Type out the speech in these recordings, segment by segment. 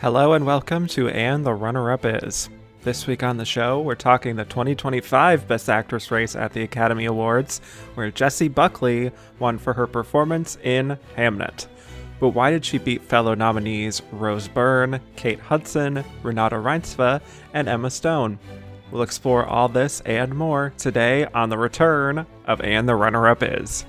Hello and welcome to And the Runner-Up Is. This week on the show, we're talking the 2025 Best Actress race at the Academy Awards, where Jessie Buckley won for her performance in Hamnet. But why did she beat fellow nominees Rose Byrne, Kate Hudson, Renate Reinsve, and Emma Stone? We'll explore all this and more today on the return of And the Runner-Up Is.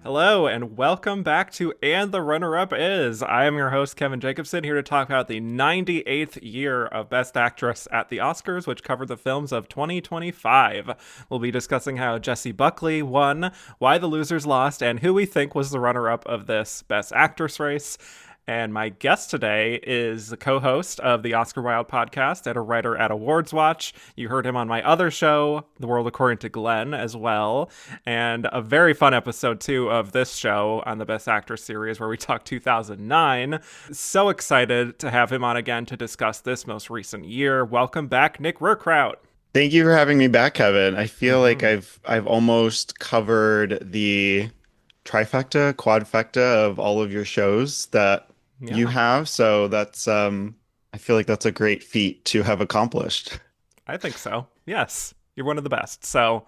Hello, and welcome back to And the Runner-Up Is. I am your host, Kevin Jacobson, here to talk about the 98th year of Best Actress at the Oscars, which covered the films of 2025. We'll be discussing how Jessie Buckley won, why the losers lost, and who we think was the runner-up of this Best Actress race. And my guest today is the co-host of the Oscar Wild podcast and a writer at Awards Watch. You heard him on my other show, The World According to Glenn, as well. And a very fun episode, too, of this show on the Best Actress series where we talked 2009. So excited to have him on again to discuss this most recent year. Welcome back, Nick Ruhrkraut. Thank you for having me back, Kevin. I feel like I've almost covered the quadfecta of all of your shows that you have. So that's I feel like that's a great feat to have accomplished. I think so. Yes. You're one of the best. So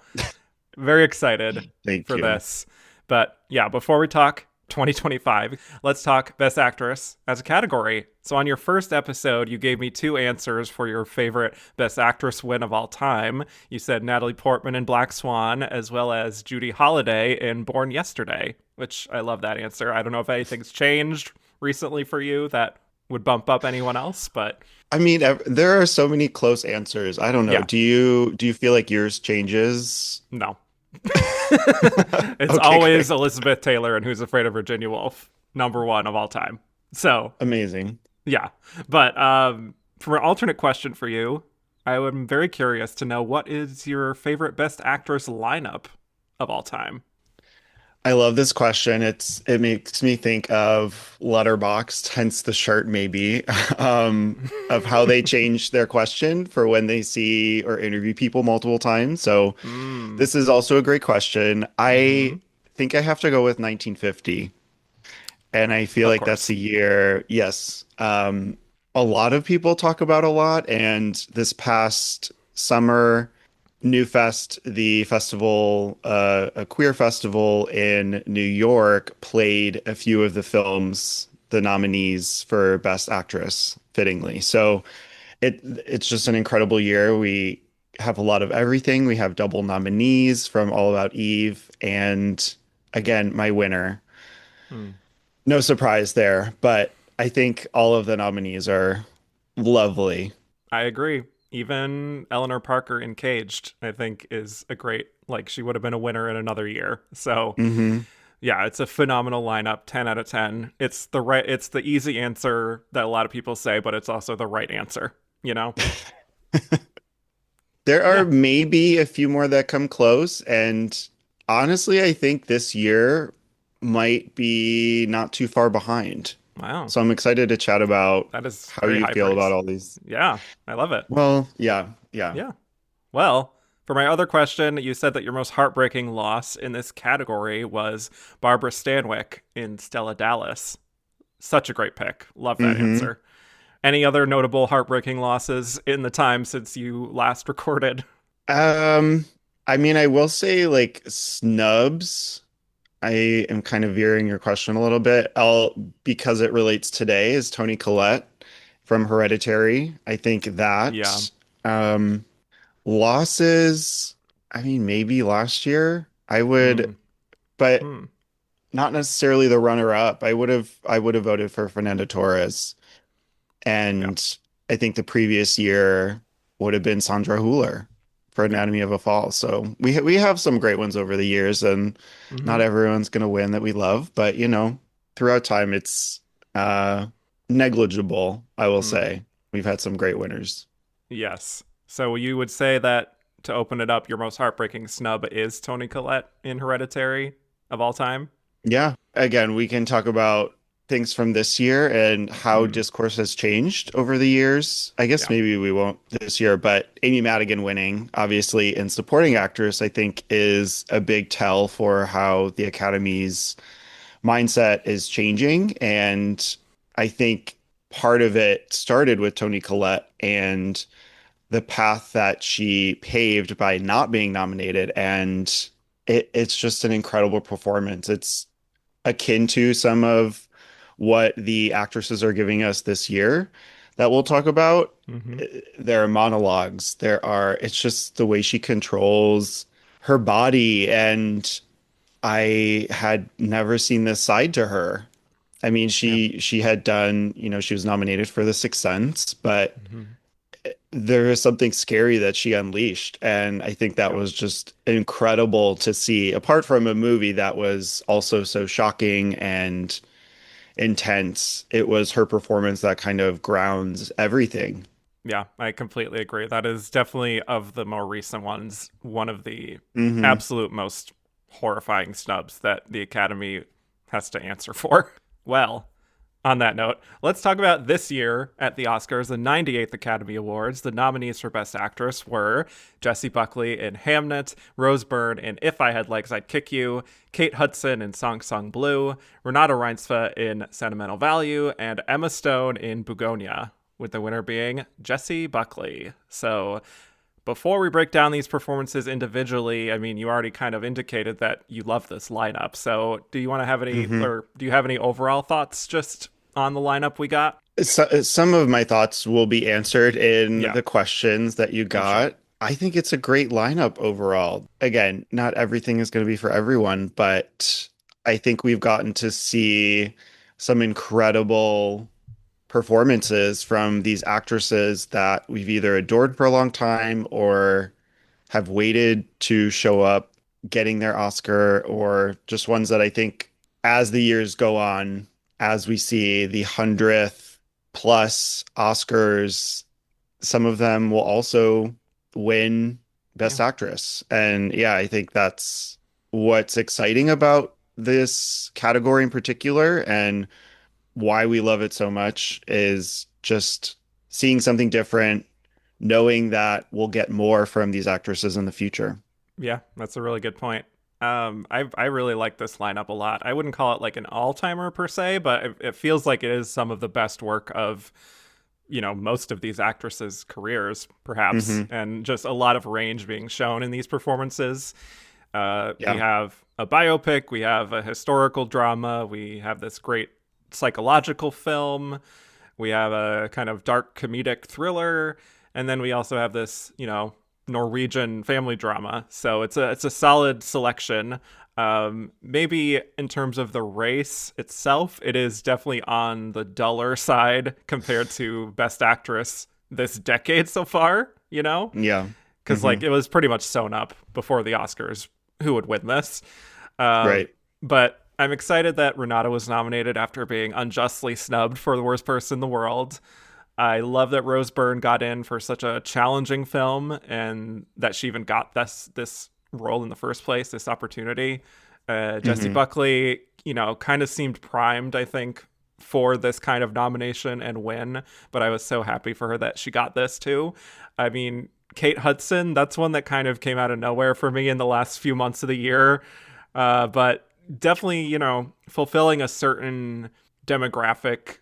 very excited Thank for you. this. But yeah, before we talk 2025, let's talk Best Actress as a category. So on your first episode, you gave me two answers for your favorite Best Actress win of all time. You said Natalie Portman in Black Swan, as well as Judy Holliday in Born Yesterday, which I love that answer. I don't know if anything's changed recently for you that would bump up anyone else, but I mean, there are so many close answers. I don't know. yeah, Do you feel like yours changes? no. It's Okay, always great. Elizabeth Taylor and Who's Afraid of Virginia Woolf, number one of all time. So Amazing. yeah, but for an alternate question for you, I am very curious to know what is your favorite Best Actress lineup of all time. I love this question. It makes me think of Letterboxd, hence the shirt maybe, of how they change their question for when they see or interview people multiple times. So Mm, this is also a great question. mm-hmm. I think I have to go with 1950. And I feel Of like that's course. a year, yes. A lot of people talk about a lot. And this past summer, New Fest, the festival, a queer festival in New York, played a few of the films, the nominees for Best Actress, fittingly. So it's just an incredible year. We have a lot of everything. We have double nominees from All About Eve, and again, my winner. Mm. No surprise there, but I think all of the nominees are lovely. I agree. Even Eleanor Parker in Caged, I think, is a great, like, she would have been a winner in another year. So Hmm. yeah, it's a phenomenal lineup, 10 out of 10. It's the easy answer that a lot of people say, but it's also the right answer, you know? There Yeah. are maybe a few more that come close, and honestly, I think this year might be not too far behind. Wow. So I'm excited to chat about That is how very you high feel about praise. all these. Yeah, I love it. Well, yeah, yeah. Yeah. Well, for my other question, you said that your most heartbreaking loss in this category was Barbara Stanwyck in Stella Dallas. Such a great pick. Love that Hmm. answer. Any other notable heartbreaking losses in the time since you last recorded? Um, I mean, I will say like snubs. I am kind of veering your question a little bit. I'll because it relates today is Toni Collette from Hereditary. I think Yeah. that um losses, I mean, maybe last year I would, Mm. but Hmm. not necessarily the runner up. I would have voted for Fernando Torres. Yeah. And I think the previous year would have been Sandra Hüller for Anatomy of a Fall. So we have some great ones over the years, and Hmm. not everyone's gonna win that we love, but throughout time it's uh negligible, I will Mm. say. We've had some great winners. Yes. So you would say that to open it up, your most heartbreaking snub is Toni Collette in Hereditary of all time? Yeah. Again, we can talk about things from this year and how Mm. discourse has changed over the years. I guess Yeah. maybe we won't this year, but Amy Madigan winning, obviously, in supporting actress, I think is a big tell for how the Academy's mindset is changing. And I think part of it started with Toni Collette and the path that she paved by not being nominated. And it's just an incredible performance. It's akin to some of what the actresses are giving us this year that we'll talk about. Hmm. There are monologues. It's just the way she controls her body. And I had never seen this side to her. I mean, Yeah. she had done, she was nominated for The Sixth Sense, but Hmm. there is something scary that she unleashed. And I think that Yeah. was just incredible to see, apart from a movie that was also so shocking and intense. It was her performance that kind of grounds everything. Yeah, I completely agree. That is definitely, of the more recent ones, one of the Hmm. absolute most horrifying snubs that the Academy has to answer for. Well, on that note, let's talk about this year at the Oscars, the 98th Academy Awards. The nominees for Best Actress were Jessie Buckley in Hamnet, Rose Byrne in If I Had Legs, I'd Kick You, Kate Hudson in Song Song Blue, Renate Reinsve in Sentimental Value, and Emma Stone in Bugonia, with the winner being Jessie Buckley. So before we break down these performances individually, I mean, you already kind of indicated that you love this lineup. So do you want to have any, Hmm. or do you have any overall thoughts just on the lineup we got? Some of my thoughts will be answered in Yeah, the questions that you I'm sure. got. I think it's a great lineup overall. Again, not everything is going to be for everyone, but I think we've gotten to see some incredible performances from these actresses that we've either adored for a long time or have waited to show up getting their Oscar, or just ones that I think as the years go on, as we see the 100th plus Oscars, some of them will also win Yeah. Best Actress. And yeah, I think that's what's exciting about this category in particular, and why we love it so much is just seeing something different, knowing that we'll get more from these actresses in the future. Yeah, that's a really good point. I really like this lineup a lot. I wouldn't call it like an all timer per se, but it feels like it is some of the best work of most of these actresses' careers, perhaps, Hmm. and just a lot of range being shown in these performances. We Yeah. have a biopic, we have a historical drama, we have this great psychological film, we have a kind of dark comedic thriller, and then we also have this, Norwegian family drama. So it's a solid selection. Maybe in terms of the race itself, it is definitely on the duller side compared to Best Actress this decade so far. Yeah. Because Hmm. like it was pretty much sewn up before the Oscars who would win this. Um, Right. but I'm excited that Renata was nominated after being unjustly snubbed for the worst person in the world. I love that Rose Byrne got in for such a challenging film, and that she even got this role in the first place, this opportunity. Jessie Hmm. Buckley, kind of seemed primed, I think, for this kind of nomination and win, but I was so happy for her that she got this too. I mean, Kate Hudson, that's one that kind of came out of nowhere for me in the last few months of the year. But definitely, fulfilling a certain demographic,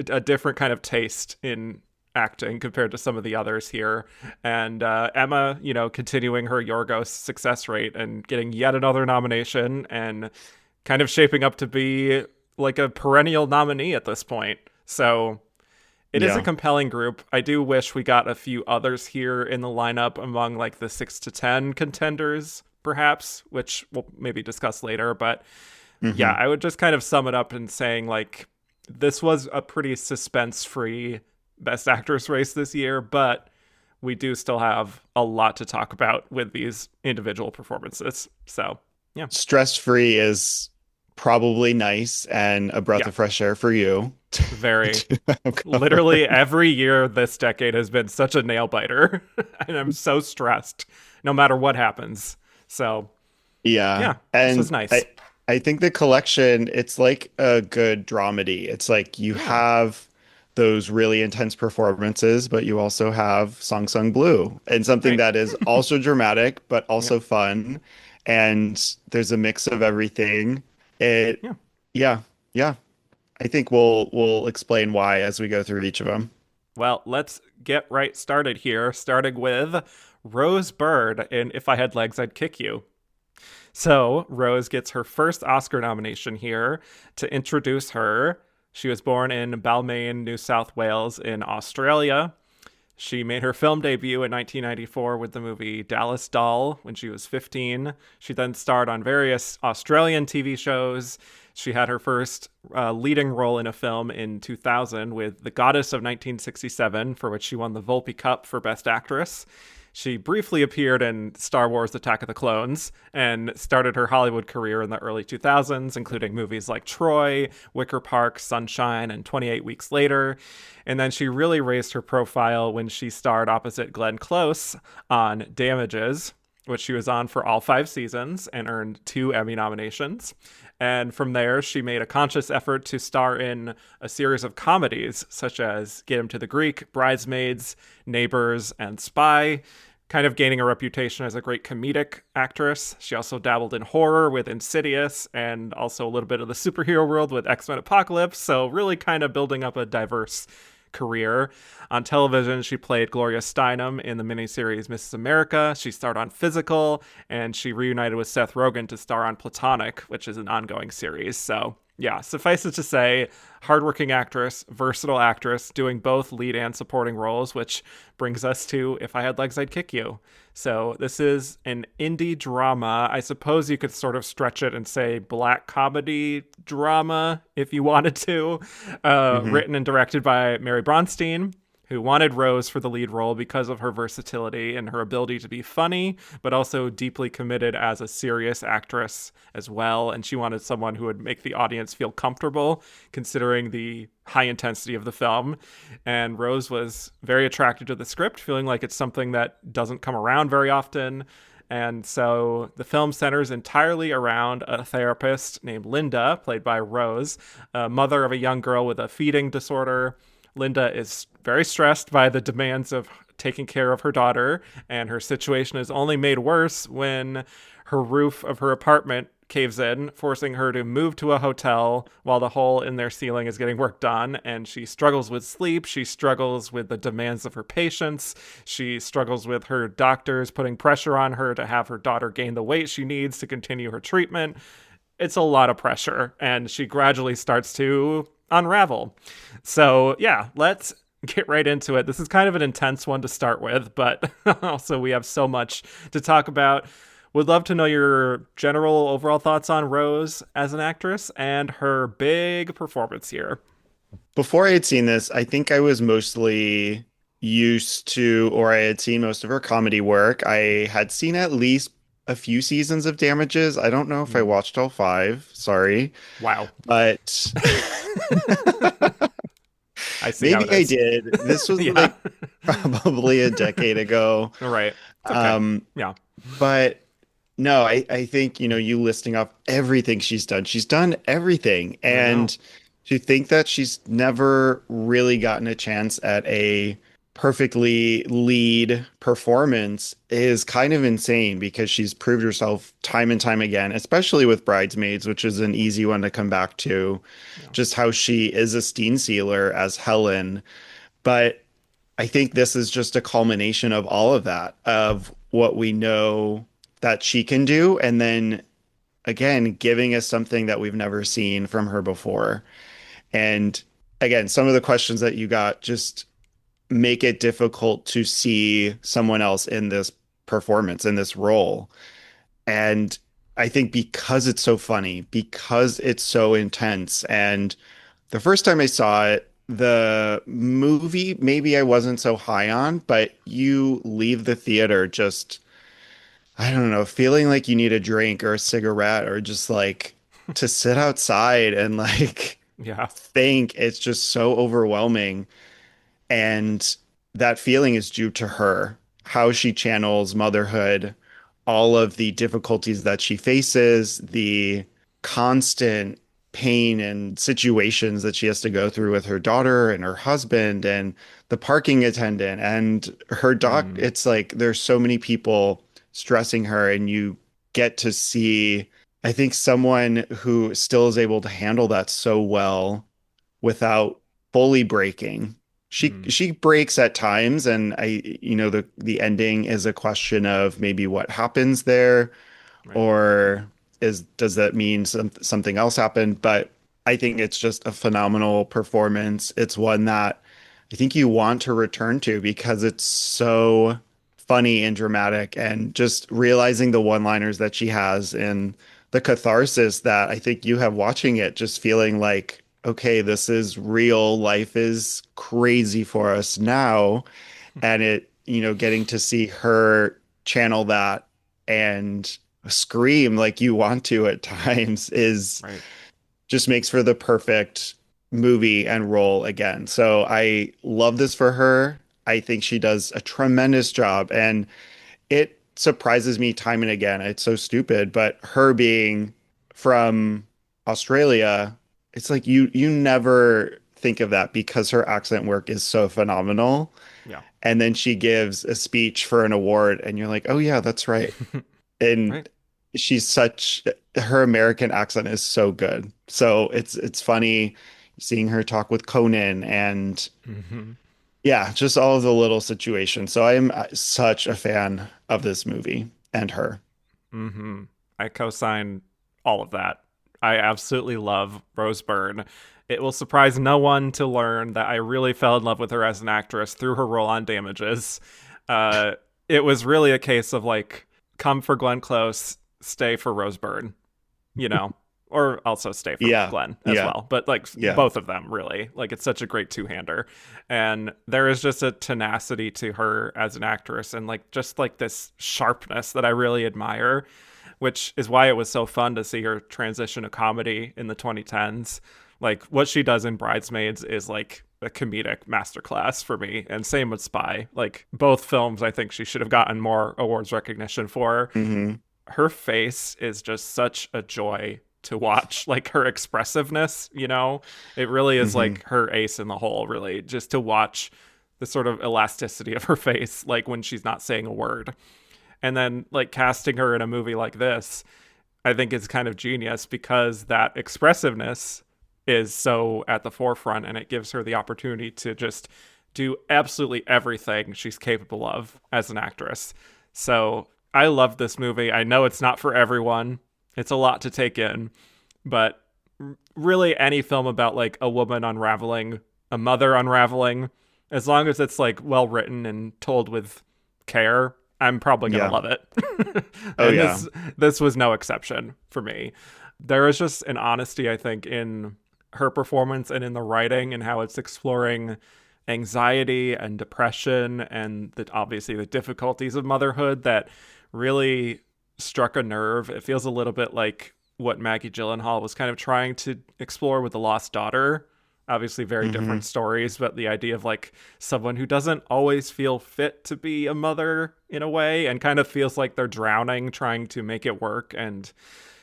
a different kind of taste in acting compared to some of the others here. And Emma, continuing her Yorgos success rate and getting yet another nomination and kind of shaping up to be like a perennial nominee at this point. So it is a Yeah. compelling group. I do wish we got a few others here in the lineup among like the 6 to 10 contenders, perhaps, which we'll maybe discuss later. But yeah, Hmm. I would just kind of sum it up in saying like this was a pretty suspense free Best Actress race this year, but we do still have a lot to talk about with these individual performances. So, yeah. Stress free is probably nice and a breath Yeah, of fresh air for you. very. To have Literally covered. every year this decade has been such a nail biter, and I'm so stressed no matter what happens. So, Yeah. yeah, this was And nice. I think the collection, it's like a good dramedy. It's like you Yeah, have those really intense performances, but you also have Song Sung Blue and something right. that is also dramatic, but Yep. also fun. And there's a mix of everything. It, Yeah. yeah, yeah. I think we'll explain why as we go through each of them. Well, let's get right started here, starting with Rose Byrne in If I Had Legs, I'd Kick You. So, Rose gets her first Oscar nomination here. To introduce her, she was born in Balmain, New South Wales, in Australia. She made her film debut in 1994 with the movie Dallas Doll when she was 15. She then starred on various Australian TV shows. She had her first leading role in a film in 2000 with The Goddess of 1967, for which she won the Volpe Cup for Best Actress. She briefly appeared in Star Wars Attack of the Clones and started her Hollywood career in the early 2000s, including movies like Troy, Wicker Park, Sunshine, and 28 Weeks Later. And then she really raised her profile when she starred opposite Glenn Close on Damages, which she was on for all 5 seasons and earned 2 Emmy nominations. And from there, she made a conscious effort to star in a series of comedies, such as Get Him to the Greek, Bridesmaids, Neighbors, and Spy, kind of gaining a reputation as a great comedic actress. She also dabbled in horror with Insidious and also a little bit of the superhero world with X-Men Apocalypse, so really kind of building up a diverse career. On television, she played Gloria Steinem in the miniseries Mrs. America. She starred on Physical, and she reunited with Seth Rogen to star on Platonic, which is an ongoing series. So, yeah, suffice it to say, hardworking actress, versatile actress, doing both lead and supporting roles, which brings us to If I Had Legs, I'd Kick You. So this is an indie drama. I suppose you could sort of stretch it and say black comedy drama if you wanted to. Hmm. Written and directed by Mary Bronstein, who wanted Rose for the lead role because of her versatility and her ability to be funny, but also deeply committed as a serious actress as well. And she wanted someone who would make the audience feel comfortable, considering the high intensity of the film. And Rose was very attracted to the script, feeling like it's something that doesn't come around very often. And so the film centers entirely around a therapist named Linda, played by Rose, a mother of a young girl with a feeding disorder. Linda is very stressed by the demands of taking care of her daughter, and her situation is only made worse when her roof of her apartment caves in, forcing her to move to a hotel while the hole in their ceiling is getting worked on. And she struggles with sleep. She struggles with the demands of her patients. She struggles with her doctors putting pressure on her to have her daughter gain the weight she needs to continue her treatment. It's a lot of pressure, and she gradually starts to unravel. So, yeah, let's get right into it. This is kind of an intense one to start with, but also we have so much to talk about. Would love to know your general overall thoughts on Rose as an actress and her big performance here. Before I had seen this, I think I was mostly used to, or I had seen most of her comedy work. I had seen at least a few seasons of Damages. I don't know if I Mm, watched all five, sorry, wow. but I see how it maybe I is. did. This was Yeah. like probably a decade ago. All right. It's okay. Um, Yeah. but no, I think, you listing off everything she's done everything. I know. And to think that she's never really gotten a chance at a perfectly lead performance is kind of insane because she's proved herself time and time again, especially with Bridesmaids, which is an easy one to come back to, Yeah. just how she is a steam sealer as Helen. But I think this is just a culmination of all of that, of what we know that she can do, and then again, giving us something that we've never seen from her before. And again, some of the questions that you got just make it difficult to see someone else in this performance, in this role. And I think because it's so funny, because it's so intense, and the first time I saw it, the movie, maybe I wasn't so high on, but you leave the theater just, I don't know, feeling like you need a drink or a cigarette or just like to sit outside and like Yeah. think. It's just so overwhelming. And that feeling is due to her, how she channels motherhood, all of the difficulties that she faces, the constant pain and situations that she has to go through with her daughter and her husband and the parking attendant and her dog. Mm, It's like there's so many people stressing her, and you get to see, I think, someone who still is able to handle that so well without fully breaking. mm, She breaks at times, and the ending is a question of maybe what happens there, right. or is does that mean something else happened? But I think it's just a phenomenal performance. It's one that I think you want to return to because it's so funny and dramatic, and just realizing the one-liners that she has and the catharsis that I think you have watching it, just feeling like, okay, this is real. Life is crazy for us now. And getting to see her channel that and scream like you want to at times is Right. just makes for the perfect movie and role again. So I love this for her. I think she does a tremendous job, and it surprises me time and again. It's so stupid, but her being from Australia, it's like you never think of that because her accent work is so phenomenal. Yeah. And then she gives a speech for an award, and you're like, oh yeah, that's right. And Right. she's such her American accent is so good. So it's funny seeing her talk with Conan and Hmm. yeah, just all of the little situations. So I am such a fan of this movie and her. Hmm. I co-sign all of that. I absolutely love Rose Byrne. It will surprise no one to learn that I really fell in love with her as an actress through her role on Damages. Uh, it was really a case of like, come for Glenn Close, stay for Rose Byrne, you know, or also stay for Yeah, Glenn as yeah, well. But like yeah. both of them, really. Like it's such a great two-hander. And there is just a tenacity to her as an actress and like just like this sharpness that I really admire, which is why it was so fun to see her transition to comedy in the 2010s. Like what she does in Bridesmaids is like a comedic masterclass for me, and same with Spy. Like both films, I think she should have gotten more awards recognition for. Hmm. Her face is just such a joy to watch. Like her expressiveness, it really is Hmm. like her ace in the hole, really, just to watch the sort of elasticity of her face, like when she's not saying a word. And then like casting her in a movie like this, I think is kind of genius because that expressiveness is so at the forefront, and it gives her the opportunity to just do absolutely everything she's capable of as an actress. So I love this movie. I know it's not for everyone. It's a lot to take in, but really any film about like a woman unraveling, a mother unraveling, as long as it's like well written and told with care, I'm probably going to Yeah. love it. Oh And yeah. this was no exception for me. There is just an honesty, I think, in her performance and in the writing and how it's exploring anxiety and depression and obviously the difficulties of motherhood that really struck a nerve. It feels a little bit like what Maggie Gyllenhaal was kind of trying to explore with The Lost Daughter. Obviously, very Hmm. different stories, but the idea of like someone who doesn't always feel fit to be a mother in a way and kind of feels like they're drowning trying to make it work, and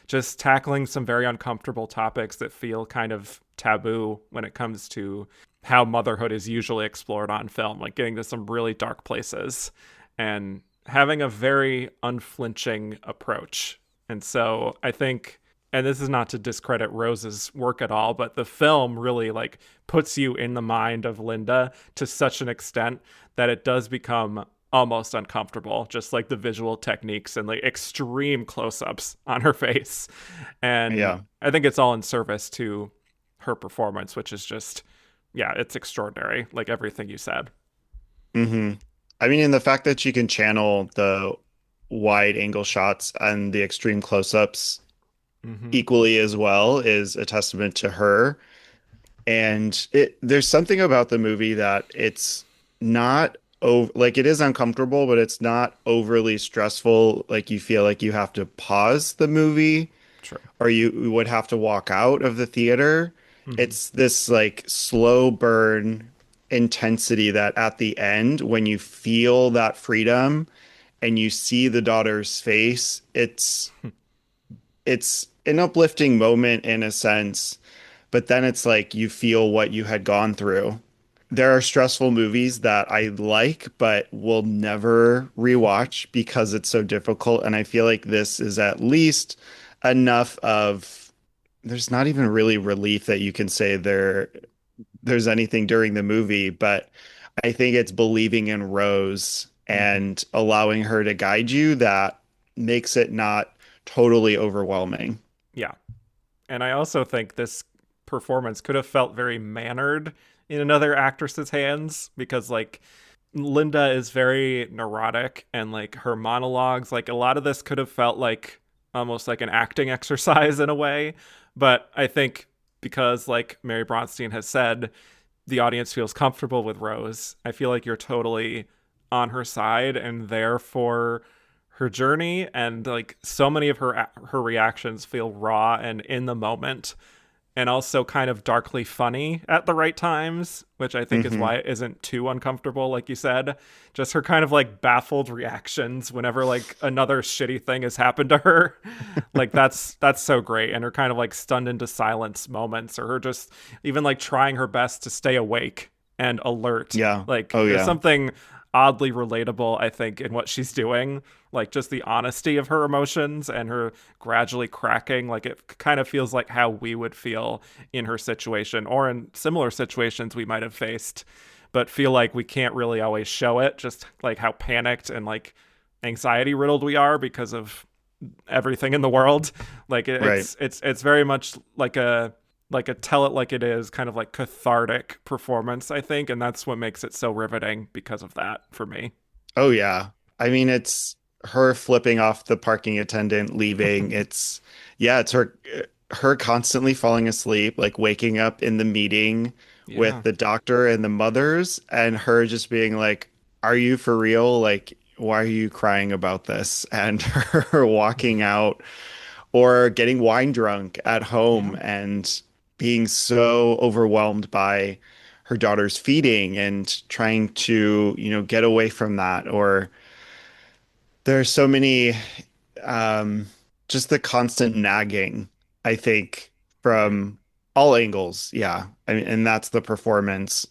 just tackling some very uncomfortable topics that feel kind of taboo when it comes to how motherhood is usually explored on film, like getting to some really dark places and having a very unflinching approach. And so I think, and this is not to discredit Rose's work at all, but the film really like puts you in the mind of Linda to such an extent that it does become almost uncomfortable, just like the visual techniques and like extreme close-ups on her face. And Yeah. I think it's all in service to her performance, which is just, yeah, it's extraordinary, like everything you said. Hmm. I mean, and the fact that she can channel the wide angle shots and the extreme close-ups Mm-hmm. equally as well is a testament to her. And there's something about the movie that it's not over, like it is uncomfortable, but it's not overly stressful. Like you feel like you have to pause the movie True. or you would have to walk out of the theater. Hmm. It's this like slow burn intensity that at the end, when you feel that freedom and you see the daughter's face, it's an uplifting moment in a sense, but then it's like you feel what you had gone through. There are stressful movies that I like, but will never rewatch because it's so difficult. And I feel like this is at least enough of, there's not even really relief that you can say there's anything during the movie, but I think it's believing in Rose Hmm. and allowing her to guide you that makes it not totally overwhelming. Yeah. And I also think this performance could have felt very mannered in another actress's hands because, like, Linda is very neurotic and, like, her monologues, like, a lot of this could have felt like almost like an acting exercise in a way. But I think because, like Mary Bronstein has said, the audience feels comfortable with Rose, I feel like you're totally on her side and there for her journey, and like so many of her reactions feel raw and in the moment, and also kind of darkly funny at the right times, which I think is Hmm. why it isn't too uncomfortable, like you said. Just her kind of like baffled reactions whenever like another shitty thing has happened to her. Like that's so great. And her kind of like stunned into silence moments, or her just even like trying her best to stay awake and alert. Yeah. Like Oh, there's yeah. something oddly relatable, I think, in what she's doing. Like just the honesty of her emotions and her gradually cracking. Like it kind of feels like how we would feel in her situation or in similar situations we might have faced, but feel like we can't really always show it. Just like how panicked and like anxiety riddled we are because of everything in the world. Like Right. it's very much like a tell it like it is kind of like cathartic performance, I think, and that's what makes it so riveting because of that for me. Oh, yeah. I mean, it's her flipping off the parking attendant, leaving. Yeah, it's her constantly falling asleep, like waking up in the meeting with Yeah. the doctor and the mothers, and her just being like, "Are you for real? Like, why are you crying about this?" And her walking out or getting wine drunk at Yeah. home and being so overwhelmed by her daughter's feeding and trying to, get away from that. Or there's so many, um, just the constant nagging, I think, Right. from all angles. Yeah. I mean, and that's the performance.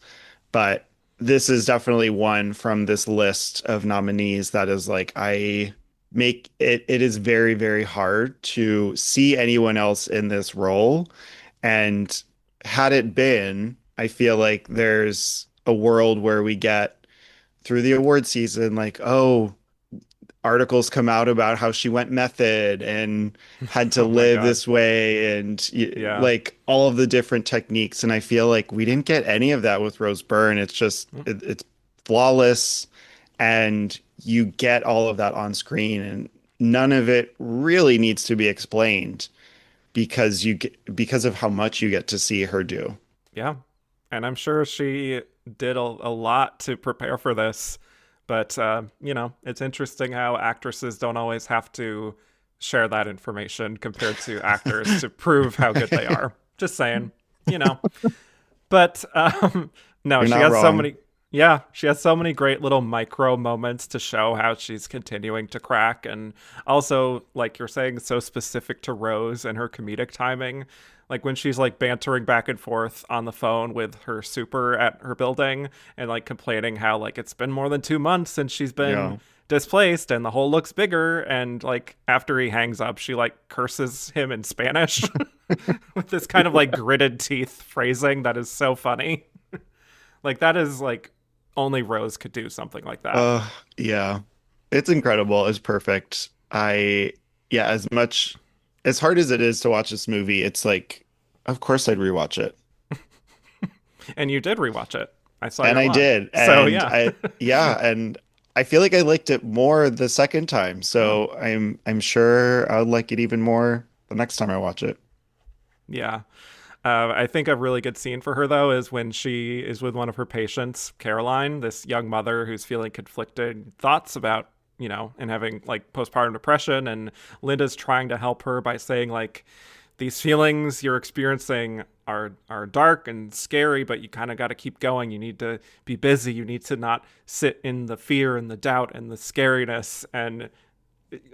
But this is definitely one from this list of nominees that is like, I make it, it is very, very hard to see anyone else in this role. And had it been, I feel like there's a world where we get through the award season, like, oh, articles come out about how she went method and had to Oh my live god. this way and Yeah. like all of the different techniques. And I feel like we didn't get any of that with Rose Byrne. It's just Mm. it's flawless and you get all of that on screen and none of it really needs to be explained because of how much you get to see her do. Yeah. And I'm sure she did a lot to prepare for this. But, it's interesting how actresses don't always have to share that information compared to actors to prove how good they are. Just saying, you know. But no, You're she not has so wrong. many. Yeah, she has so many great little micro moments to show how she's continuing to crack, and also, like you're saying, so specific to Rose and her comedic timing. Like when she's like bantering back and forth on the phone with her super at her building and like complaining how like it's been more than 2 months since she's been Yeah. displaced and the hole looks bigger, and like after he hangs up she like curses him in Spanish with this kind of like gritted teeth phrasing that is so funny. Like that is like only Rose could do something like that. Uh, yeah. It's incredible. It's perfect. Yeah, as hard as it is to watch this movie, it's like, of course I'd rewatch it. And you did rewatch it. I saw And your I log. did. So And yeah. yeah, and I feel like I liked it more the second time. Oh, So I'm sure I'll like it even more the next time I watch it. yeah. I think a really good scene for her, though, is when she is with one of her patients, Caroline, this young mother who's feeling conflicted thoughts about, and having like postpartum depression. And Linda's trying to help her by saying, like, these feelings you're experiencing are dark and scary, but you kind of got to keep going. You need to be busy. You need to not sit in the fear and the doubt and the scariness. And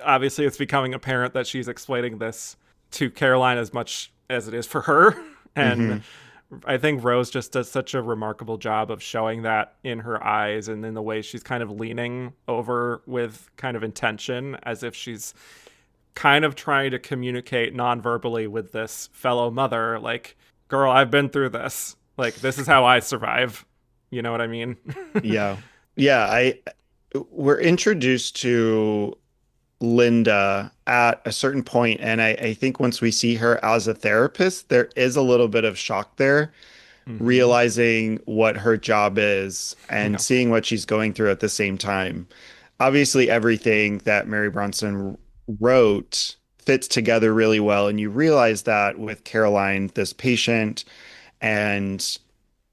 obviously, it's becoming apparent that she's explaining this to Caroline as much as it is for her. And I think Rose just does such a remarkable job of showing that in her eyes and in the way she's kind of leaning over with kind of intention, as if she's kind of trying to communicate non-verbally with this fellow mother, like, girl, I've been through this. Like, this is how I survive. You know what I mean? Yeah. Yeah, we're introduced to Linda at a certain point, and I think once we see her as a therapist, there is a little bit of shock there, realizing what her job is and seeing what she's going through at the same time. Obviously, everything that Mary Bronson wrote fits together really well, and you realize that with Caroline, this patient, and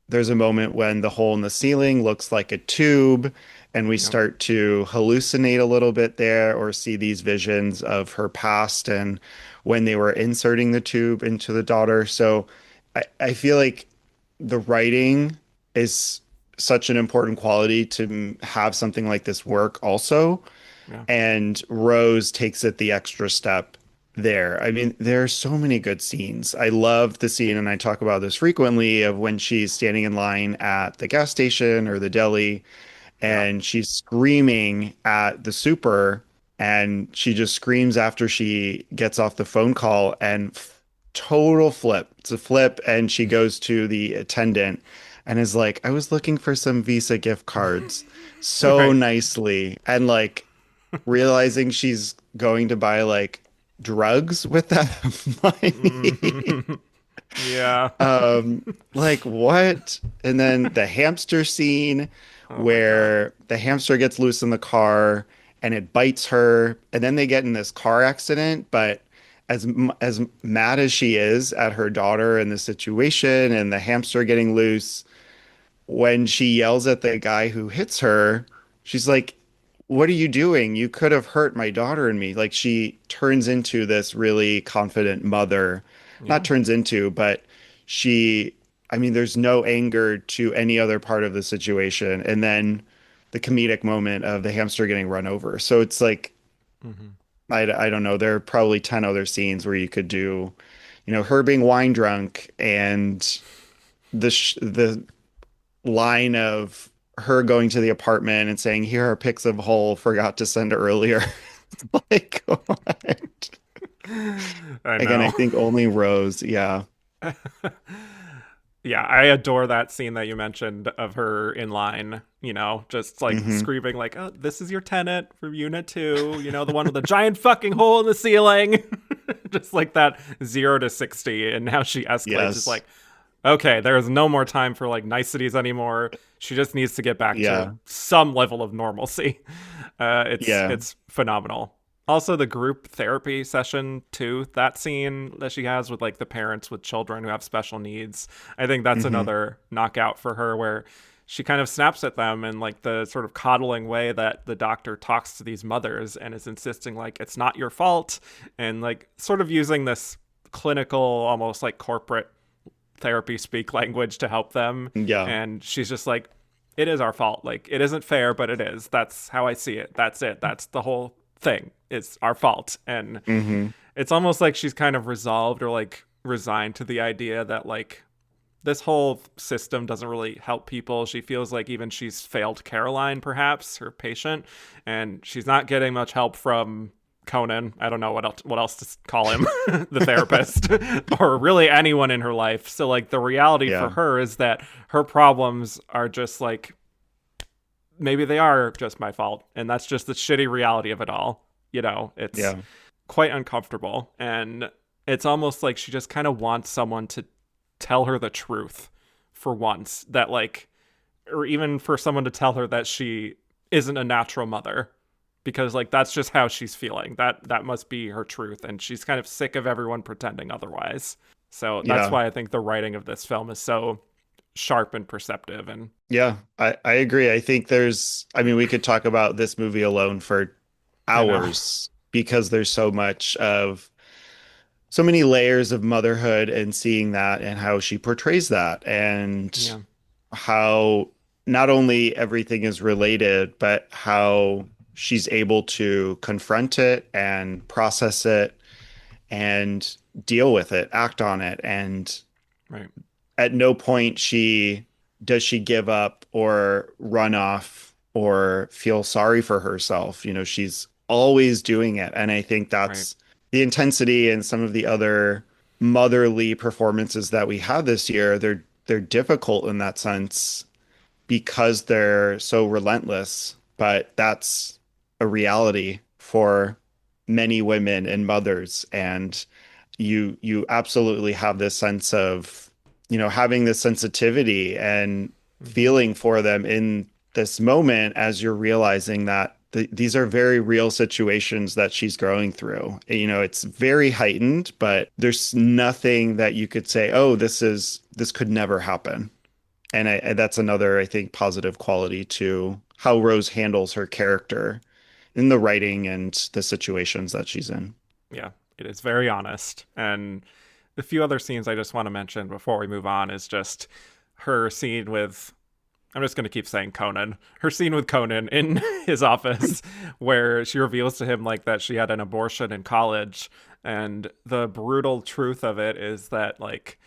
there's a moment when the hole in the ceiling looks like a tube, and we start to hallucinate a little bit there or see these visions of her past and when they were inserting the tube into the daughter. So I feel like the writing is such an important quality to have something like this work also. Yeah. And Rose takes it the extra step there. I mean, there are so many good scenes. I love the scene, and I talk about this frequently, of when she's standing in line at the gas station or the deli, and she's screaming at the super, and she just screams after she gets off the phone call, and total flip. It's a flip, and she goes to the attendant and is like, I was looking for some Visa gift cards, so nicely, and like realizing she's going to buy like drugs with that money. Yeah. Like what? And then the hamster scene where the hamster gets loose in the car and it bites her, and then they get in this car accident. But as mad as she is at her daughter and the situation and the hamster getting loose, when she yells at the guy who hits her, she's like, what are you doing? You could have hurt my daughter and me. Like, she turns into this really confident mother. Not turns into, but I mean, there's no anger to any other part of the situation. And then the comedic moment of the hamster getting run over. So it's like, I don't know. There are probably 10 other scenes where you could do, her being wine drunk, and the line of her going to the apartment and saying, here are pics of hole, forgot to send earlier. Like, what? Again, I think only Rose. Yeah. Yeah, I adore that scene that you mentioned of her in line, just like screaming like, oh, this is your tenant for unit 2, the one with the giant fucking hole in the ceiling. Just like that 0 to 60, and how she escalates is like, okay, there's no more time for like niceties anymore. She just needs to get back to some level of normalcy. It's phenomenal. Also, the group therapy session too, that scene that she has with like the parents with children who have special needs. I think that's another knockout for her, where she kind of snaps at them in like the sort of coddling way that the doctor talks to these mothers, and is insisting like, it's not your fault, and like sort of using this clinical, almost like corporate therapy speak language to help them. Yeah. And she's just like, it is our fault. Like, it isn't fair, but it is. That's how I see it. That's it. That's the whole thing. It's our fault. And it's almost like she's kind of resolved or like resigned to the idea that like this whole system doesn't really help people. She feels like even she's failed Caroline, perhaps, her patient, and she's not getting much help from Conan. I don't know what else to call him, the therapist, or really anyone in her life. So like the reality for her is that her problems are just like, maybe they are just my fault, and that's just the shitty reality of it all. It's quite uncomfortable, and it's almost like she just kind of wants someone to tell her the truth for once, that like, or even for someone to tell her that she isn't a natural mother, because like that's just how she's feeling. That must be her truth, and she's kind of sick of everyone pretending otherwise. So that's Yeah. why I think the writing of this film is so sharp and perceptive. And Yeah, I agree. I think I mean, we could talk about this movie alone for I know. hours because there's so many layers of motherhood and seeing that and how she portrays that and Yeah. how not only everything is related, but how she's able to confront it and process it and deal with it, act on it. And Right. at no point she give up or run off or feel sorry for herself. You know, she's always doing it. And I think Right. that's the intensity and some of the other motherly performances that we had this year. They're difficult in that sense because they're so relentless, but that's a reality for many women and mothers. And you absolutely have this sense of, you know, having this sensitivity and Hmm. feeling for them in this moment as you're realizing that these are very real situations that she's growing through. You know, it's very heightened, but there's nothing that you could say, oh, this could never happen. And that's another, I think, positive quality to how Rose handles her character in the writing and the situations that she's in. Yeah. It is very honest. And a few other scenes I just want to mention before we move on is just her scene with, I'm just going to keep saying Conan. Her scene with Conan in his office, where she reveals to him like that she had an abortion in college, and the brutal truth of it is that like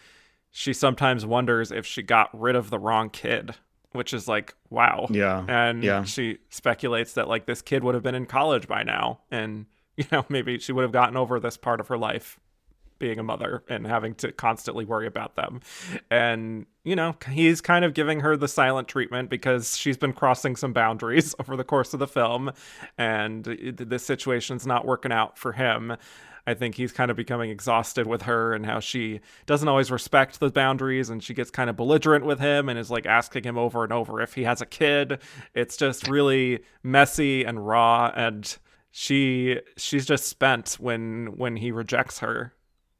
she sometimes wonders if she got rid of the wrong kid, which is like wow. Yeah. And Yeah. she speculates that like this kid would have been in college by now, and maybe she would have gotten over this part of her life being a mother and having to constantly worry about them. And, he's kind of giving her the silent treatment because she's been crossing some boundaries over the course of the film, and this situation's not working out for him. I think he's kind of becoming exhausted with her and how she doesn't always respect the boundaries, and she gets kind of belligerent with him and is like asking him over and over if he has a kid. It's just really messy and raw, and she's just spent when he rejects her.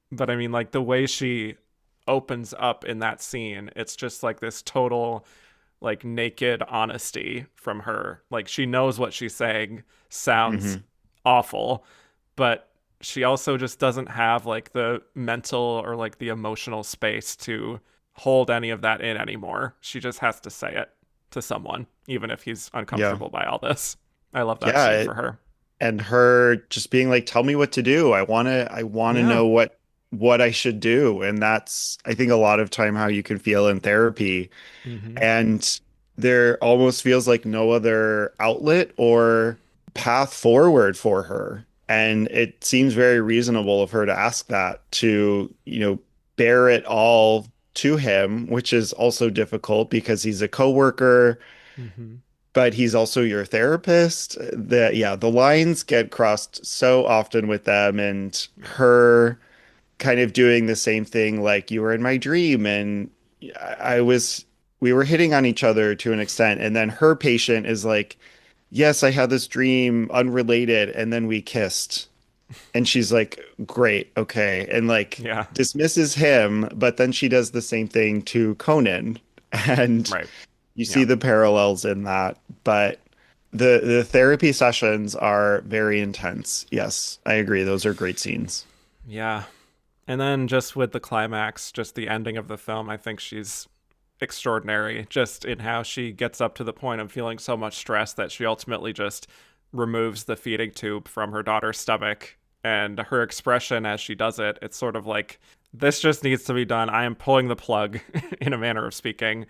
But I mean, like the way she opens up in that scene, it's just like this total, like naked honesty from her. Like she knows what she's saying sounds Hmm. awful, but she also just doesn't have like the mental or like the emotional space to hold any of that in anymore. She just has to say it to someone, even if he's Yeah. uncomfortable by all this. I love that Yeah. scene for her. And her just being like, tell me what to do. I want to Yeah. know what I should do. And that's, I think, a lot of time how you can feel in therapy. Hmm. And there almost feels like no other outlet or path forward for her. And it seems very reasonable of her to ask that, to, bear it all to him, which is also difficult because he's a coworker, Hmm. but he's also your therapist. The lines get crossed so often with them, and Yeah. her kind of doing the same thing, like you were in my dream, and I was we were hitting on each other to an extent, and then her patient is like, yes, I had this dream unrelated, and then we kissed. And she's like, great, okay. And like Yeah. dismisses him, but then she does the same thing to Conan. And Right. you see Yeah. the parallels in that. But the therapy sessions are very intense. Yes, I agree. Those are great scenes. Yeah. And then just with the climax, just the ending of the film, I think she's extraordinary just in how she gets up to the point of feeling so much stress that she ultimately just removes the feeding tube from her daughter's stomach. And her expression as she does it, it's sort of like, this just needs to be done. I am pulling the plug, in a manner of speaking.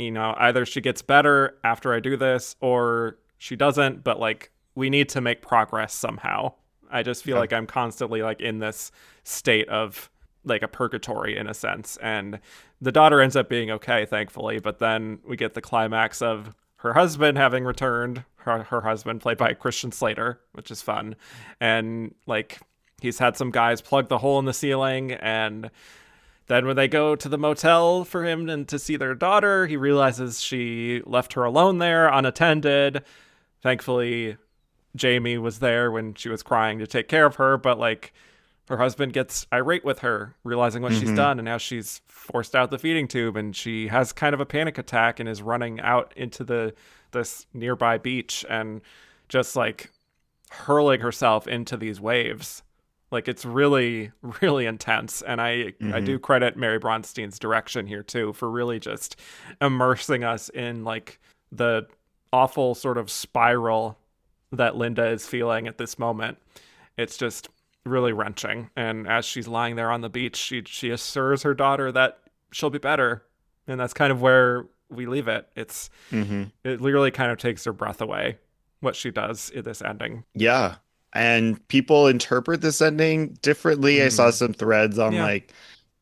Either she gets better after I do this or she doesn't, but like, we need to make progress somehow. I just feel Yeah. like I'm constantly like in this state of like a purgatory in a sense. And the daughter ends up being okay, thankfully. But then we get the climax of her husband having returned, her husband played by Christian Slater, which is fun. And like he's had some guys plug the hole in the ceiling. And then when they go to the motel for him and to see their daughter, he realizes she left her alone there unattended. Thankfully, Jamie was there when she was crying to take care of her, but like her husband gets irate with her, realizing what she's Mm-hmm. done, and now she's forced out the feeding tube, and she has kind of a panic attack and is running out into this nearby beach and just like hurling herself into these waves. Like it's really, really intense. And I Mm-hmm. do credit Mary Bronstein's direction here too for really just immersing us in like the awful sort of spiral that Linda is feeling at this moment. It's just really wrenching. And as she's lying there on the beach, she assures her daughter that she'll be better. And that's kind of where we leave it. Mm-hmm. It literally kind of takes her breath away what she does in this ending. Yeah. And people interpret this ending differently. I saw Mm. some threads on Yeah. like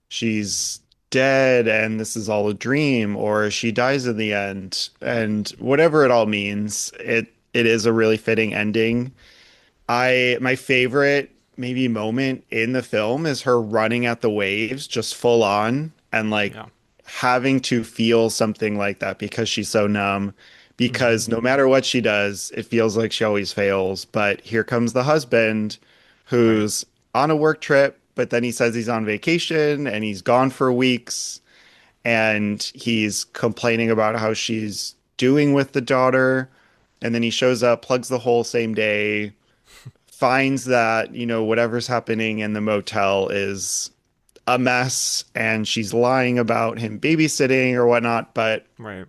she's dead and this is all a dream, or she dies in the end. And whatever it all means, it is a really fitting ending. I my favorite maybe moment in the film is her running at the waves just full on and like Yeah. having to feel something like that because she's so numb. Hmm. Because no matter what she does, it feels like she always fails. But here comes the husband Right. who's on a work trip, but then he says he's on vacation and he's gone for weeks and he's complaining about how she's doing with the daughter. And then he shows up, plugs the hole same day, finds that, whatever's happening in the motel is a mess and she's lying about him babysitting or whatnot. But Right.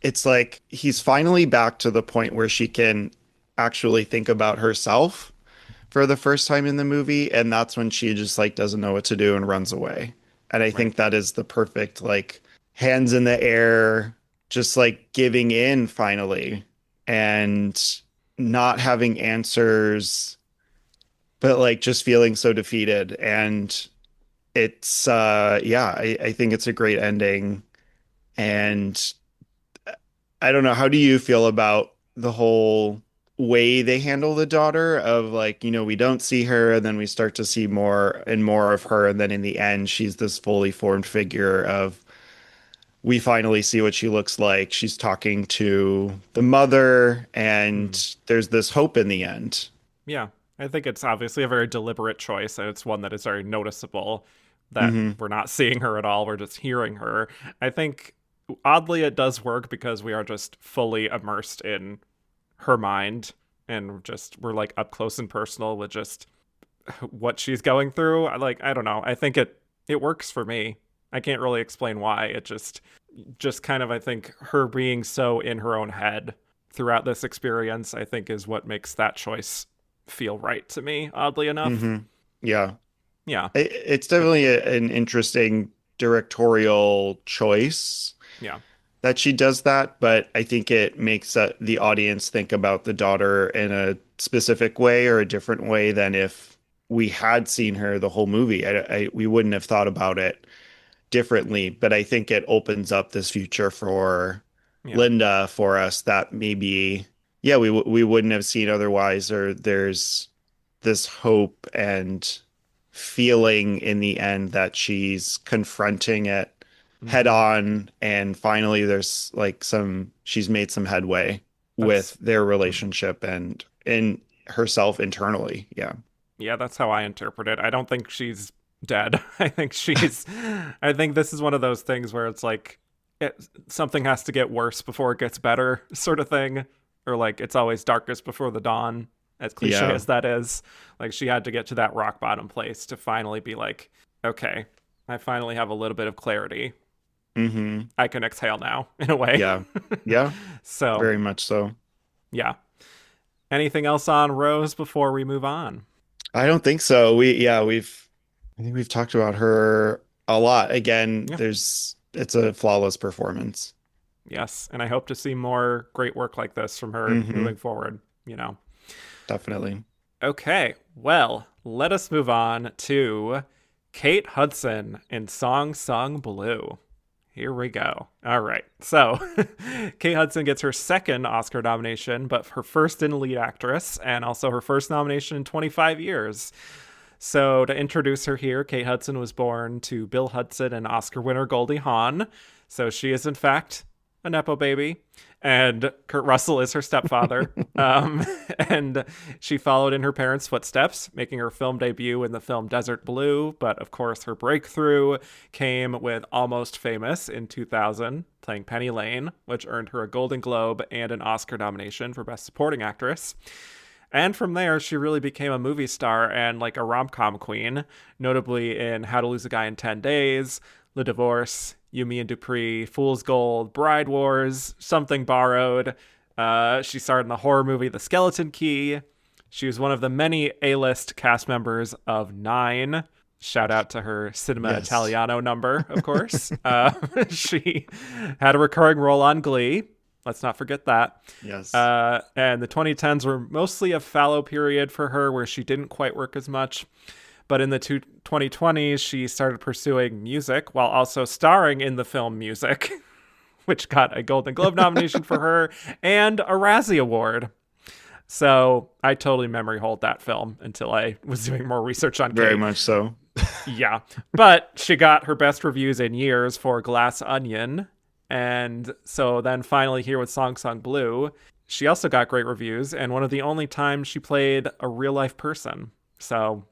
it's like he's finally back to the point where she can actually think about herself for the first time in the movie. And that's when she just like doesn't know what to do and runs away. And I Right. think that is the perfect, like, hands in the air, just like giving in finally and not having answers, but like just feeling so defeated. And it's, yeah, I think it's a great ending. And I don't know, how do you feel about the whole way they handle the daughter of like, we don't see her and then we start to see more and more of her and then in the end she's this fully formed figure of we finally see what she looks like. She's talking to the mother Mm. and there's this hope in the end. Yeah. I think it's obviously a very deliberate choice, and it's one that is very noticeable that Hmm. we're not seeing her at all. We're just hearing her. I think oddly it does work because we are just fully immersed in her mind and just we're like up close and personal with just what she's going through. I don't know. I think it works for me. I can't really explain why. It just kind of I think her being so in her own head throughout this experience, I think is what makes that choice feel right to me, oddly enough. Hmm. Yeah. Yeah. It's But definitely an interesting directorial choice yeah. that she does that, but I think it makes the audience think about the daughter in a specific way or a different way than if we had seen her the whole movie. We wouldn't have thought about it differently, but I think it opens up this future for Yeah. Linda for us that maybe, yeah, we wouldn't have seen otherwise, or there's this hope and feeling in the end that she's confronting it head Hmm. on and finally there's like she's made some headway That's with their relationship and in herself internally. Yeah. Yeah, that's how I interpret it. I don't think she's dead. I think this is one of those things where it's like something has to get worse before it gets better, sort of thing. Or like it's always darkest before the dawn, as cliche Yeah. as that is. Like she had to get to that rock bottom place to finally be like, okay, I finally have a little bit of clarity. Hmm. I can exhale now, in a way. Yeah. Yeah. So, Very much so. yeah. Anything else on Rose before we move on? I don't think so. I think we've talked about her a lot. Again, Yeah. it's a flawless performance. Yes, and I hope to see more great work like this from her Hmm. moving forward, you know. Definitely. Okay, well, let us move on to Kate Hudson in Song Sung Blue. Here we go. All right. So, Kate Hudson gets her second Oscar nomination, but her first in lead actress, and also her first nomination in 25 years. So, to introduce her here, Kate Hudson was born to Bill Hudson and Oscar winner Goldie Hawn. So, she is, in fact, a Nepo baby, and Kurt Russell is her stepfather. And she followed in her parents' footsteps, making her film debut in the film Desert Blue. But of course, her breakthrough came with Almost Famous in 2000, playing Penny Lane, which earned her a Golden Globe and an Oscar nomination for Best Supporting Actress. And from there, she really became a movie star and like a rom-com queen, notably in How to Lose a Guy in 10 Days, Le Divorce, You, Me and Dupree, Fool's Gold, Bride Wars, Something Borrowed. She starred in the horror movie The Skeleton Key. She was one of the many A-list cast members of Nine. Shout out to her Cinema Yes. Italiano number, of course. She had a recurring role on Glee. Let's not forget that. Yes. And the 2010s were mostly a fallow period for her where she didn't quite work as much. But in the 2020s, she started pursuing music while also starring in the film Music, which got a Golden Globe nomination for her and a Razzie Award. So I totally memory hold that film until I was doing more research on Very Kate. much so. Yeah. But she got her best reviews in years for Glass Onion. And so then finally here with Song Song Blue, she also got great reviews and one of the only times she played a real life person. So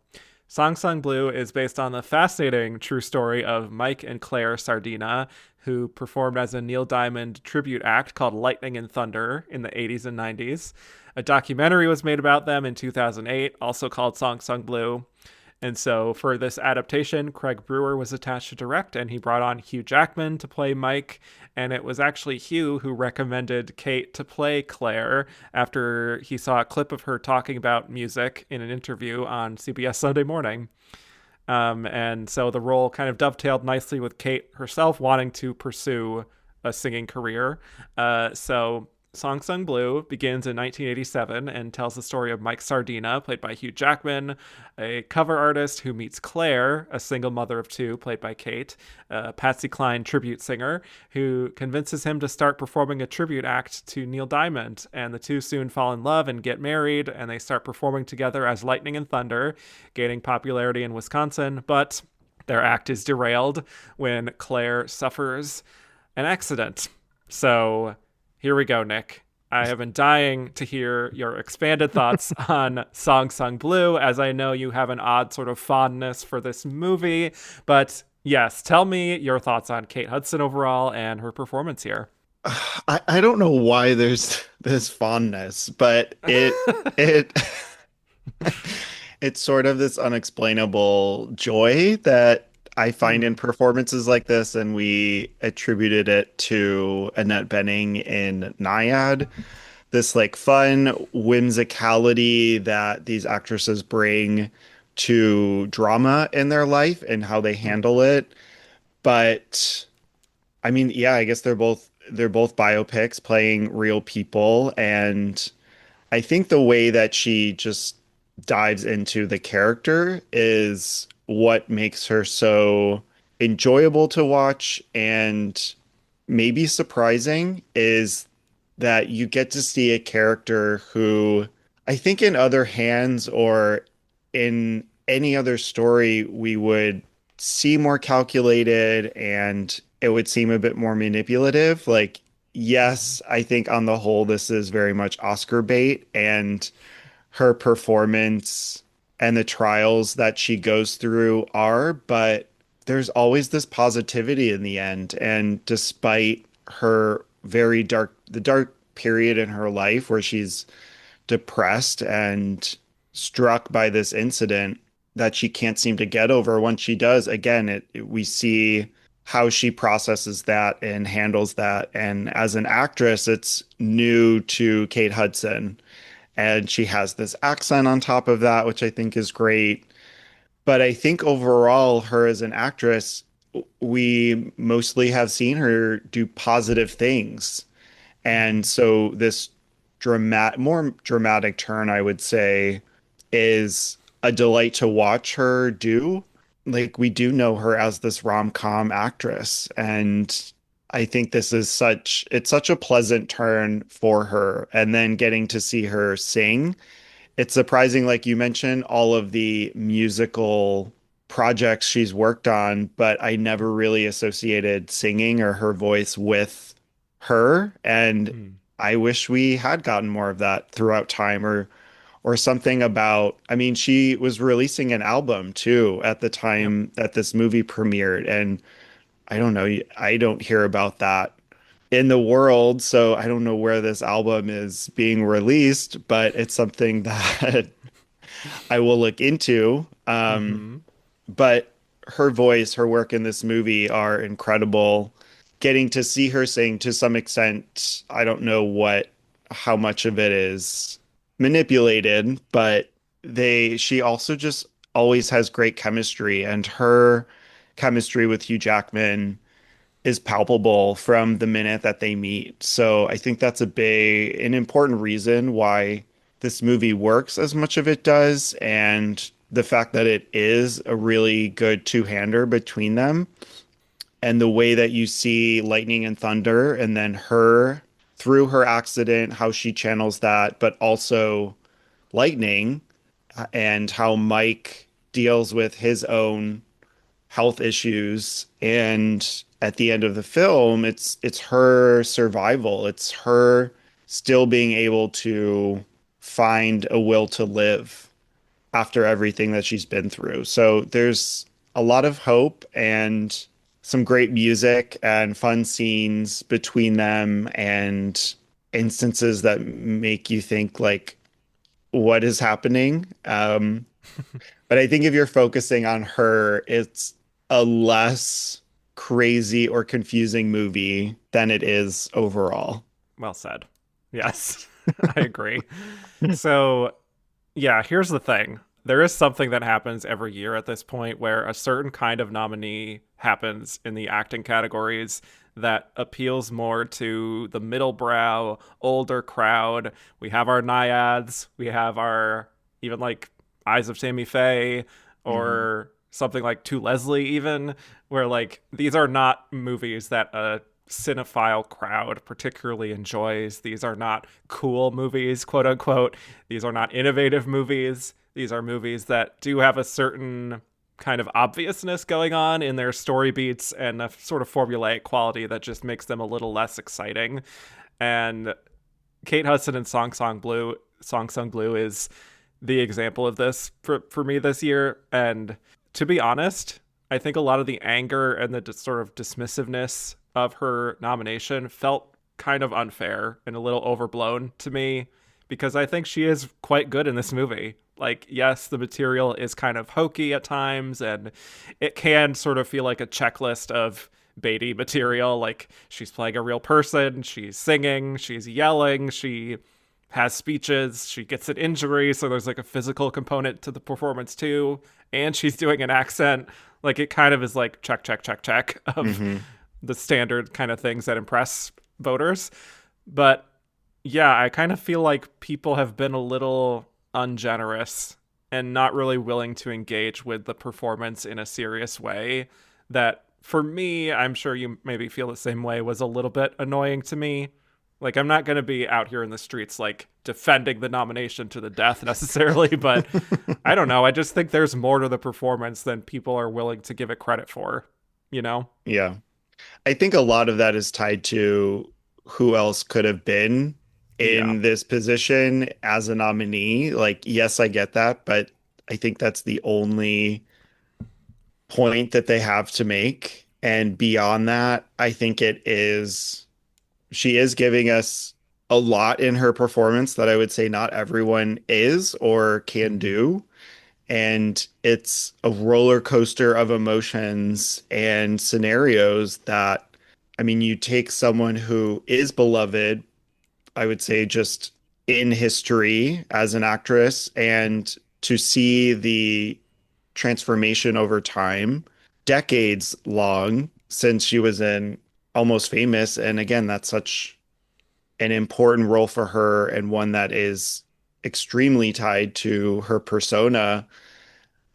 Song Song Blue is based on the fascinating true story of Mike and Claire Sardina, who performed as a Neil Diamond tribute act called Lightning and Thunder in the 80s and 90s. A documentary was made about them in 2008, also called Song Song Blue. And so for this adaptation, Craig Brewer was attached to direct, and he brought on Hugh Jackman to play Mike. And it was actually Hugh who recommended Kate to play Claire after he saw a clip of her talking about music in an interview on CBS Sunday Morning. And so the role kind of dovetailed nicely with Kate herself wanting to pursue a singing career. So Song Sung Blue begins in 1987 and tells the story of Mike Sardina, played by Hugh Jackman, a cover artist who meets Claire, a single mother of two, played by Kate, a Patsy Cline tribute singer, who convinces him to start performing a tribute act to Neil Diamond. And the two soon fall in love and get married, and they start performing together as Lightning and Thunder, gaining popularity in Wisconsin. But their act is derailed when Claire suffers an accident. So here we go, Nick. I have been dying to hear your expanded thoughts on Song Sung Blue, as I know you have an odd sort of fondness for this movie. But yes, tell me your thoughts on Kate Hudson overall and her performance here. I don't know why there's this fondness, but it it's sort of this unexplainable joy that I find in performances like this, and we attributed it to Annette Bening in Naiad. This like fun whimsicality that these actresses bring to drama in their life and how they handle it. But I mean, yeah, I guess they're both biopics playing real people, and I think the way that she just dives into the character is what makes her so enjoyable to watch and maybe surprising is that you get to see a character who I think in other hands or in any other story we would see more calculated and it would seem a bit more manipulative. Like, yes, I think on the whole this is very much Oscar bait, and her performance and the trials that she goes through are, but there's always this positivity in the end. And despite her the dark period in her life where she's depressed and struck by this incident that she can't seem to get over, once she does, again, we see how she processes that and handles that. And as an actress, it's new to Kate Hudson. And she has this accent on top of that, which I think is great. But I think overall, her as an actress, we mostly have seen her do positive things. And so this more dramatic turn, I would say, is a delight to watch her do. Like, we do know her as this rom-com actress, and I think it's such a pleasant turn for her. And then getting to see her sing, it's surprising, like you mentioned, all of the musical projects she's worked on, but I never really associated singing or her voice with her, and Mm. I wish we had gotten more of that throughout time, or something about, I mean, she was releasing an album too at the Yep. time that this movie premiered, and I don't know, I don't hear about that in the world, so I don't know where this album is being released, but it's something that I will look into. Mm-hmm. But her voice, her work in this movie are incredible. Getting to see her sing to some extent, I don't know how much of it is manipulated, but she also just always has great chemistry, and her chemistry with Hugh Jackman is palpable from the minute that they meet. So I think that's an important reason why this movie works as much of it does, and the fact that it is a really good two-hander between them, and the way that you see lightning and thunder, and then her through her accident, how she channels that, but also lightning, and how Mike deals with his own health issues, and at the end of the film it's her survival, it's her still being able to find a will to live after everything that she's been through. So there's a lot of hope and some great music and fun scenes between them, and instances that make you think like, what is happening? But I think if you're focusing on her, it's a less crazy or confusing movie than it is overall. Well said. Yes, I agree. So, yeah, here's the thing. There is something that happens every year at this point where a certain kind of nominee happens in the acting categories that appeals more to the middle brow, older crowd. We have our naiads, we have our even like Eyes of Tammy Faye Mhm. or something like To Leslie, even, where like these are not movies that a cinephile crowd particularly enjoys. These are not cool movies, quote unquote. These are not innovative movies. These are movies that do have a certain kind of obviousness going on in their story beats and a sort of formulaic quality that just makes them a little less exciting. And Kate Hudson and Song Sung Blue is the example of this for me this year. And to be honest, I think a lot of the anger and the sort of dismissiveness of her nomination felt kind of unfair and a little overblown to me, because I think she is quite good in this movie. Like, yes, the material is kind of hokey at times, and it can sort of feel like a checklist of Beatty material. Like, she's playing a real person, she's singing, she's yelling, she has speeches, she gets an injury, so there's like a physical component to the performance too, and she's doing an accent. Like, it kind of is like check, check, check, check of Mhm. the standard kind of things that impress voters. But yeah, I kind of feel like people have been a little ungenerous and not really willing to engage with the performance in a serious way. That for me, I'm sure you maybe feel the same way, was a little bit annoying to me. Like, I'm not going to be out here in the streets like defending the nomination to the death necessarily, but I don't know. I just think there's more to the performance than people are willing to give it credit for, you know? Yeah. I think a lot of that is tied to who else could have been Yeah. in this position as a nominee. Like, yes, I get that, but I think that's the only point that they have to make. And beyond that, I think she is giving us a lot in her performance that I would say not everyone is or can Mm-hmm. do. And it's a roller coaster of emotions and scenarios that, I mean, you take someone who is beloved, I would say just in history as an actress, and to see the transformation over time, decades long since she was in Almost Famous. And again, that's such an important role for her, and one that is extremely tied to her persona.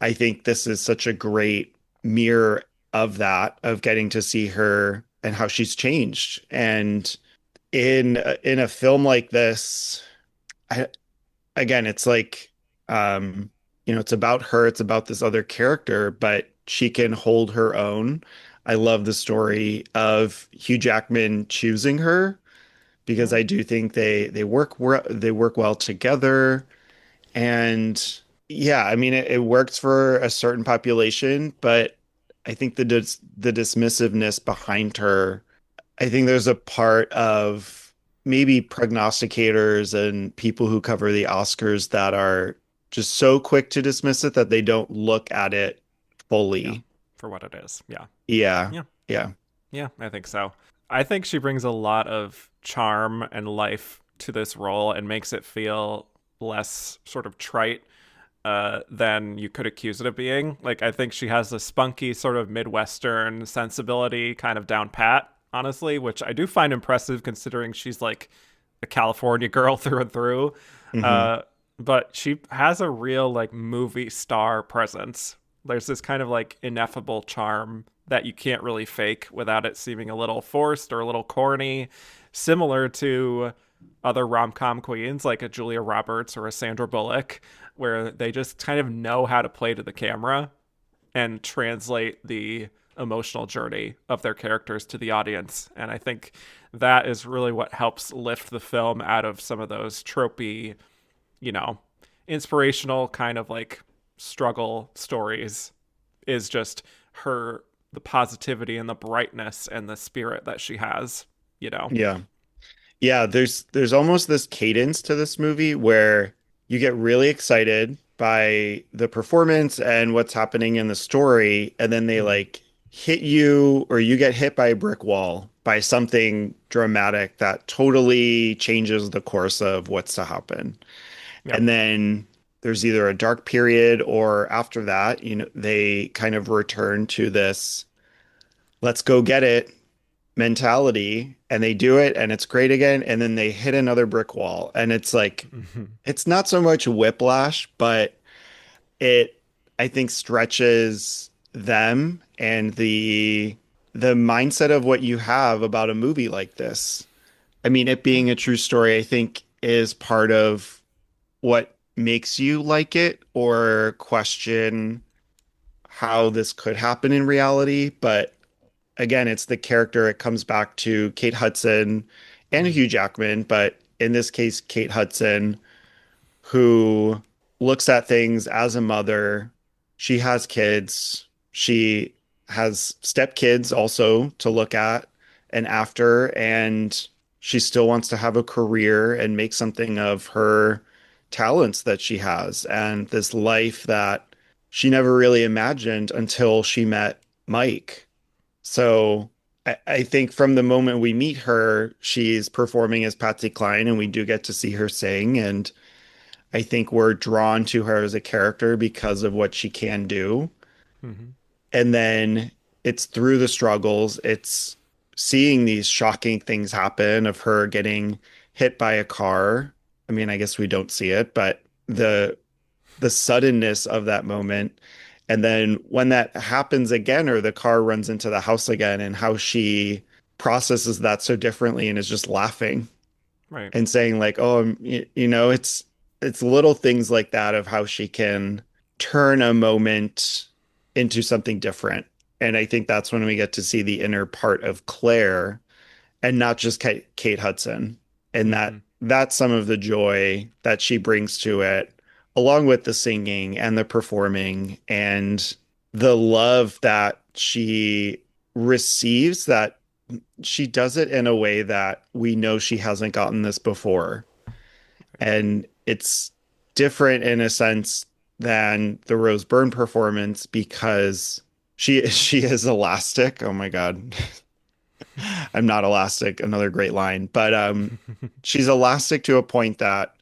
I think this is such a great mirror of that, of getting to see her and how she's changed. And in a film like this, I, again, it's like, it's about her, it's about this other character, but she can hold her own. I love the story of Hugh Jackman choosing her because Yeah. I do think they work well together. And yeah, I mean it works for a certain population, but I think the dismissiveness behind her, I think there's a part of maybe prognosticators and people who cover the Oscars that are just so quick to dismiss it that they don't look at it Yeah. fully. For what it is. Yeah. Yeah. Yeah. Yeah. Yeah, I think so. I think she brings a lot of charm and life to this role and makes it feel less sort of trite than you could accuse it of being. Like, I think she has a spunky sort of Midwestern sensibility kind of down pat, honestly, which I do find impressive considering she's like a California girl through and through. Hmm. Uh, but she has a real like movie star presence. There's this kind of like ineffable charm that you can't really fake without it seeming a little forced or a little corny, similar to other rom-com queens like a Julia Roberts or a Sandra Bullock, where they just kind of know how to play to the camera and translate the emotional journey of their characters to the audience. And I think that is really what helps lift the film out of some of those tropey, you know, inspirational kind of like struggle stories, is just her, the positivity and the brightness and the spirit that she has, you know. Yeah. Yeah, there's almost this cadence to this movie where you get really excited by the performance and what's happening in the story, and then they Mm-hmm. like hit you or you get hit by a brick wall by something dramatic that totally changes the course of what's to happen. Yep. And then there's either a dark period or after that, they kind of return to this let's go get it mentality and they do it and it's great again and then they hit another brick wall and it's like Mm-hmm. it's not so much whiplash but it I think stretches them and the mindset of what you have about a movie like this. I mean, it Yeah. being a true story I think is part of what makes you like it or question how this could happen in reality, but again, it's the character. It comes back to Kate Hudson and Mm-hmm. Hugh Jackman, but in this case, Kate Hudson, who looks at things as a mother. She has kids. She has stepkids also to look at and after, and she still wants to have a career and make something of her talents that she has and this life that she never really imagined until she met Mike. So I think from the moment we meet her, she's performing as Patsy Cline, and we do get to see her sing. And I think we're drawn to her as a character because of what she can do. Mm-hmm. And then it's through the struggles, it's seeing these shocking things happen of her getting hit by a car. I mean, I guess we don't see it, but the suddenness of that moment. And then when that happens again, or the car runs into the house again, and how she processes that so differently and is just laughing Right. and saying like, "Oh, it's little things like that of how she can turn a moment into something different." And I think that's when we get to see the inner part of Claire and not just Kate Hudson. And Mm-hmm. that's some of the joy that she brings to it, along with the singing and the performing and the love that she receives, that she does it in a way that we know she hasn't gotten this before. And it's different in a sense than the Rose Byrne performance because she is elastic. Oh my God. I'm not elastic, another great line. But she's elastic to a point that,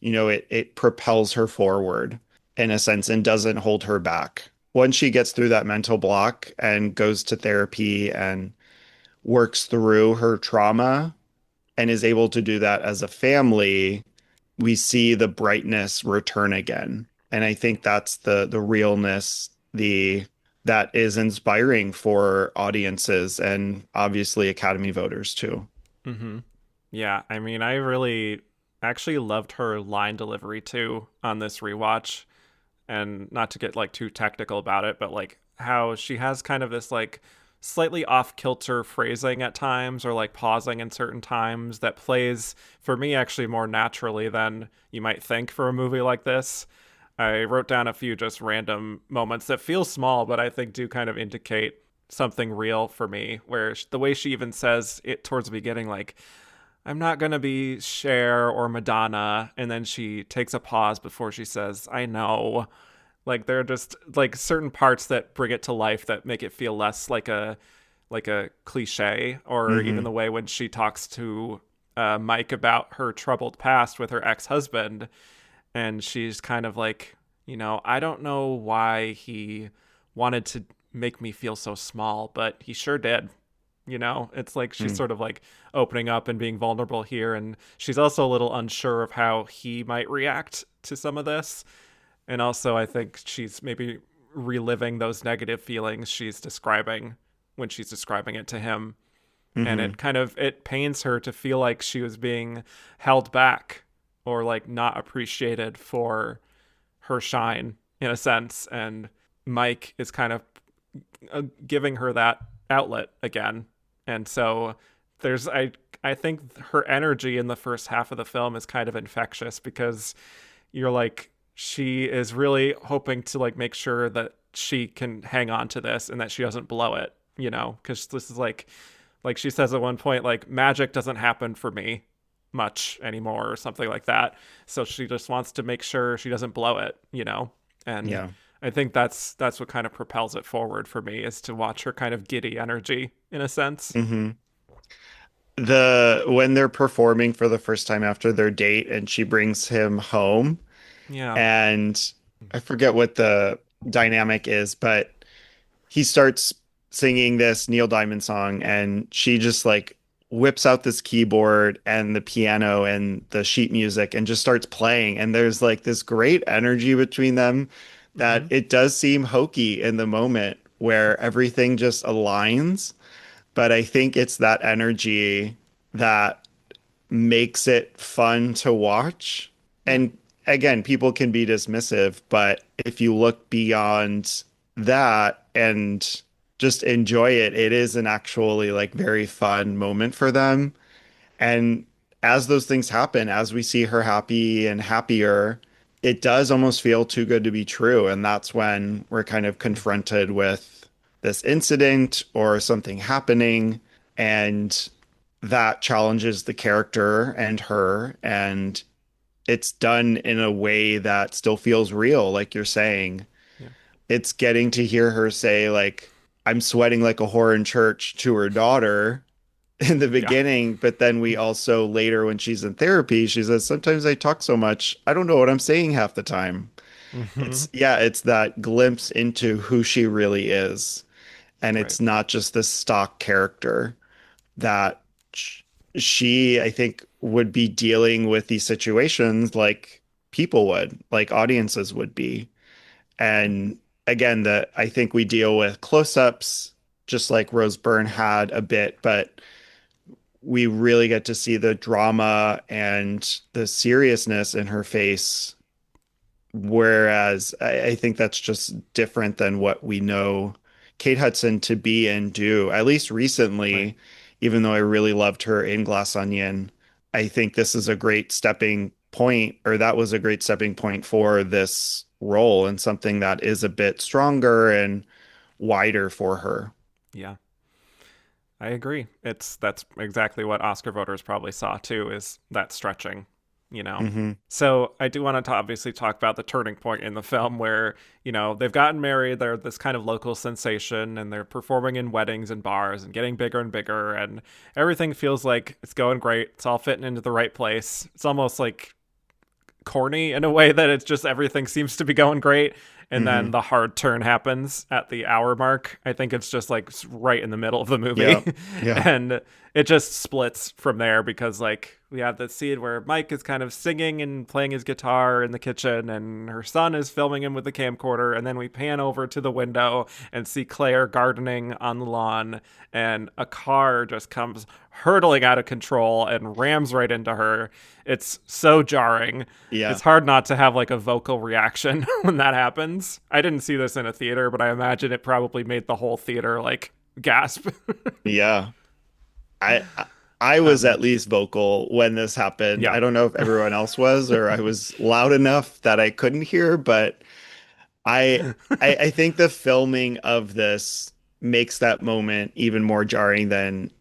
it propels her forward in a sense and doesn't hold her back. Once she gets through that mental block and goes to therapy and works through her trauma and is able to do that as a family, we see the brightness return again. And I think that's the realness, the that is inspiring for audiences and obviously Academy voters too. Mm-hmm. Yeah, I mean, I really actually loved her line delivery too on this rewatch. And not to get like too technical about it, but like how she has kind of this like slightly off-kilter phrasing at times, or like pausing in certain times, that plays for me actually more naturally than you might think for a movie like this. I wrote down a few just random moments that feel small, but I think do kind of indicate something real for me, where the way she even says it towards the beginning, like, I'm not going to be Cher or Madonna. And then she takes a pause before she says, I know. Like, there are just like certain parts that bring it to life that make it feel less like a cliche, or even Hmm. the way when she talks to Mike about her troubled past with her ex-husband. And she's kind of like, I don't know why he wanted to make me feel so small, but he sure did. It's like she's sort of like opening up and being vulnerable here, and she's also a little unsure of how he might react to some of this. And also I think she's maybe reliving those negative feelings she's describing when she's describing it to him. And Hmm. it pains her to feel like she was being held back, or like not appreciated for her shine in a sense. And Mike is kind of giving her that outlet again. And so I think her energy in the first half of the film is kind of infectious, because you're like, she is really hoping to like make sure that she can hang on to this and that she doesn't blow it, because this is like she says at one point, like, magic doesn't happen for me much anymore, or something like that. So she just wants to make sure she doesn't blow it. And Yeah. I think that's what kind of propels it forward for me, is to watch her kind of giddy energy in a sense. Hmm. When they're performing for the first time after their date and she brings him home, Yeah. and I forget what the dynamic is, but he starts singing this Neil Diamond song, and she just like whips out this keyboard and the piano and the sheet music and just starts playing. And there's like this great energy between them that Mm-hmm. it does seem hokey in the moment where everything just aligns. But I think it's that energy that makes it fun to watch. Yeah. And again, people can be dismissive, but if you look beyond that and just enjoy it, it is an actually like very fun moment for them. And as those things happen, as we see her happy and happier, it does almost feel too good to be true. And that's when we're kind of confronted with this incident or something happening. And that challenges the character and her. And it's done in a way that still feels real, like you're saying. Yeah. It's getting to hear her say, like, I'm sweating like a whore in church to her daughter in the Yeah. beginning, but then we also later, when she's in therapy, she says, sometimes I talk so much, I don't know what I'm saying half the time. Mm-hmm. It's that glimpse into who she really is. And Right. it's not just this stock character that sh- she, I think, would be dealing with these situations like people would, like audiences would be. Yeah. And again, I think we deal with close-ups just like Rose Byrne had a bit, but we really get to see the drama and the seriousness in her face. Whereas I think that's just different than what we know Kate Hudson to be and do, at least Right. recently, even though I really loved her in Glass Onion. I think this is a great stepping point, or that was a great stepping point for this role, and something that is a bit stronger and wider for her. Yeah. I agree. That's exactly what Oscar voters probably saw too, is that stretching. Hmm. So I do want to obviously talk about the turning point in the film where, they've gotten married, they're this kind of local sensation, and they're performing in weddings and bars and getting bigger and bigger, and everything feels like it's going great. It's all fitting into the right place. It's almost like corny in a way that it's just everything seems to be going great, and then Hmm. the hard turn happens at the hour mark. I think it's just like right in the middle of the movie. Yeah. Yeah. And it just splits from there, because like we have the scene where Mike is kind of singing and playing his guitar in the kitchen, and her son is filming him with the camcorder, and then we pan over to the window and see Claire gardening on the lawn, and a car just comes hurtling out of control and rams right into her. It's so jarring. Yeah. It's hard not to have like a vocal reaction when that happens. I didn't see this in a theater, but I imagine it probably made the whole theater like gasp. Yeah. I was um, at least vocal when this happened. yeah. I don't know if everyone else was or I was loud enough that I couldn't hear, but I I think the filming of this makes that moment even more jarring than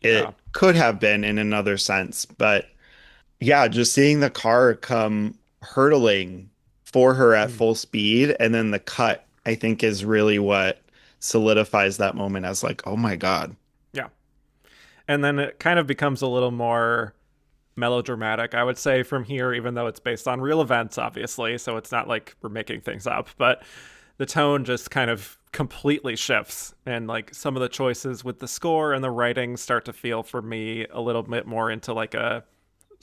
Yeah. it could have been in another sense. But yeah, just seeing the car come hurtling for her at Mm. full speed and then the cut, I think is really what solidifies that moment as like, oh my God. Yeah. And then it kind of becomes a little more melodramatic, I would say, from here, even though it's based on real events, obviously. So it's not like we're making things up, but the tone just kind of completely shifts. And like some of the choices with the score and the writing start to feel for me a little bit more into like a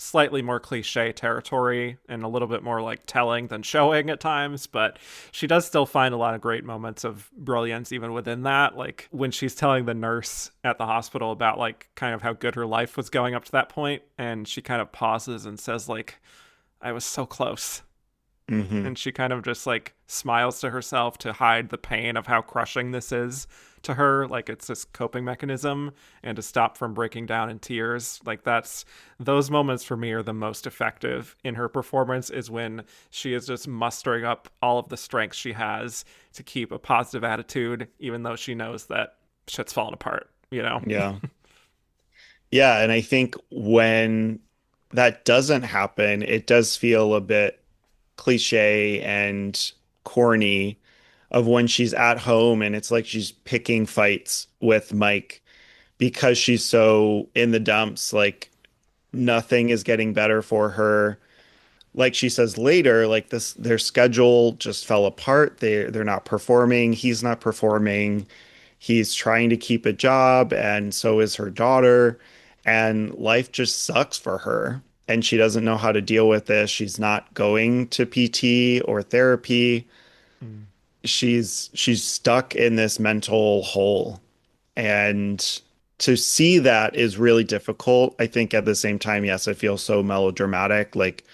slightly more cliche territory and a little bit more like telling than showing at times, but she does still find a lot of great moments of brilliance even within that. Like when she's telling the nurse at the hospital about like kind of how good her life was going up to that point, and she kind of pauses and says like, I was so close. Hmm. And she kind of just like smiles to herself to hide the pain of how crushing this is to her. Like it's this coping mechanism, and to stop from breaking down in tears. Like that's those moments for me are the most effective in her performance, is when she is just mustering up all of the strength she has to keep a positive attitude even though she knows that shit's falling apart, you know. Yeah. Yeah, and I think when that doesn't happen, it does feel a bit cliche and corny of when she's at home and it's like she's picking fights with Mike because she's so in the dumps, like nothing is getting better for her. Like she says later, like this their schedule just fell apart. They're not performing, he's not performing. He's trying to keep a job, and so is her daughter. And life just sucks for her. And she doesn't know how to deal with this. She's not going to PT or therapy. Mm. She's stuck in this mental hole. And to see that is really difficult. I think at the same time, yes, it feels so melodramatic. Like,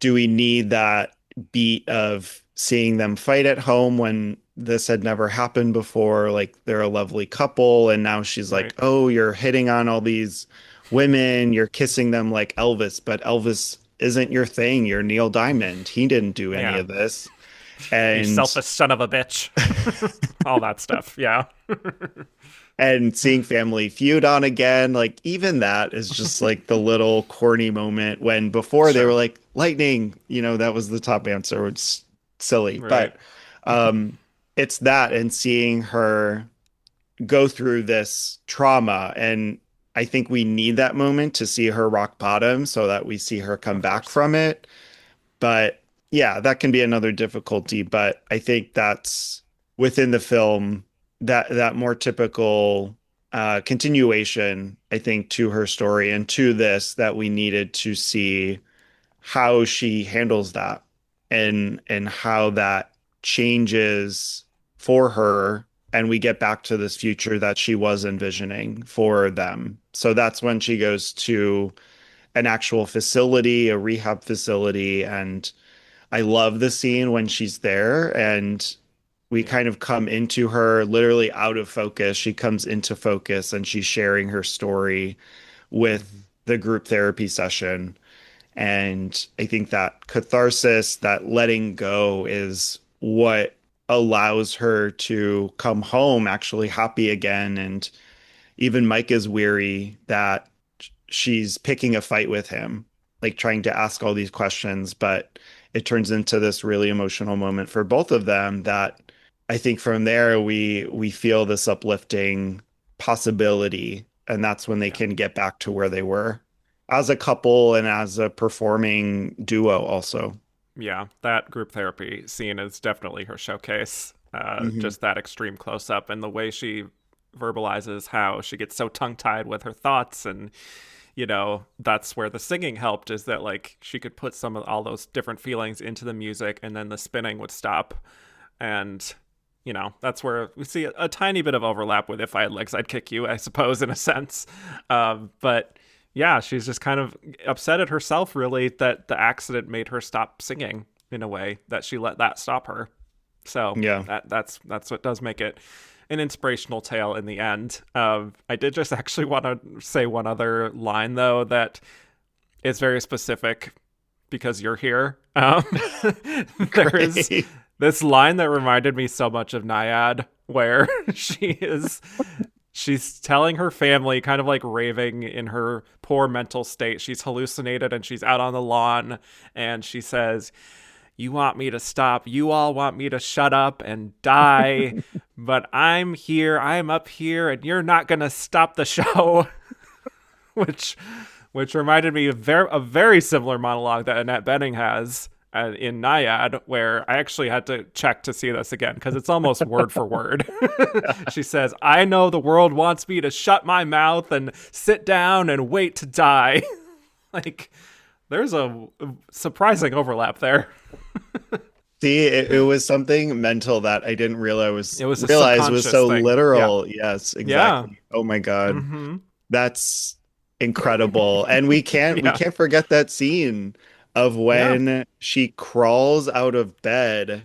do we need that beat of seeing them fight at home when this had never happened before? Like they're a lovely couple, and now she's like, Right. "Oh, you're hitting on all these women, you're kissing them like Elvis, but Elvis isn't your thing. You're Neil Diamond. He didn't do any Yeah. of this." You And selfish son of a bitch. All that stuff. Yeah. and seeing Family Feud on again, like even that is just like the little corny moment when before they were Sure. like lightning, that was the top answer, which is silly. Right. But um it's that and seeing her go through this trauma, and I think we need that moment to see her rock bottom so that we see her come Of back course. from it. But yeah, that can be another difficulty, but I think that's within the film, that more typical continuation, I think, to her story and to this, that we needed to see how she handles that and how that changes for her, and we get back to this future that she was envisioning for them. So that's when she goes to an actual facility, a rehab facility, and I love the scene when she's there and we Yeah. kind of come into her literally out of focus. She comes into focus and she's sharing her story with Mm-hmm. the group therapy session. And I think that catharsis, that letting go is what allows her to come home actually happy again. And even Mike is weary that she's picking a fight with him, like trying to ask all these questions, but it turns into this really emotional moment for both of them that I think from there we feel this uplifting possibility, and that's when they Yeah. can get back to where they were as a couple and as a performing duo also. Yeah, that group therapy scene is definitely her showcase. Hmm. Just that extreme close up and the way she verbalizes how she gets so tongue tied with her thoughts. And, that's where the singing helped, is that like she could put some of all those different feelings into the music and then the spinning would stop. And, that's where we see a tiny bit of overlap with If I Had Legs, I'd Kick You, I suppose, in a sense. But yeah, she's just kind of upset at herself, really, that the accident made her stop singing in a way, that she let that stop her. So Yeah. that's what does make it an inspirational tale in the end. I did just actually want to say one other line, though, that is very specific because you're here. There is Great. this line that reminded me so much of Naiad, where she's telling her family, kind of like raving in her poor mental state. She's hallucinated and she's out on the lawn, and she says, "You want me to stop. You all want me to shut up and die. But I'm here. I'm up here, and you're not going to stop the show." which which reminded me of a very similar monologue that Annette Bening has in Naiad, where I actually had to check to see this again because it's almost word for word. She says, "I know the world wants me to shut my mouth and sit down and wait to die." Like, there's a surprising overlap there. See, it was something mental that I didn't It was a realize was subconscious so thing. literal. Yes, Yeah. exactly. Oh my God. Mm-hmm. That's incredible. And we Yeah. can't forget that scene of Yeah. when she crawls out of bed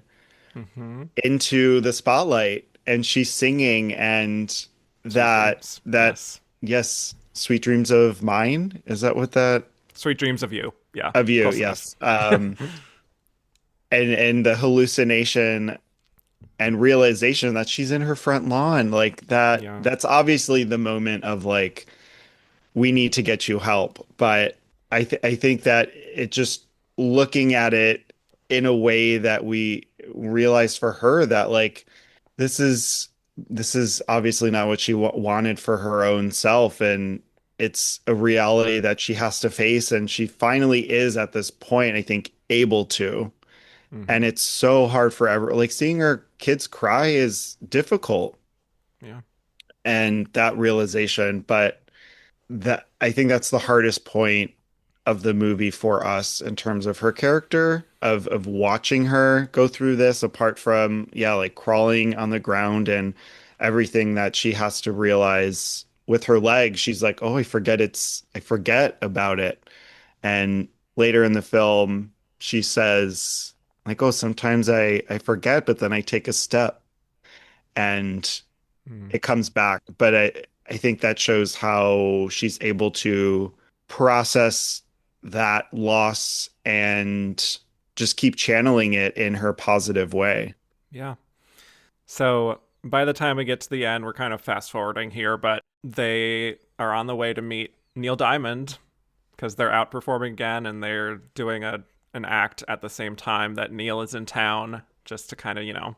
Mm-hmm. into the spotlight and she's singing, and Sweet that dreams. that Yes. yes, sweet dreams of mine. Is that what that Sweet dreams of you. Yeah. of you? Close enough. Yes. And the hallucination and realization that she's in her front lawn, like Yeah. that's obviously the moment of like, we need to get you help. But I think that it just, looking at it in a way that we realize for her that like, this is this is obviously not what she wanted for her own self, and it's a reality that she has to face, and she finally is at this point, I think, able to. Mm-hmm. And it's so hard for ever, like, seeing her kids cry is difficult, Yeah. and that realization. But that, I think that's the hardest point of the movie for us in terms of her character, of watching her go through this, apart from, yeah, like crawling on the ground and everything that she has to realize with her leg. She's like, oh, I forget about it. And later in the film, she says, like, oh, sometimes I forget, but then I take a step and Mm. it comes back. But I think that shows how she's able to process that loss and just keep channeling it in her positive way. Yeah. So by the time we get to the end, we're kind of fast forwarding here, but they are on the way to meet Neil Diamond because they're out performing again, and they're doing an act at the same time that Neil is in town, just to kind of,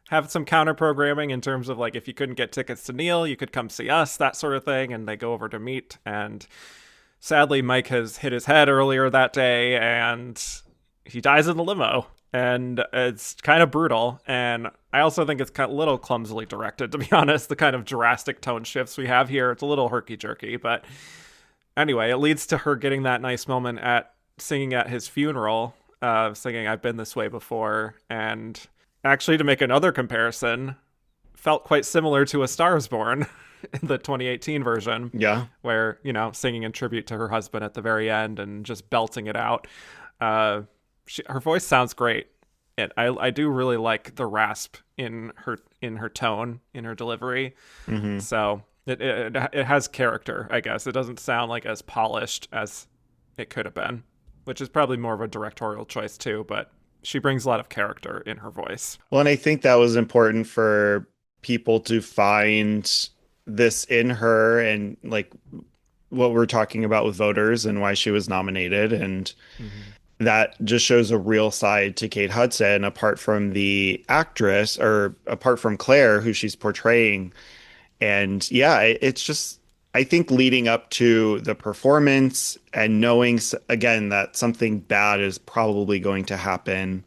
have some counter programming in terms of like, if you couldn't get tickets to Neil, you could come see us, that sort of thing. And they go over to meet. And sadly, Mike has hit his head earlier that day and he dies in the limo. And it's kind of brutal. And I also think it's kind of a little clumsily directed, to be honest. The kind of drastic tone shifts we have here, it's a little herky-jerky. But anyway, it leads to her getting that nice moment at singing at his funeral, singing "I've Been This Way Before." And actually, to make another comparison, felt quite similar to A Star Is Born in the 2018 version, Yeah. where, singing in tribute to her husband at the very end and just belting it out. Her voice sounds great. I do really like the rasp in her tone, in her delivery. Mm-hmm. So it has character, I guess. It doesn't sound like as polished as it could have been, which is probably more of a directorial choice too, but she brings a lot of character in her voice. Well, and I think that was important for people to find this in her, and like what we're talking about with voters and why she was nominated. And Mm-hmm. that just shows a real side to Kate Hudson, apart from the actress, or apart from Claire, who she's portraying. And yeah, it's just, I think leading up to the performance and knowing again that something bad is probably going to happen,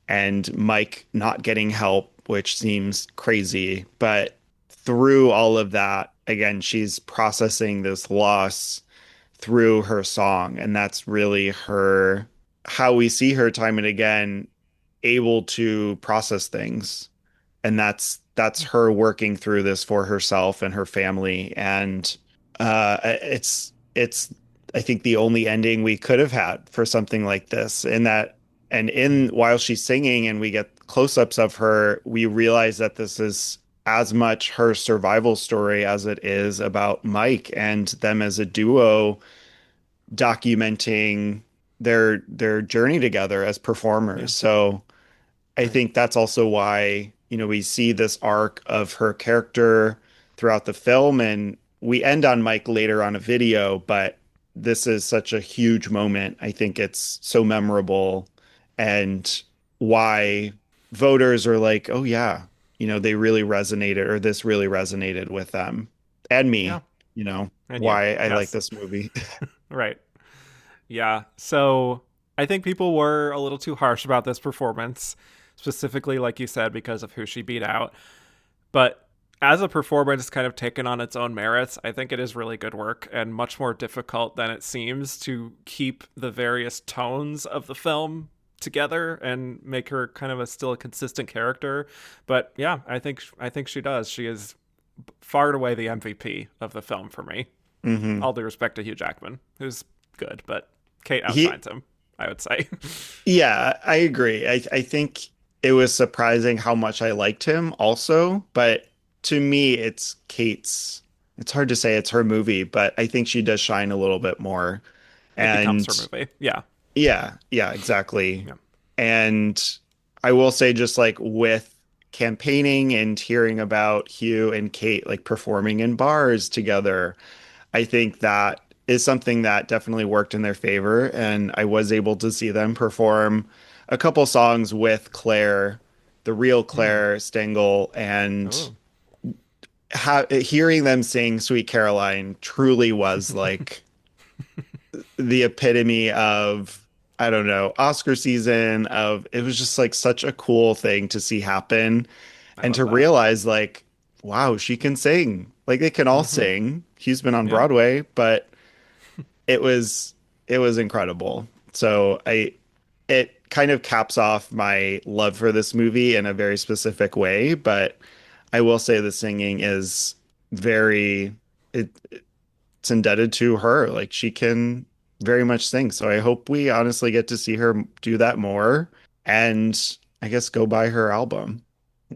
and Mike not getting help, which seems crazy, but through all of that, again, she's processing this loss through her song. And that's really her, how we see her time and again able to process things. And that's her working through this for herself and her family. And it's I think the only ending we could have had for something like this. In that, and in while she's singing and we get close-ups of her, we realize that this is as much her survival story as it is about Mike and them as a duo documenting their journey together as Yeah. performers. So I Right. think that's also why, we see this arc of her character throughout the film, and we end on Mike later on a video, but this is such a huge moment. I think it's so memorable, and why voters are like, oh yeah, they really resonated, or this really resonated with them and Yeah. me, And you. why I like Yes. this movie. Right. Yeah. So I think people were a little too harsh about this performance, specifically, like you said, because of who she beat out. But as a performance kind of taken on its own merits, I think it is really good work and much more difficult than it seems to keep the various tones of the film together and make her kind of still a consistent character. But yeah, I think she does. She is far and away the MVP of the film for me. hmm All due respect to Hugh Jackman, who's good, but Kate He outshines him, I would say. Yeah, I agree. I think it was surprising how much I liked him also, but to me, it's hard to say it's her movie, but I think she does shine a little bit more. It becomes her And movie. Yeah. yeah, yeah, exactly. Yeah. And I will say, just like with campaigning and hearing about Hugh and Kate like performing in bars together, I think that is something that definitely worked in their favor. And I was able to see them perform a couple songs with Claire, the real Hmm. Claire Stengel, and Oh. hearing them sing Sweet Caroline truly was like the epitome of, I don't know, Oscar season of, it was just like such a cool thing to see happen I and love to that. realize like, wow, she can sing. Like they can all Mm-hmm. sing. He's been on Yeah. Broadway, but it was it was incredible. So it kind of caps off my love for this movie in a very specific way, but I will say the singing is very it's indebted to her. Like she can very much sing. So I hope we honestly get to see her do that more and I guess go buy her album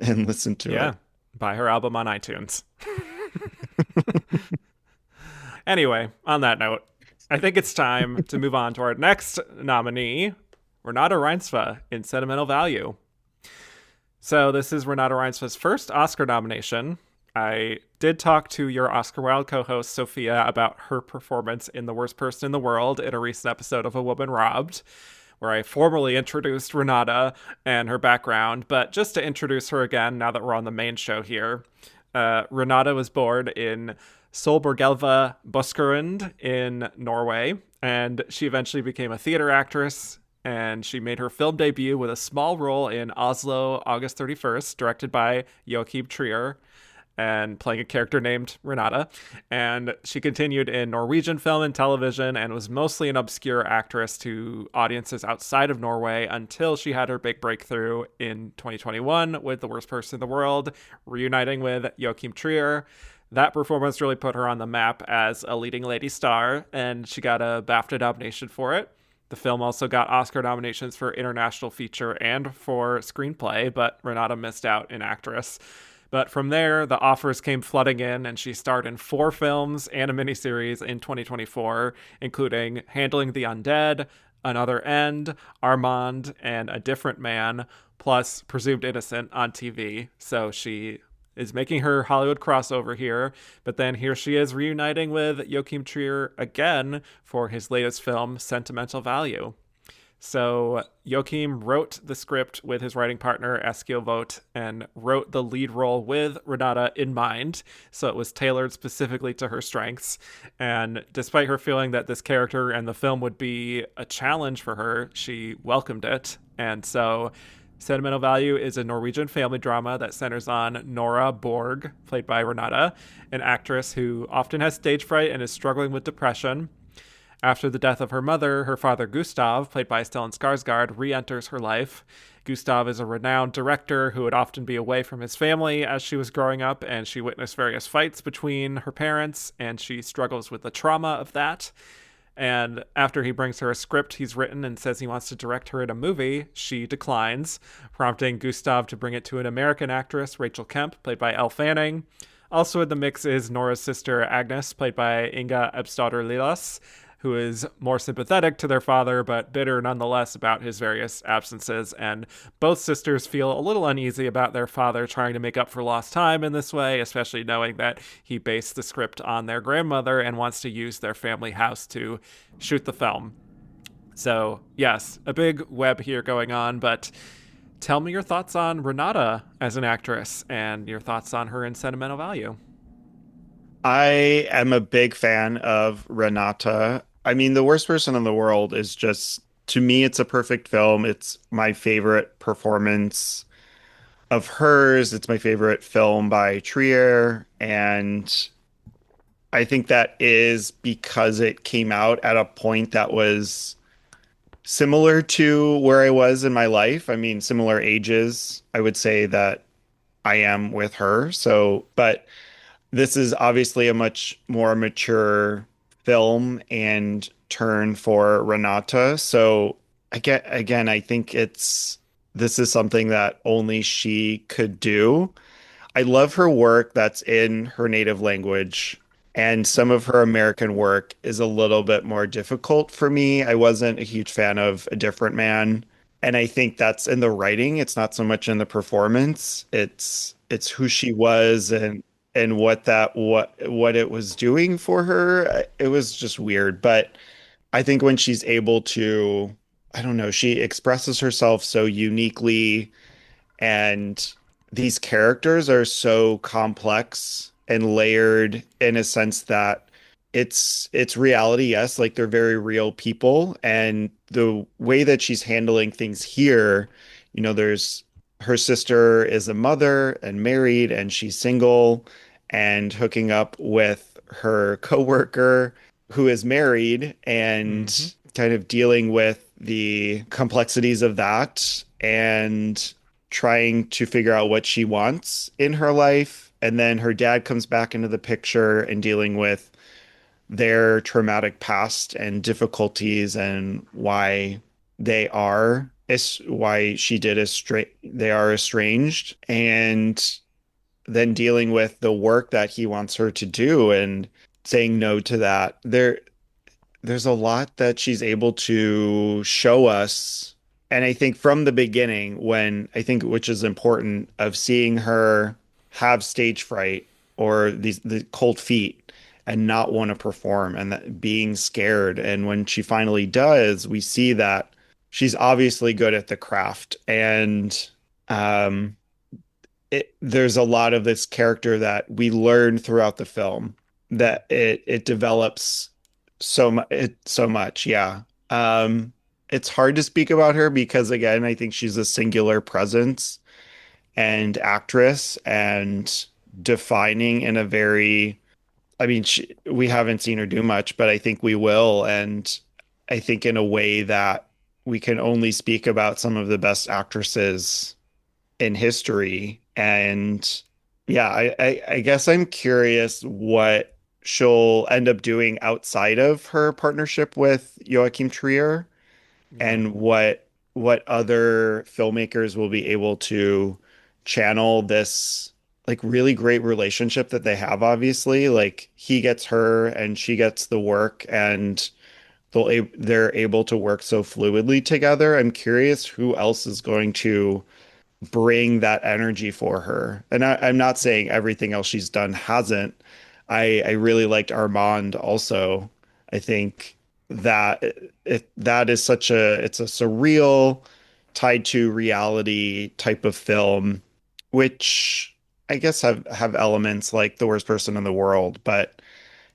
and listen to Yeah. it. Buy her album on iTunes. Anyway, on that note, I think it's time to move on to our next nominee, Renate Reinsve in Sentimental Value. So this is Renate Reinsve's first Oscar nomination. I did talk to your Oscar Wilde co-host Sophia about her performance in The Worst Person in the World in a recent episode of A Woman Robbed, where I formally introduced Renate and her background. But just to introduce her again, now that we're on the main show here, Renate was born in Solbergelva Buskerud in Norway, and she eventually became a theater actress. And she made her film debut with a small role in Oslo, August 31st, directed by Joachim Trier, and playing a character named Renate. And she continued in Norwegian film and television and was mostly an obscure actress to audiences outside of Norway until she had her big breakthrough in 2021 with The Worst Person in the World, reuniting with Joachim Trier. That performance really put her on the map as a leading lady star, and she got a BAFTA nomination for it. The film also got Oscar nominations for International Feature and for Screenplay, but Renate missed out in Actress. But from there, the offers came flooding in, and she starred in 4 films and a miniseries in 2024, including Handling the Undead, Another End, Armand, and A Different Man, plus Presumed Innocent on TV. So she is making her Hollywood crossover here, but then here she is reuniting with Joachim Trier again for his latest film, Sentimental Value. So Joachim wrote the script with his writing partner Eskil Vogt and wrote the lead role with Renate in mind, so it was tailored specifically to her strengths. And despite her feeling that this character and the film would be a challenge for her, she welcomed it. And so Sentimental Value is a Norwegian family drama that centers on Nora Borg, played by Renate, an actress who often has stage fright and is struggling with depression. After the death of her mother, her father Gustav, played by Stellan Skarsgård, re-enters her life. Gustav is a renowned director who would often be away from his family as she was growing up, and she witnessed various fights between her parents, and she struggles with the trauma of that. And after he brings her a script he's written and says he wants to direct her in a movie, she declines, prompting Gustav to bring it to an American actress, Rachel Kemp, played by Elle Fanning. Also in the mix is Nora's sister Agnes, played by Inga Ebsdotter Lilas, who is more sympathetic to their father, but bitter nonetheless about his various absences. And both sisters feel a little uneasy about their father trying to make up for lost time in this way, especially knowing that he based the script on their grandmother and wants to use their family house to shoot the film. So, yes, a big web here going on, but tell me your thoughts on Renate as an actress and your thoughts on her in Sentimental Value. I am a big fan of Renata. I mean, The Worst Person in the World is just, to me, it's a perfect film. It's my favorite performance of hers. It's my favorite film by Trier. And I think that is because it came out at a point that was similar to where I was in my life. I mean, similar ages, I would say that I am with her. So, but this is obviously a much more mature film and turn for Renata. So again, I think this is something that only she could do. I love her work that's in her native language, and some of her American work is a little bit more difficult for me. I wasn't a huge fan of A Different Man, and I think that's in the writing. It's not so much in the performance. It's who she was and what it was doing for her. It was just weird, but I think when she's able to, I don't know, she expresses herself so uniquely, and these characters are so complex and layered in a sense that it's reality, yes, like they're very real people. And the way that she's handling things here, there's her sister is a mother and married, and she's single and hooking up with her coworker who is married, Mm-hmm. and kind of dealing with the complexities of that and trying to figure out what she wants in her life. And then her dad comes back into the picture and dealing with their traumatic past and difficulties and why they are why she did they are estranged, and then dealing with the work that he wants her to do and saying no to that. There's a lot that she's able to show us. And I think from the beginning, when I think, which is important, of seeing her have stage fright or the cold feet and not want to perform, and that being scared. And when she finally does, we see that she's obviously good at the craft. And um, there's a lot of this character that we learn throughout the film, that it develops so much. Yeah. It's hard to speak about her because, again, I think she's a singular presence and actress, and defining in a very, I mean, we haven't seen her do much, but I think we will. And I think in a way that we can only speak about some of the best actresses in history. And yeah, I guess I'm curious what she'll end up doing outside of her partnership with Joachim Trier, Yeah. and what other filmmakers will be able to channel this like really great relationship that they have. Obviously, like he gets her and she gets the work, and they're able to work so fluidly together. I'm curious who else is going to bring that energy for her. And I'm not saying everything else she's done hasn't. I really liked Armand also. I think that that is such it's a surreal, tied to reality type of film, which I guess have elements like The Worst Person in the World. But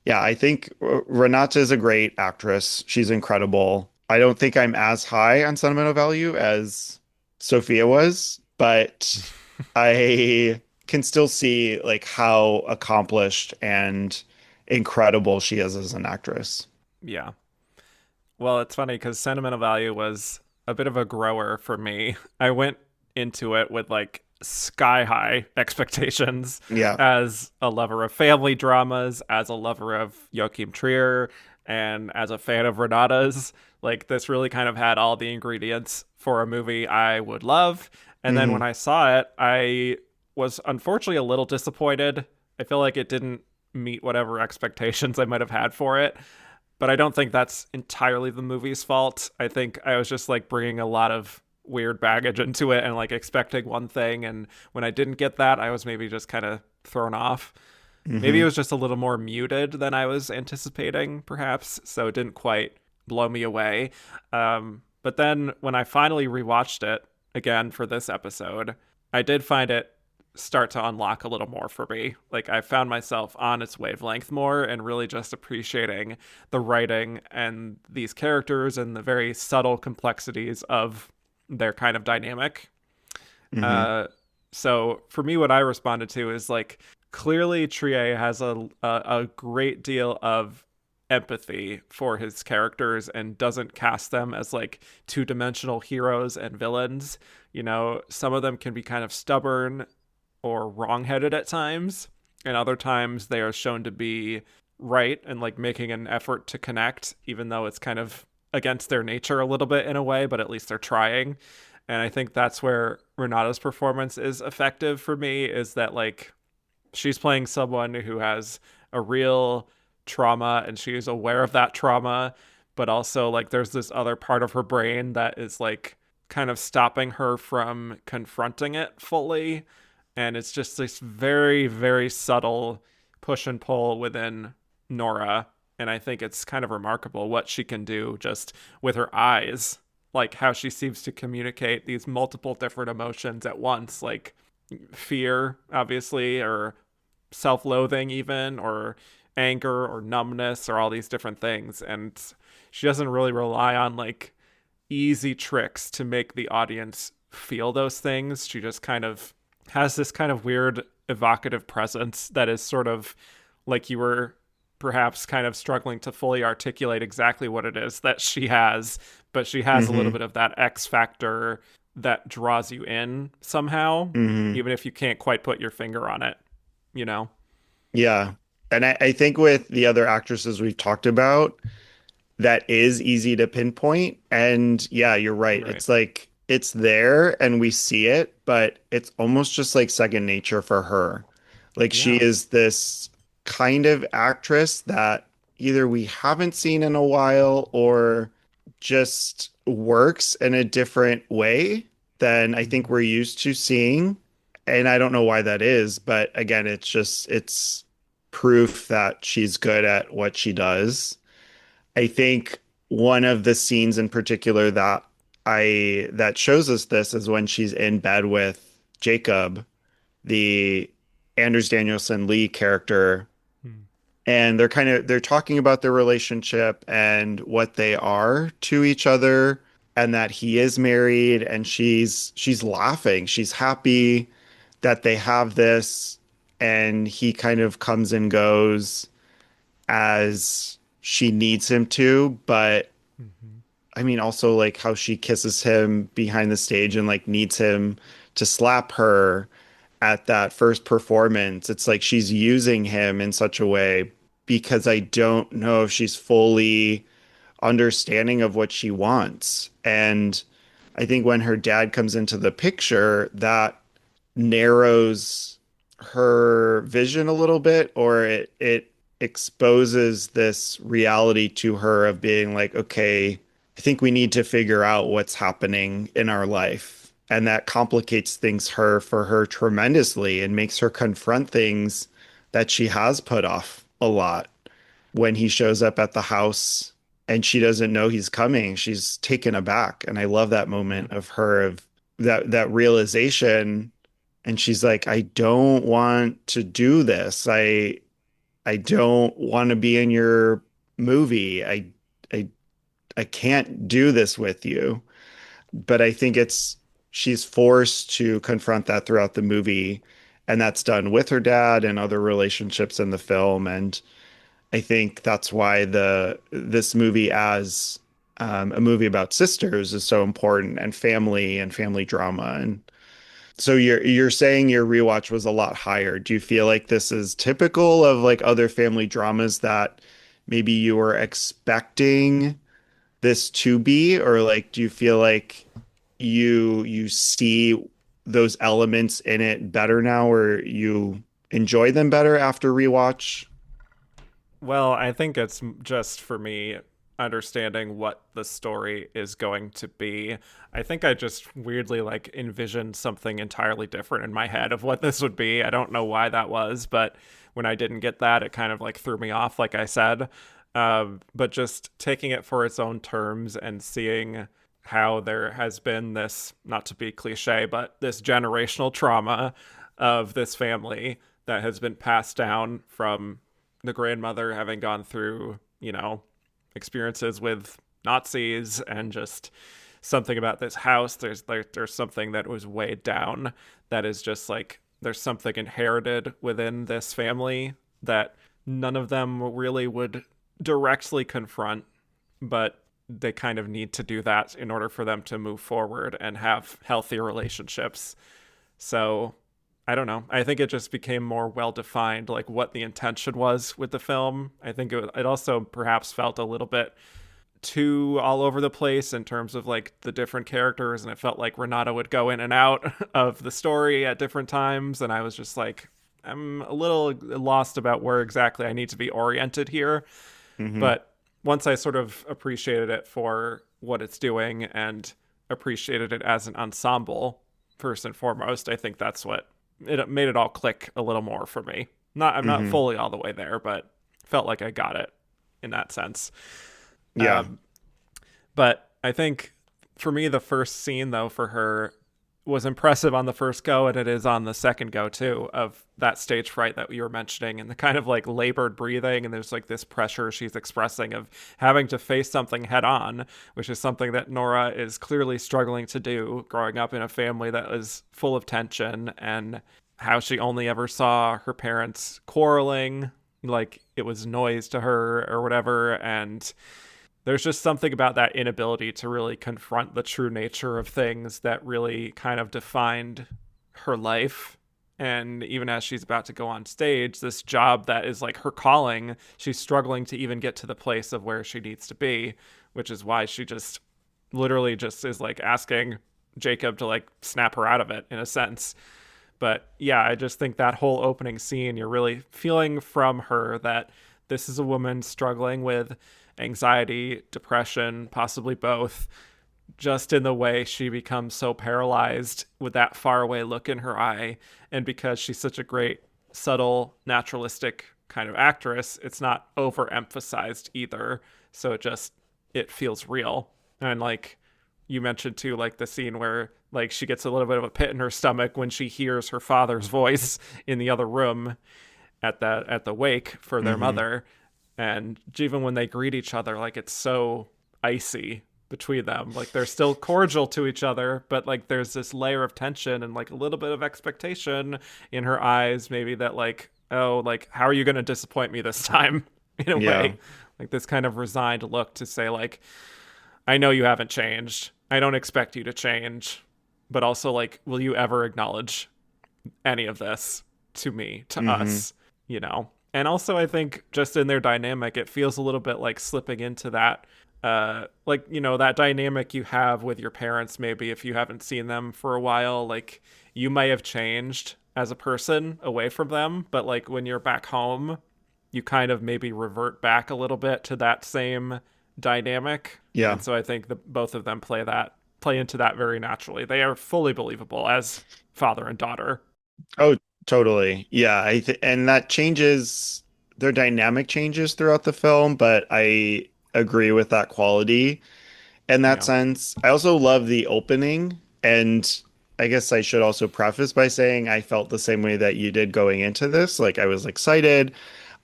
yeah, I think Renata is a great actress. She's incredible. I don't think I'm as high on sentimental value as Sophia was, but I can still see like how accomplished and incredible she is as an actress. Yeah. Well, it's funny because Sentimental Value was a bit of a grower for me. I went into it with like sky high expectations Yeah. as a lover of family dramas, as a lover of Joachim Trier, And as a fan of Renata's, like this really kind of had all the ingredients for a movie I would love. And then when Hmm. I saw it, I was unfortunately a little disappointed. I feel like it didn't meet whatever expectations I might have had for it. But I don't think that's entirely the movie's fault. I think I was just like bringing a lot of weird baggage into it and like expecting one thing. And when I didn't get that, I was maybe just kind of thrown off. Maybe it Hmm. was just a little more muted than I was anticipating, perhaps. So it didn't quite blow me away. But then when I finally rewatched it again for this episode, I did find it start to unlock a little more for me. Like I found myself on its wavelength more and really just appreciating the writing and these characters and the very subtle complexities of their kind of dynamic. Hmm. Uh, so for me, what I responded to is like clearly Trier has a great deal of empathy for his characters and doesn't cast them as like two-dimensional heroes and villains. You know, some of them can be kind of stubborn or wrongheaded at times, and other times they are shown to be right and like making an effort to connect, even though it's kind of against their nature a little bit in a way, but at least they're trying. And I think that's where Renata's performance is effective for me, is that like she's playing someone who has a real trauma and she's aware of that trauma, but also like there's this other part of her brain that is like kind of stopping her from confronting it fully. And it's just this very, very subtle push and pull within Nora. And I think it's kind of remarkable what she can do just with her eyes, like how she seems to communicate these multiple different emotions at once, like fear, obviously, or self loathing, even, or anger, or numbness, or all these different things. And she doesn't really rely on like easy tricks to make the audience feel those things. She just kind of has this kind of weird evocative presence that is sort of like you were perhaps kind of struggling to fully articulate exactly what it is that she has, but she has a little Hmm. bit of that X factor that draws you in somehow, Hmm. even if you can't quite put your finger on it, you know? Yeah. And I think with the other actresses we've talked about, that is easy to pinpoint. And yeah, you're right. Right. It's like it's there and we see it, but it's almost just like second nature for her. Like she Yeah. is this kind of actress that either we haven't seen in a while or just works in a different way than I think Mhm. we're used to seeing. And I don't know why that is, but again, it's proof that she's good at what she does. I think one of the scenes in particular that shows us this is when she's in bed with Jacob, the Anders Danielson Lee character, Hmm. and they're talking about their relationship and what they are to each other and that he is married and she's laughing. She's happy that they have this and he kind of comes and goes as she needs him to, but Mhm. I mean also like how she kisses him behind the stage and like needs him to slap her at that first performance. It's like she's using him in such a way because I don't know if she's fully understanding of what she wants. And I think when her dad comes into the picture, that narrows her vision a little bit, or it exposes this reality to her of being like, okay, I think we need to figure out what's happening in our life. And that complicates things for her tremendously and makes her confront things that she has put off a lot. When he shows up at the house and she doesn't know he's coming, she's taken aback. And I love that Yeah. moment of her of that realization. And she's like, I don't want to do this. I don't want to be in your movie. I I can't do this with you. But I think it's she's forced to confront that throughout the movie, and that's done with her dad and other relationships in the film. And I think that's why the this movie as a movie about sisters is so important and family drama. And so you're saying your rewatch was a lot higher. Do you feel like this is typical of like other family dramas that maybe you were expecting this to be, or like do you feel like you see those elements in it better now, or you enjoy them better after rewatch? Well, I think it's just for me understanding what the story is going to be. I think I just weirdly like envisioned something entirely different in my head of what this would be. I don't know why that was, but when I didn't get that, it kind of like threw me off, like I said. But just taking it for its own terms and seeing how there has been this, not to be cliche, but this generational trauma of this family that has been passed down from the grandmother having gone through, experiences with Nazis, and just something about this house. There's something that was weighed down that is just like there's something inherited within this family that none of them really would directly confront, but they kind of need to do that in order for them to move forward and have healthy relationships. So I don't know. I think it just became more well defined, like what the intention was with the film. I think it also perhaps felt a little bit too all over the place in terms of like the different characters, and it felt like Renata would go in and out of the story at different times, and I was just like, I'm a little lost about where exactly I need to be oriented here. Hmm. But once I sort of appreciated it for what it's doing and appreciated it as an ensemble, first and foremost, I think that's what it made it all click a little more for me. I'm not Hmm. fully all the way there, but felt like I got it in that sense. Yeah. Um, but I think for me, the first scene though for her was impressive on the first go, and it is on the second go too, of that stage fright that you were mentioning, and the kind of like labored breathing, and there's like this pressure she's expressing of having to face something head on, which is something that Nora is clearly struggling to do, growing up in a family that is full of tension, and how she only ever saw her parents quarreling, like it was noise to her or whatever. And there's just something about that inability to really confront the true nature of things that really kind of defined her life. And even as she's about to go on stage, this job that is like her calling, she's struggling to even get to the place of where she needs to be, which is why she just literally just is like asking Jacob to like snap her out of it in a sense. But yeah, I just think that whole opening scene, you're really feeling from her that this is a woman struggling with anxiety, depression, possibly both, just in the way she becomes so paralyzed with that faraway look in her eye. And because she's such a great, subtle, naturalistic kind of actress, it's not overemphasized either. So it feels real. And like you mentioned too, like the scene where like she gets a little bit of a pit in her stomach when she hears her father's voice in the other room at the wake for their Hmm. mother. And even when they greet each other, like it's so icy between them. Like they're still cordial to each other, but like there's this layer of tension and like a little bit of expectation in her eyes, maybe that like, oh, like how are you going to disappoint me this time? In a Yeah. way, like this kind of resigned look to say like, I know you haven't changed. I don't expect you to change, but also like, will you ever acknowledge any of this to me, to Hmm. us, you know? And also, I think just in their dynamic, it feels a little bit like slipping into that, like, that dynamic you have with your parents, maybe if you haven't seen them for a while, like you may have changed as a person away from them, but like when you're back home, you kind of maybe revert back a little bit to that same dynamic. Yeah. And so I think both of them play into that very naturally. They are fully believable as father and daughter. Oh, totally. Yeah, and that changes, their dynamic changes throughout the film, but I agree with that quality in that Yeah. sense. I also love the opening, and I guess I should also preface by saying I felt the same way that you did going into this. Like I was excited.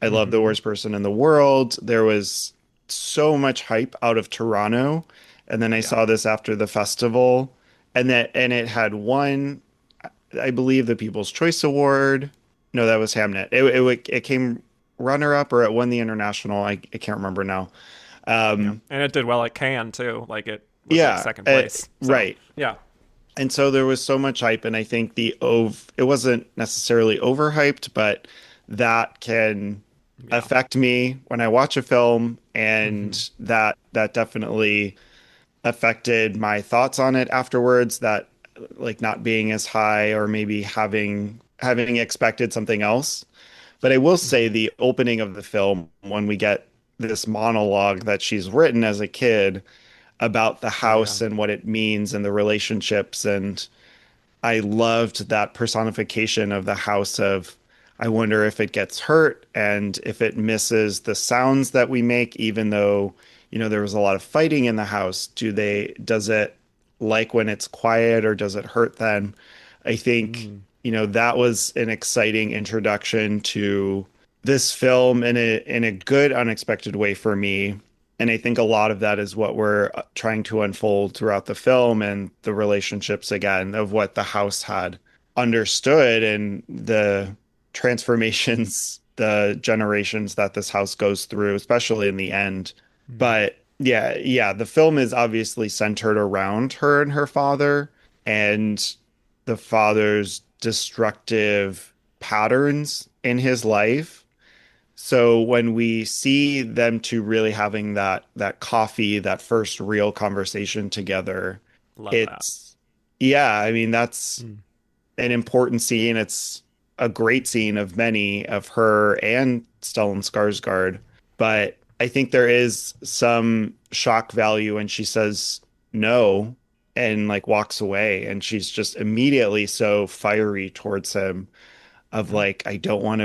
I love The Mm-hmm. Worst Person in the World. There was so much hype out of Toronto, and then I Yeah. saw this after the festival, and it had won, I believe, the People's Choice Award. No, that was Hamnet. It came runner up, or it won the international. I can't remember now. Yeah. Um, And it did well at Cannes too. Like it was like yeah, second place. So right. yeah. And so there was so much hype, and I think it wasn't necessarily overhyped, but that can Yeah. affect me when I watch a film, Hmm. and that definitely affected my thoughts on it afterwards, that like not being as high, or maybe having expected something else. But I will say Hmm. the opening of the film, when we get this monologue that she's written as a kid about the Oh yeah. house and what it means and the relationships, and I loved that personification of the house of, I wonder if it gets hurt and if it misses the sounds that we make, even though, there was a lot of fighting in the house. Does it like when it's quiet, or does it hurt then? I think, Mm. that was an exciting introduction to this film in a good, unexpected way for me. And I think a lot of that is what we're trying to unfold throughout the film, and the relationships again of what the house had understood, and the transformations, the generations that this house goes through, especially in the end. Mm. But yeah, yeah, the film is obviously centered around her and her father, and the father's destructive patterns in his life. So when we see them two really having that coffee, that first real conversation together, Love that. it's yeah, I mean that's Mm. an important scene. It's a great scene of many of her and Stellan Skarsgård, but I think there is some shock value when she says no and like walks away, and she's just immediately so fiery towards him, of Yeah. like, I don't want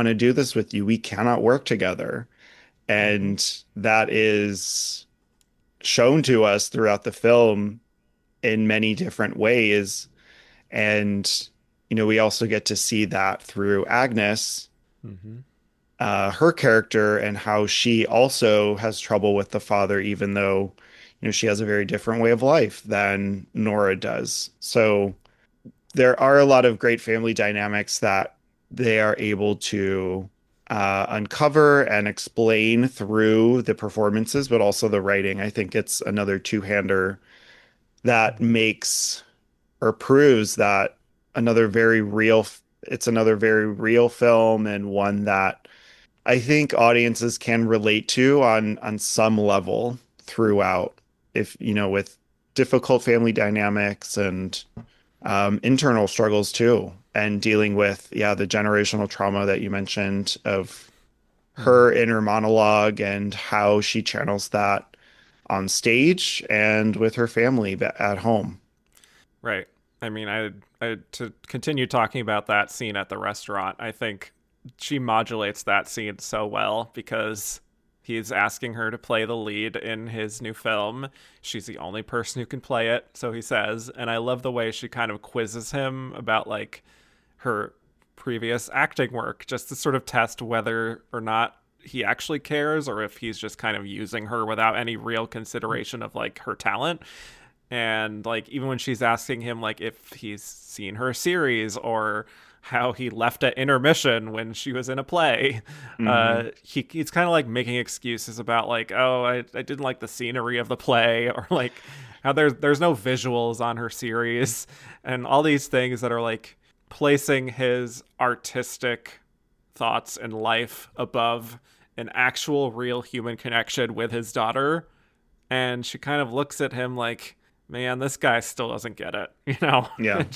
to do this with you. We cannot work together. Hmm. And that is shown to us throughout the film in many different ways. And, we also get to see that through Agnes, Hmm. her character, and how she also has trouble with the father, even though, she has a very different way of life than Nora does. So there are a lot of great family dynamics that they are able to uncover and explain through the performances, but also the writing. I think it's another two-hander that makes or proves that another very real, it's another very real film, and one that I think audiences can relate to on some level throughout, if with difficult family dynamics and internal struggles too, and dealing with, yeah, the generational trauma that you mentioned of Hmm. her inner monologue, and how she channels that on stage and with her family at home. Right. I mean, I to continue talking about that scene at the restaurant, I think she modulates that scene so well because he's asking her to play the lead in his new film. She's the only person who can play it, so he says, and I love the way she kind of quizzes him about like her previous acting work just to sort of test whether or not he actually cares or if he's just kind of using her without any real consideration of like her talent. And like even when she's asking him like if he's seen her series or how he left at intermission when she was in a play, Hmm. he's kind of like making excuses about like, oh, I didn't like the scenery of the play, or like how there's no visuals on her series, and all these things that are like placing his artistic thoughts and life above an actual real human connection with his daughter. And she kind of looks at him like, man, this guy still doesn't get it, you know. Yeah. And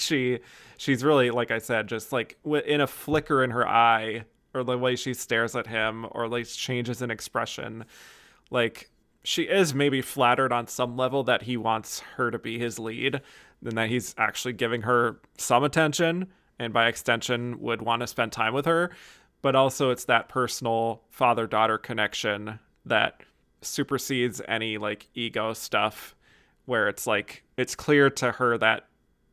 she's really, like I said, just like in a flicker in her eye, or the way she stares at him, or like changes in expression, like she is maybe flattered on some level that he wants her to be his lead, and that he's actually giving her some attention, and by extension would want to spend time with her. But also it's that personal father-daughter connection that supersedes any like ego stuff, where it's like it's clear to her that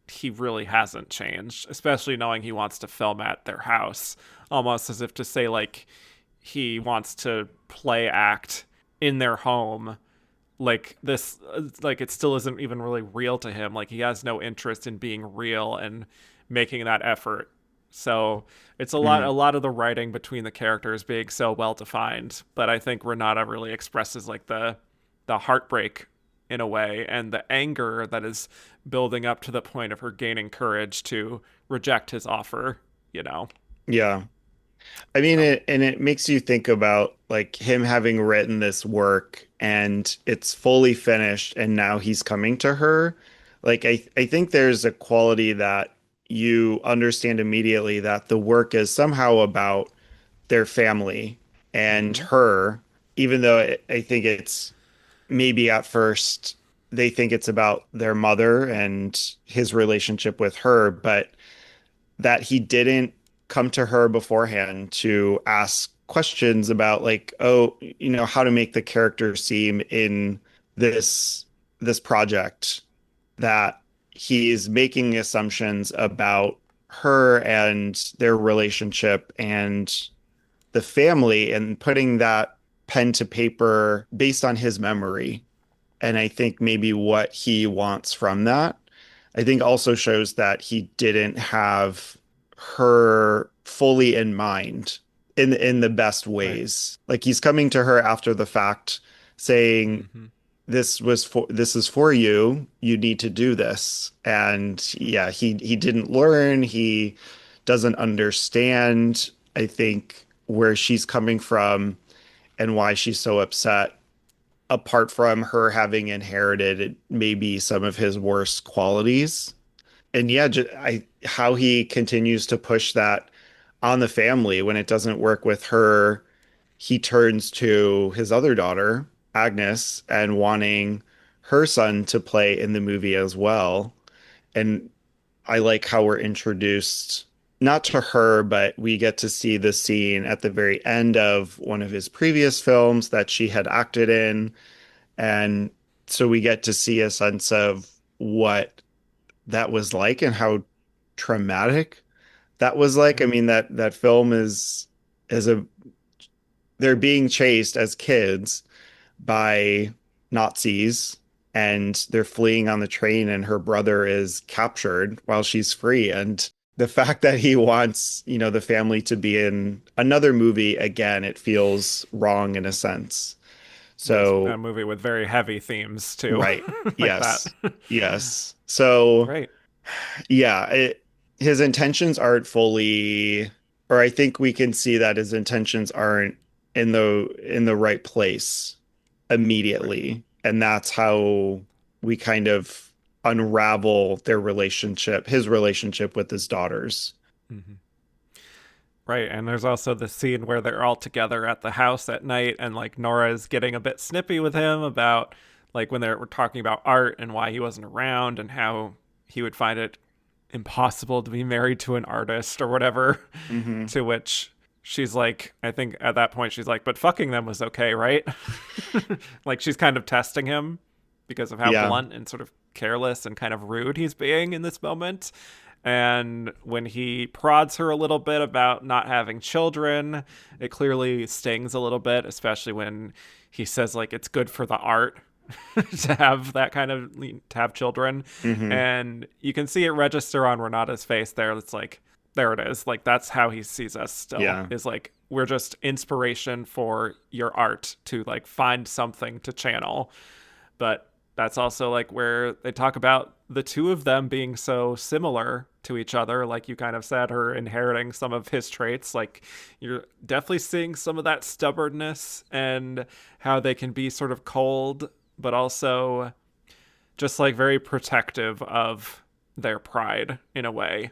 he really hasn't changed, especially knowing he wants to film at their house, almost as if to say like he wants to play act in their home. Like this, like it still isn't even really real to him. Like he has no interest in being real and making that effort. So it's a Hmm. lot of the writing between the characters being so well defined. But I think Renata really expresses like the heartbreak in a way, and the anger that is building up to the point of her gaining courage to reject his offer, you know. Yeah. I mean, So, it makes you think about like him having written this work and it's fully finished and now he's coming to her. Like I think there's a quality that you understand immediately that the work is somehow about their family and hmm her, even though I think it's maybe at first they think it's about their mother and his relationship with her, but that he didn't come to her beforehand to ask questions about like, oh, how to make the character seem in this this project, that he's making assumptions about her and their relationship and the family and putting that pen to paper based on his memory. And I think maybe what he wants from that, I think also shows that he didn't have her fully in mind in the best right. ways. Like he's coming to her after the fact saying, hmm this is for you. You need to do this. And yeah, he didn't learn. He doesn't understand, I think, where she's coming from and why she's so upset, apart from her having inherited maybe some of his worst qualities. And yeah, how he continues to push that on the family when it doesn't work with her, he turns to his other daughter, Agnes, and wanting her son to play in the movie as well. And I like how we're introduced not to her, but we get to see the scene at the very end of one of his previous films that she had acted in. And so we get to see a sense of what that was like and how traumatic that was like. I Right. mean, that film is a they're being chased as kids by Nazis and they're fleeing on the train and her brother is captured while she's free. And the fact that he wants, the family to be in another movie again, it feels wrong in a sense. Yes, So, a movie with very heavy themes too, right. like that. Yes. Yes. So, Right. yeah, his intentions aren't fully, or I think we can see that his intentions aren't in the right place Right. immediately. And that's how we kind of unravel their relationship, his relationship with his daughters. hmm Right, and there's also the scene where they're all together at the house at night, and like Nora's getting a bit snippy with him about like when they were talking about art and why he wasn't around and how he would find it impossible to be married to an artist or whatever. Hmm. To which she's like, I think at that point she's like, but fucking them was okay, right? Like she's kind of testing him because of how Yeah. blunt and sort of careless and kind of rude he's being in this moment. And when he prods her a little bit about not having children, it clearly stings a little bit, especially when he says like it's good for the art to have that kind of to have children. Hmm. And you can see it register on Renata's face there. It's like there it is. Like that's how he sees us still, Yeah. is like we're just inspiration for your art to like find something to channel. But that's also like where they talk about the two of them being so similar to each other, like you kind of said, her inheriting some of his traits. Like you're definitely seeing some of that stubbornness and how they can be sort of cold but also just like very protective of their pride in a way,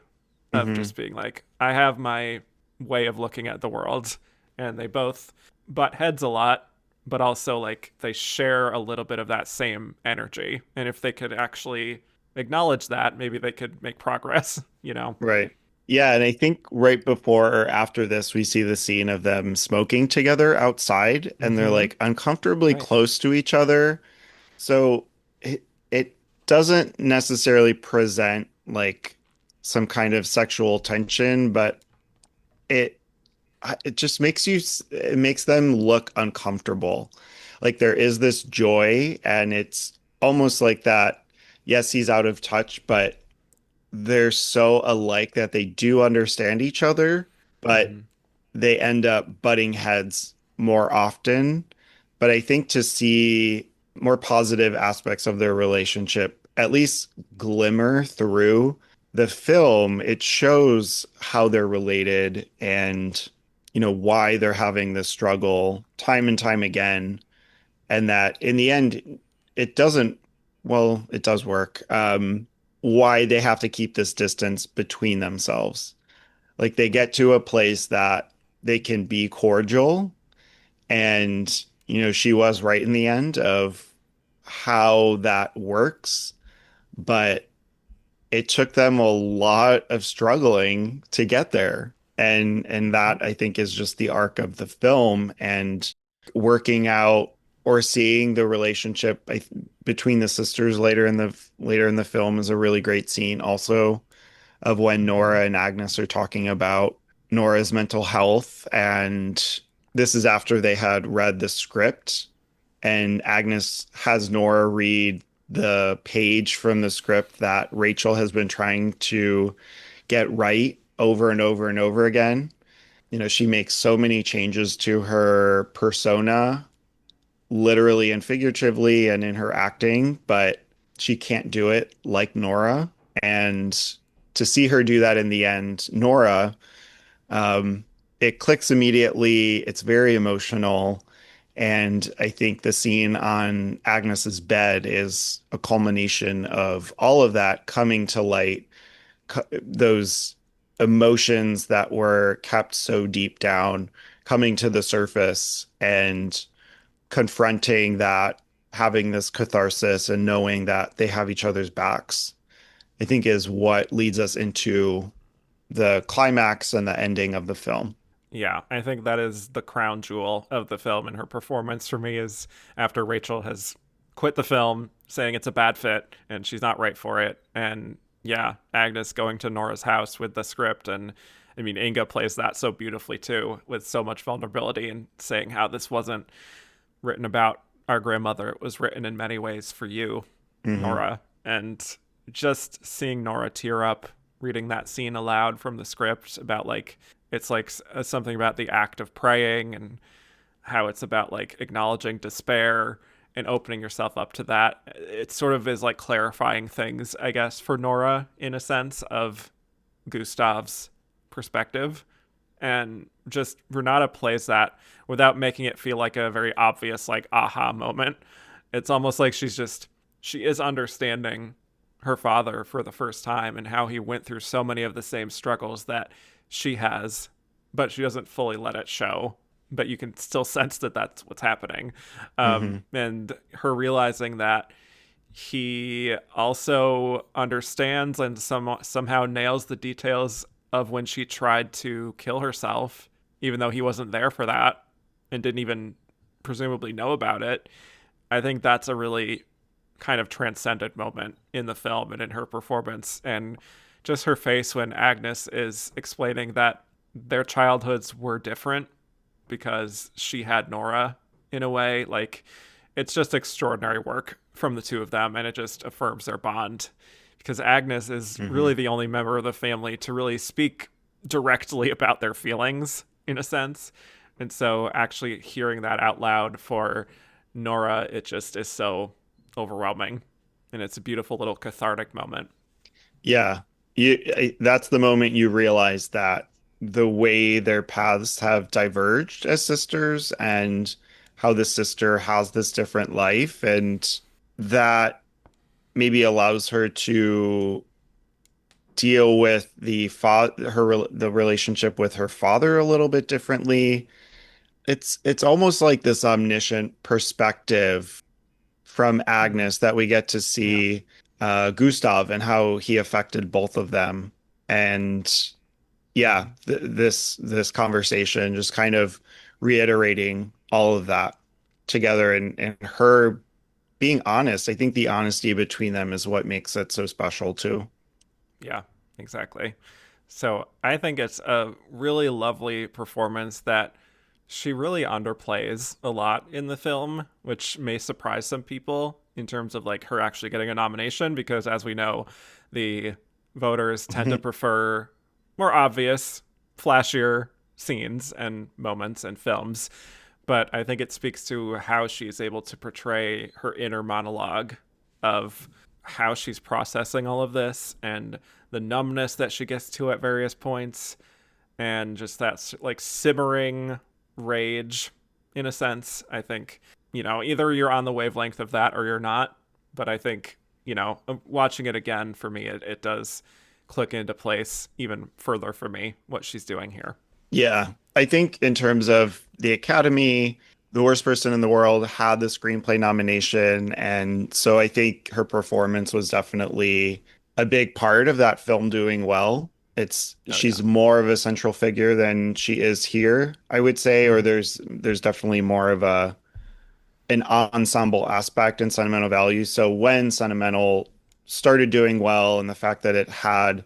of Hmm. just being like, I have my way of looking at the world. And they both butt heads a lot, but also like they share a little bit of that same energy. And if they could actually acknowledge that, maybe they could make progress, you know? Right. Yeah, and I think right before or after this, we see the scene of them smoking together outside, and they're Mm-hmm. like uncomfortably Right. close to each other. So it doesn't necessarily present like some kind of sexual tension, but it it just it makes them look uncomfortable. Like there is this joy, and it's almost like that. Yes, he's out of touch, but they're so alike that they do understand each other, but Mm-hmm. they end up butting heads more often. But I think to see more positive aspects of their relationship, at least glimmer through the film, it shows how they're related and why they're having this struggle time and time again, and that in the end, it doesn't, well, it does work. Why they have to keep this distance between themselves. Like they get to a place that they can be cordial, and, she was right in the end of how that works, but it took them a lot of struggling to get there. And that I think is just the arc of the film, and working out or seeing the relationship between the sisters later in the film is a really great scene also, of when Mm-hmm. Nora and Agnes are talking about Nora's mental health. And this is after they had read the script, and Agnes has Nora read the page from the script that Rachel has been trying to get right over and over and over again. She makes so many changes to her persona, literally and figuratively, and in her acting, but she can't do it like Nora. And to see her do that in the end, Nora, um, it clicks immediately. It's very emotional. And I think the scene on Agnes's bed is a culmination of all of that coming to light, those emotions that were kept so deep down coming to the surface, and confronting that, having this catharsis, and knowing that they have each other's backs, I think is what leads us into the climax and the ending of the film. Yeah, I think that is the crown jewel of the film, and her performance for me is after Rachel has quit the film, saying it's a bad fit and she's not right for it. And yeah, Agnes going to Nora's house with the script. And I mean, Inga plays that so beautifully too, with so much vulnerability, and saying how this wasn't written about our grandmother. It was written in many ways for you, Hmm. Nora. And just seeing Nora tear up reading that scene aloud from the script about like, it's like something about the act of praying, and how it's about like acknowledging despair and opening yourself up to that. It sort of is like clarifying things, I guess, for Nora in a sense of Gustav's perspective. And just Renata plays that without making it feel like a very obvious like aha moment. It's almost like she is understanding her father for the first time, and how he went through so many of the same struggles that she has, but she doesn't fully let it show. But you can still sense that that's what's happening. Hmm. And her realizing that he also understands and somehow nails the details of when she tried to kill herself, even though he wasn't there for that and didn't even presumably know about it. I think that's a really kind of transcendent moment in the film and in her performance. And just her face when Agnes is explaining that their childhoods were different because she had Nora in a way. Like, it's just extraordinary work from the two of them, and it just affirms their bond, because Agnes is Hmm. really the only member of the family to really speak directly about their feelings in a sense. And so actually hearing that out loud for Nora, it just is so overwhelming, and it's a beautiful little cathartic moment. Yeah. That's the moment you realize that the way their paths have diverged as sisters, and how the sister has this different life, and that maybe allows her to deal with the relationship with her father a little bit differently. It's almost like this omniscient perspective from Agnes that we get to Yeah. see Gustav and how he affected both of them. And yeah, this conversation just kind of reiterating all of that together, and her being honest. I think the honesty between them is what makes it so special too. Yeah, exactly. So I think it's a really lovely performance that she really underplays a lot in the film, which may surprise some people in terms of like her actually getting a nomination, because as we know, the voters tend to prefer more obvious, flashier scenes and moments and films. But I think it speaks to how she's able to portray her inner monologue of how she's processing all of this, and the numbness that she gets to at various points, and just that like simmering rage in a sense. I think, either you're on the wavelength of that or you're not. But I think, watching it again for me, it does click into place even further for me what she's doing here. Yeah, I think in terms of the Academy, the worst person in the world had the screenplay nomination, and so I think her performance was definitely a big part of that film doing well. It's Oh, yeah. she's more of a central figure than she is here, I would say, or Mm-hmm. there's definitely more of a an ensemble aspect in Sentimental Value. So when Sentimental started doing well and the fact that it had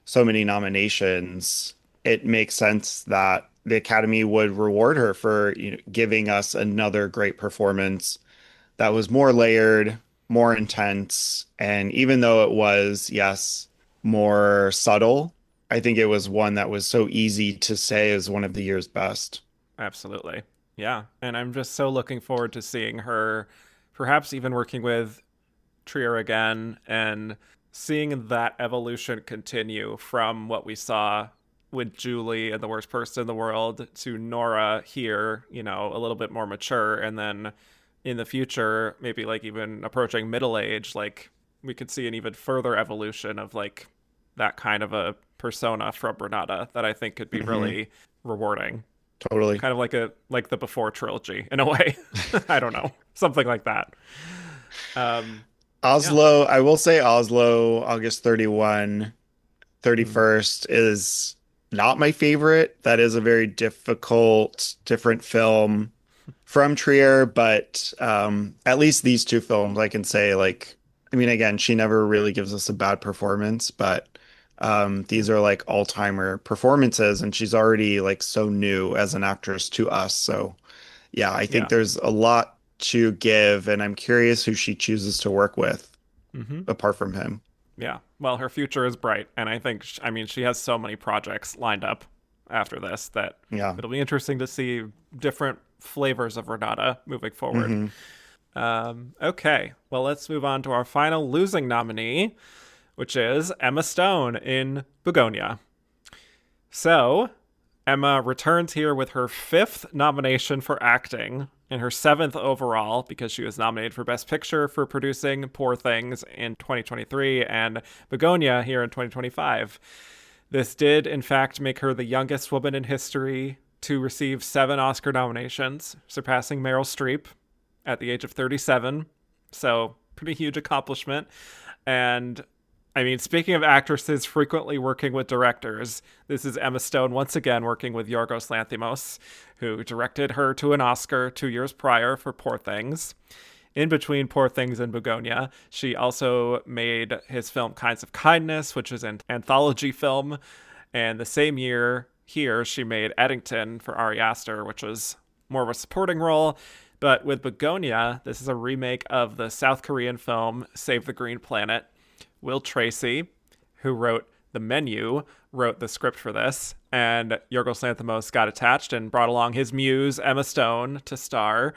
so many nominations, it makes sense that the Academy would reward her for, giving us another great performance that was more layered, more intense, and even though it was, yes, more subtle, I think it was one that was so easy to say is one of the year's best. Absolutely. Yeah. And I'm just so looking forward to seeing her perhaps even working with Trier again and seeing that evolution continue from what we saw with Julie and the worst person in the world to Nora here, a little bit more mature. And then in the future, maybe like even approaching middle age, like we could see an even further evolution of like that kind of a persona from Renata that I think could be Hmm. really rewarding. Totally. Kind of like the before trilogy in a way. I don't know. Something like that. Um yeah. Oslo, I will say Oslo, August 31, Mm, 31st is not my favorite. That is a very difficult, different film from Trier, but at least these two films, I can say, like, I mean, again, she never really gives us a bad performance, but these are like all-timer performances, and she's already like so new as an actress to us. So, yeah, I think yeah. there's a lot to give, and I'm curious who she chooses to work with Hmm. apart from him. Yeah. Well, her future is bright, and I think I mean she has so many projects lined up after this that Yeah. it'll be interesting to see different flavors of Renata moving forward. Hmm. Okay. Well, let's move on to our final losing nominee, which is Emma Stone in Bugonia. So, Emma returns here with her fifth nomination for acting and her seventh overall because she was nominated for Best Picture for producing Poor Things in 2023 and Bugonia here in 2025. This did, in fact, make her the youngest woman in history to receive 7 Oscar nominations, surpassing Meryl Streep at the age of 37. So, pretty huge accomplishment. And I mean, speaking of actresses frequently working with directors, this is Emma Stone once again working with Yorgos Lanthimos, who directed her to an Oscar 2 years prior for Poor Things. In between Poor Things and Bugonia, she also made his film Kinds of Kindness, which is an anthology film. And the same year here, she made Eddington for Ari Aster, which was more of a supporting role. But with Bugonia, this is a remake of the South Korean film Save the Green Planet. Will Tracy, who wrote The Menu, wrote the script for this, and Yorgos Lanthimos got attached and brought along his muse, Emma Stone, to star.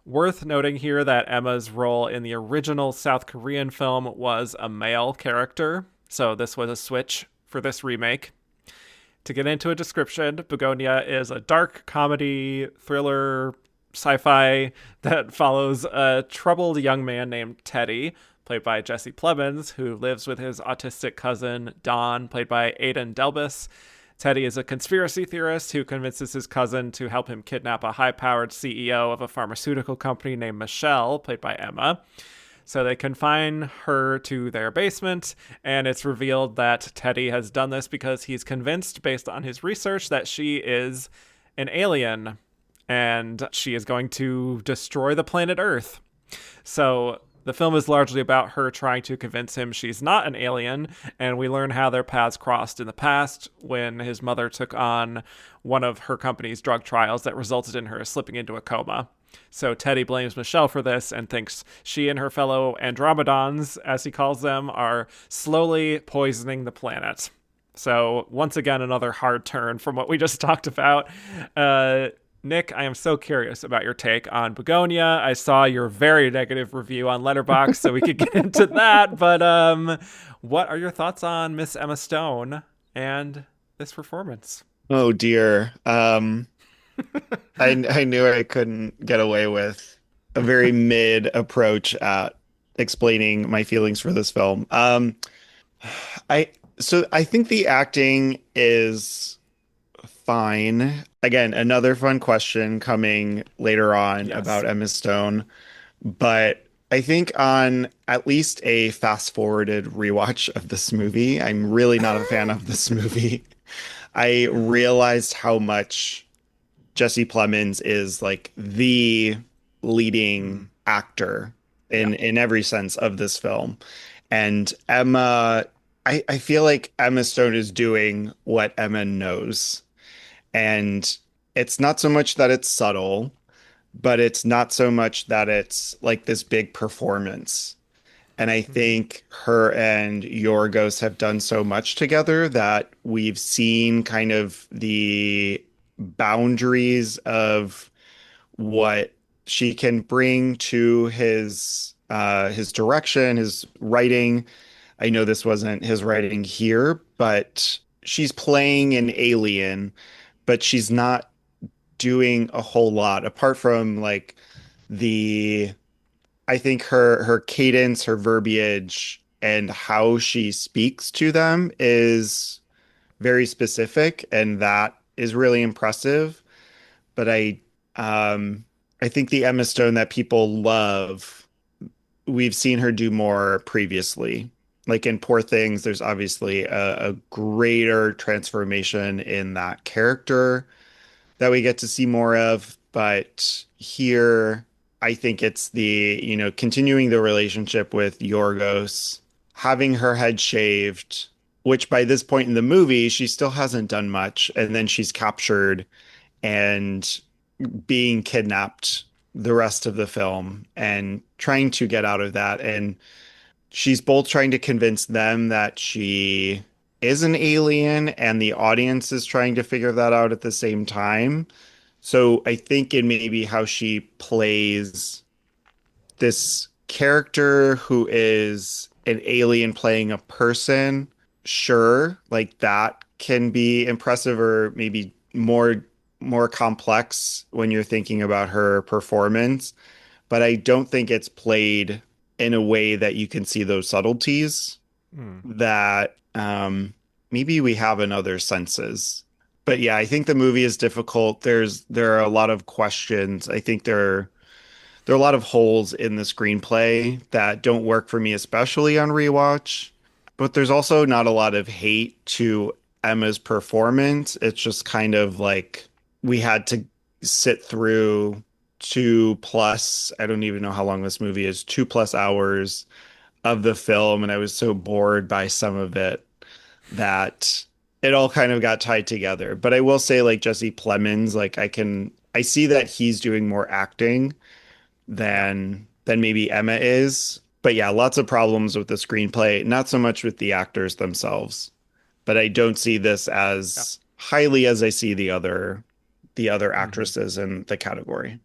Worth noting here that Emma's role in the original South Korean film was a male character, so this was a switch for this remake. To get into a description, Bugonia is a dark comedy, thriller, sci-fi that follows a troubled young man named Teddy, played by Jesse Plemons, who lives with his autistic cousin Don, played by Aidan Delbus. Teddy is a conspiracy theorist who convinces his cousin to help him kidnap a high-powered CEO of a pharmaceutical company named Michelle, played by Emma. So they confine her to their basement, and it's revealed that Teddy has done this because he's convinced, based on his research, that she is an alien and she is going to destroy the planet Earth. So the film is largely about her trying to convince him she's not an alien, and we learn how their paths crossed in the past when his mother took on one of her company's drug trials that resulted in her slipping into a coma. So Teddy blames Michelle for this and thinks she and her fellow Andromedons, as he calls them, are slowly poisoning the planet. So once again, another hard turn from what we just talked about. Nick, I am so curious about your take on Bugonia. I saw your very negative review on Letterboxd, so we could get into that. But what are your thoughts on Miss Emma Stone and this performance? Oh dear. I knew I couldn't get away with a very mid approach at explaining my feelings for this film. I I think the acting is fine. Again, another fun question coming later on Yes. about Emma Stone, but I think on at least a fast forwarded rewatch of this movie, I'm really not a fan of this movie. I realized how much Jesse Plemons is like the Mm. leading actor Yeah. in every sense of this film. And Emma, I feel like Emma Stone is doing what Emma knows. And it's not so much that it's subtle, but it's not so much that it's like this big performance. And I Hmm. think her and Yorgos have done so much together that we've seen kind of the boundaries of what she can bring to his direction, his writing. I know this wasn't his writing here, but she's playing an alien, but she's not doing a whole lot apart from like the I think her cadence, her verbiage, and how she speaks to them is very specific, and that is really impressive. But um, I think the Emma Stone that people love, we've seen her do more previously. Like in Poor Things, there's obviously a greater transformation in that character that we get to see more of. But here, I think it's continuing the relationship with Yorgos, having her head shaved, which by this point in the movie, she still hasn't done much. And then she's captured and being kidnapped the rest of the film and trying to get out of that. And she's both trying to convince them that she is an alien, and the audience is trying to figure that out at the same time. So I think in maybe how she plays this character who is an alien playing a person, sure, like that can be impressive or maybe more complex when you're thinking about her performance, but I don't think it's played in a way that you can see those subtleties Mm. that maybe we have in other senses. But yeah, I think the movie is difficult. There are a lot of questions. I think there are a lot of holes in the screenplay that don't work for me, especially on rewatch. But there's also not a lot of hate to Emma's performance. It's just kind of like we had to sit through two plus, I don't even know how long this movie is, 2+ hours of the film, and I was so bored by some of it that it all kind of got tied together. But I will say, like Jesse Plemons, like I see that he's doing more acting Yeah. than maybe Emma is. But yeah, lots of problems with the screenplay, not so much with the actors themselves. But I don't see this Yeah. as highly as I see the other Hmm. actresses in the category.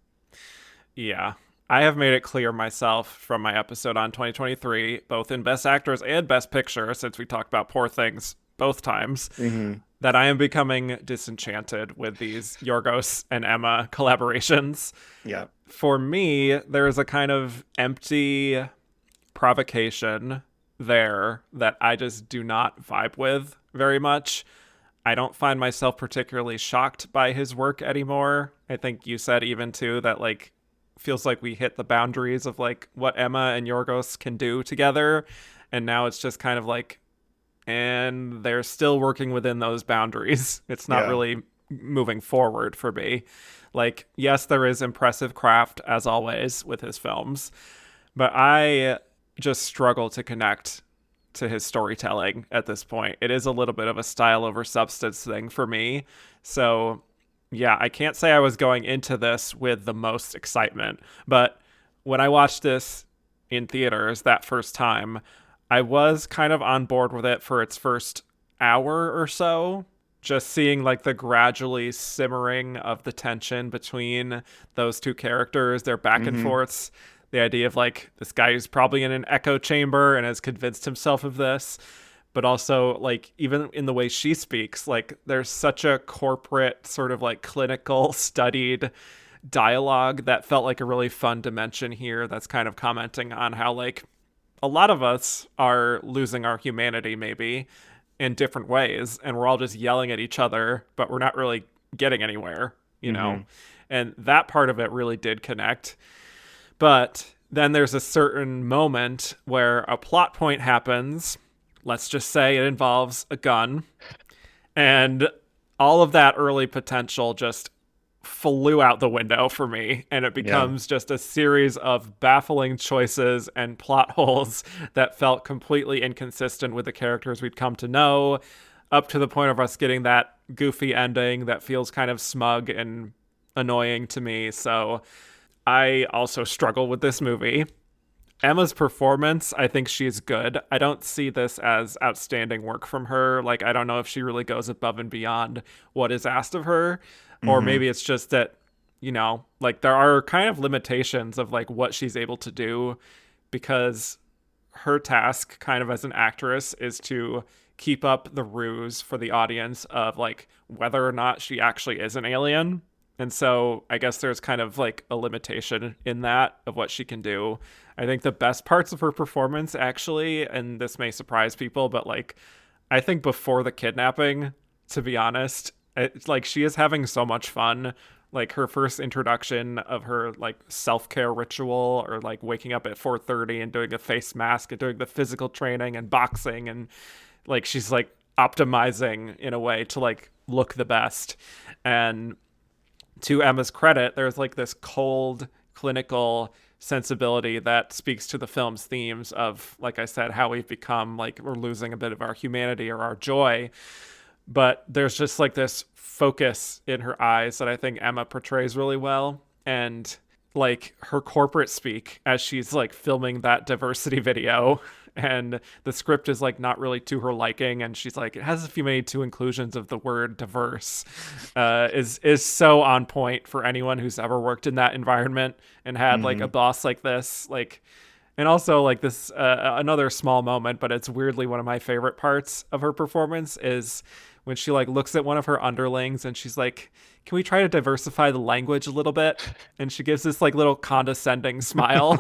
Yeah. I have made it clear myself from my episode on 2023, both in Best Actress and Best Picture, since we talked about Poor Things both times, Hmm. that I am becoming disenchanted with these Yorgos and Emma collaborations. Yeah. For me, there is a kind of empty provocation there that I just do not vibe with very much. I don't find myself particularly shocked by his work anymore. I think you said even too that like feels like we hit the boundaries of like what Emma and Yorgos can do together, and now it's just kind of like and they're still working within those boundaries. It's not Yeah. really moving forward for me. Like, yes, there is impressive craft as always with his films, but I just struggle to connect to his storytelling at this point. It is a little bit of a style over substance thing for me. So, yeah, I can't say I was going into this with the most excitement, but when I watched this in theaters that first time, I was kind of on board with it for its first hour or so. Just seeing like the gradually simmering of the tension between those two characters, their back and Hmm. forths, the idea of like this guy who's probably in an echo chamber and has convinced himself of this. but also like even in the way she speaks, like there's such a corporate sort of like clinical studied dialogue that felt like a really fun dimension here, that's kind of commenting on how like a lot of us are losing our humanity maybe in different ways, and we're all just yelling at each other, but we're not really getting anywhere, you know? Mm-hmm. And that part of it really did connect. But then there's a certain moment where a plot point happens. Let's just say it involves a gun. And all of that early potential just flew out the window for me, and it Yeah. becomes just a series of baffling choices and plot holes that felt completely inconsistent with the characters we'd come to know, up to the point of us getting that goofy ending that feels kind of smug and annoying to me. So I also struggle with this movie. Emma's performance, I think she's good. I don't see this as outstanding work from her. Like, I don't know if she really goes above and beyond what is asked of her. Or Mm-hmm. maybe it's just that, you know, like there are kind of limitations of like what she's able to do, because her task kind of as an actress is to keep up the ruse for the audience of like whether or not she actually is an alien. And so I guess there's kind of like a limitation in that of what she can do. I think the best parts of her performance actually, and this may surprise people, but like I think before the kidnapping, to be honest, it's like she is having so much fun. Like her first introduction of her like self-care ritual, or like waking up at 4:30 and doing a face mask and doing the physical training and boxing, and like she's like optimizing in a way to like look the best. And to Emma's credit, there's like this cold, clinical sensibility that speaks to the film's themes of, like I said, how we've become like we're losing a bit of our humanity or our joy. But there's just like this focus in her eyes that I think Emma portrays really well. And like her corporate speak as she's like filming that diversity video, and the script is like not really to her liking, and she's like it has a few many two inclusions of the word diverse, is so on point for anyone who's ever worked in that environment and had like a Mm-hmm. boss like this. Like, and also like this another small moment, but it's weirdly one of my favorite parts of her performance is when she like looks at one of her underlings and she's like, can we try to diversify the language a little bit? And she gives this like little condescending smile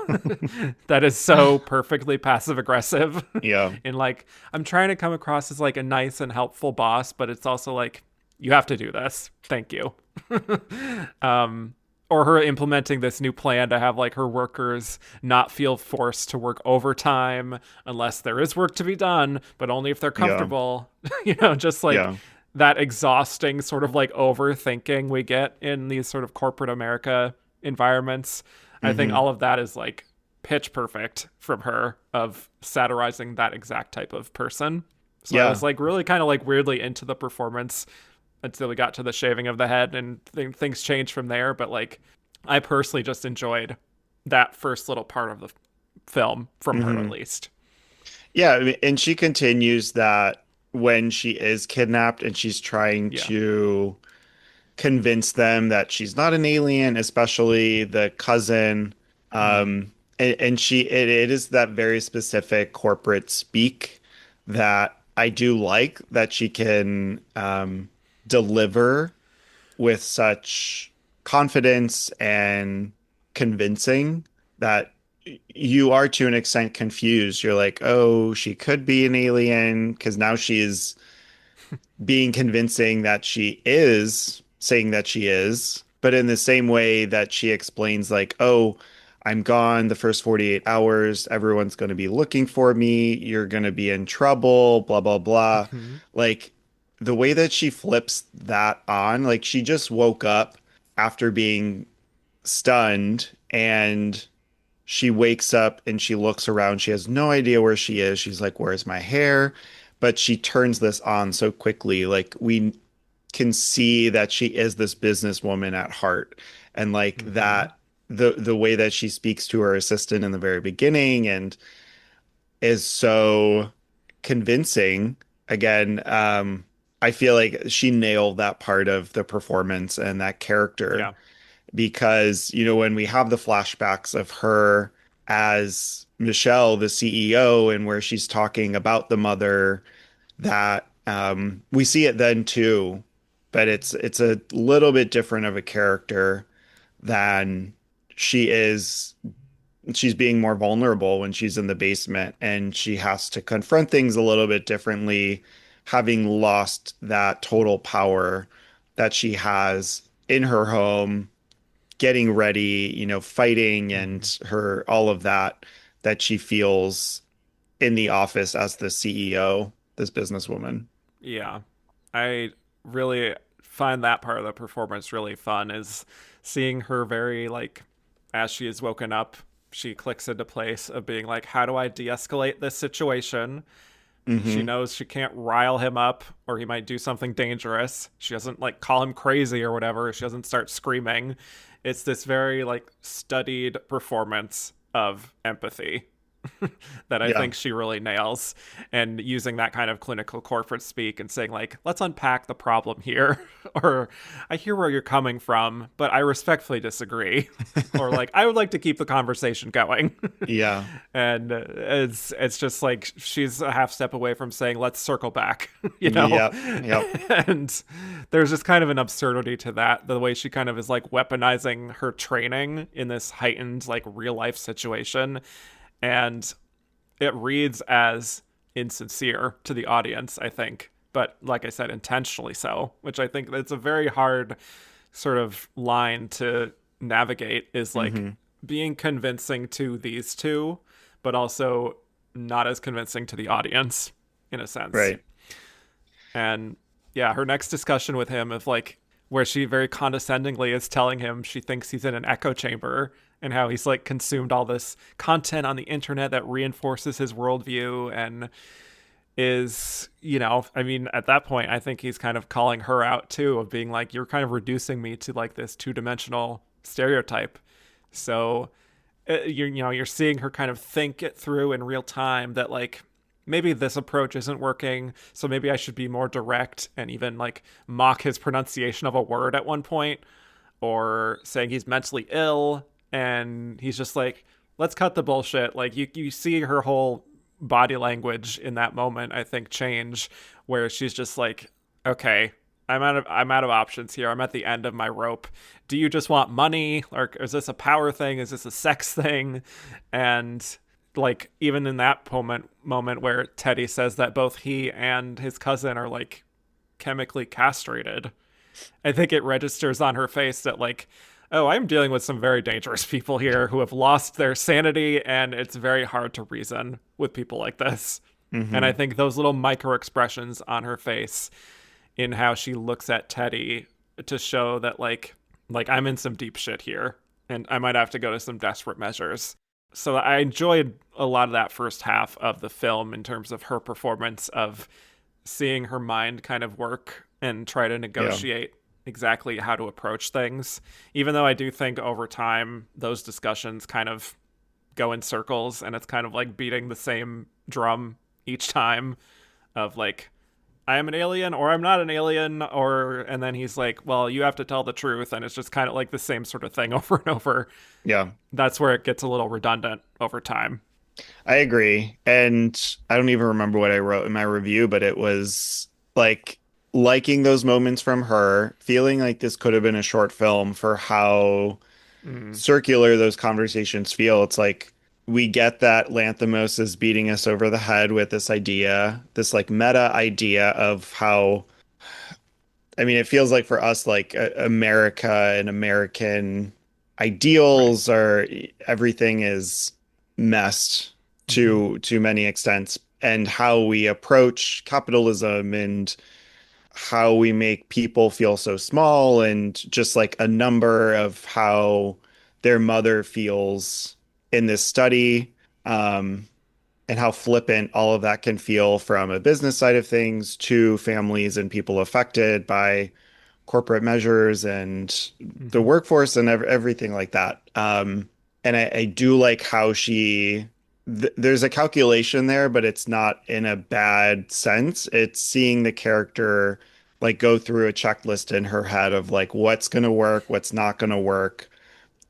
that is so perfectly passive aggressive. Yeah. And like, I'm trying to come across as like a nice and helpful boss, but it's also like, you have to do this. Thank you. Or her implementing this new plan to have like her workers not feel forced to work overtime unless there is work to be done, but only if they're Yeah. comfortable. You know, just like Yeah. that exhausting sort of like overthinking we get in these sort of corporate America environments. I think Mm-hmm. all of that is like pitch perfect from her of satirizing that exact type of person. So I Yeah. was like really kind of like weirdly into the performance until we got to the shaving of the head, and things changed from there. But like, I personally just enjoyed that first little part of the film from her, at Mm-hmm. least. Yeah, I mean, and she continues that when she is kidnapped and she's trying Yeah. to convince them that she's not an alien, especially the cousin. Mm-hmm. And it is that very specific corporate speak that I do like that she can deliver with such confidence and convincing that you are to an extent confused. You're like, oh, she could be an alien because now she's being convincing that she is saying that she is, but in the same way that she explains, like, oh, I'm gone the first 48 hours. Everyone's going to be looking for me. You're going to be in trouble, blah, blah, blah. Mm-hmm. Like the way that she flips that on, like she just woke up after being stunned and she wakes up and she looks around. She has no idea where she is. She's like, where's my hair? But she turns this on so quickly. Like we can see that she is this businesswoman at heart. And like Mm-hmm. that the way that she speaks to her assistant in the very beginning and is so convincing. Again, I feel like she nailed that part of the performance and that character Yeah. because, you know, when we have the flashbacks of her as Michelle, the CEO, and where she's talking about the mother, that we see it then too, but it's a little bit different of a character than she is. She's being more vulnerable when she's in the basement and she has to confront things a little bit differently, having lost that total power that she has in her home, getting ready, fighting Mhm. and her all of that that she feels in the office as the CEO, this businesswoman. Yeah. I really find that part of the performance really fun is seeing her very like as she is woken up, she clicks into place of being like, how do I de-escalate this situation? She Hmm. knows she can't rile him up or he might do something dangerous. She doesn't like call him crazy or whatever. She doesn't start screaming. It's this very like studied performance of empathy that I Yeah. think she really nails, and using that kind of clinical corporate speak and saying like, let's unpack the problem here, or I hear where you're coming from, but I respectfully disagree, or like I would like to keep the conversation going. Yeah. And it's just like she's a half step away from saying let's circle back, you know. Yep. Yep. And there's just kind of an absurdity to that, the way she kind of is like weaponizing her training in this heightened like real life situation, and it reads as insincere to the audience, I think, but like I said, intentionally so, which I think it's a very hard sort of line to navigate, is like Hmm. being convincing to these two, but also not as convincing to the audience in a sense. Right. And yeah, her next discussion with him of like where she very condescendingly is telling him she thinks he's in an echo chamber and how he's like consumed all this content on the internet that reinforces his worldview and is, I mean, at that point, I think he's kind of calling her out too, of being like, you're kind of reducing me to like this two-dimensional stereotype. So, you're seeing her kind of think it through in real time that like maybe this approach isn't working, so maybe I should be more direct and even like mock his pronunciation of a word at one point, or saying he's mentally ill, and he's just like, let's cut the bullshit. Like you see her whole body language in that moment, I think, change, where she's just like, okay, I'm out of options here. I'm at the end of my rope. Do you just want money? Or is this a power thing? Is this a sex thing? And like even in that moment where Teddy says that both he and his cousin are like chemically castrated, I think it registers on her face that like, oh, I'm dealing with some very dangerous people here who have lost their sanity, and it's very hard to reason with people like this. And I Hmm. think those little micro expressions on her face in how she looks at Teddy to show that like I'm in some deep shit here and I might have to go to some desperate measures. So I enjoyed a lot of that first half of the film in terms of her performance of seeing her mind kind of work and try to Yeah. negotiate exactly how to approach things. Even though I do think over time those discussions kind of go in circles and it's kind of like beating the same drum each time of like, I am an alien or I'm not an alien, or and then he's like, well, you have to tell the truth, and it's just kind of like the same sort of thing over and over. Yeah. That's where it gets a little redundant over time. I agree. And I don't even remember what I wrote in my review, but it was like liking those moments from her, feeling like this could have been a short film for how Mm. circular those conversations feel. It's like we get that Lanthimos is beating us over the head with this idea, this like meta idea of how, I mean, it feels like for us, like America and American Right. ideals are everything is messed Mm-hmm. to many extents, and how we approach capitalism and how we make people feel so small and just like a number of how their mother feels in this study, um, and how flippant all of that can feel from a business side of things to families and people affected by corporate measures and the Mm-hmm. workforce and everything like that. And I do like how there's a calculation there, but it's not in a bad sense. It's seeing the character like go through a checklist in her head of like what's going to work, what's not going to work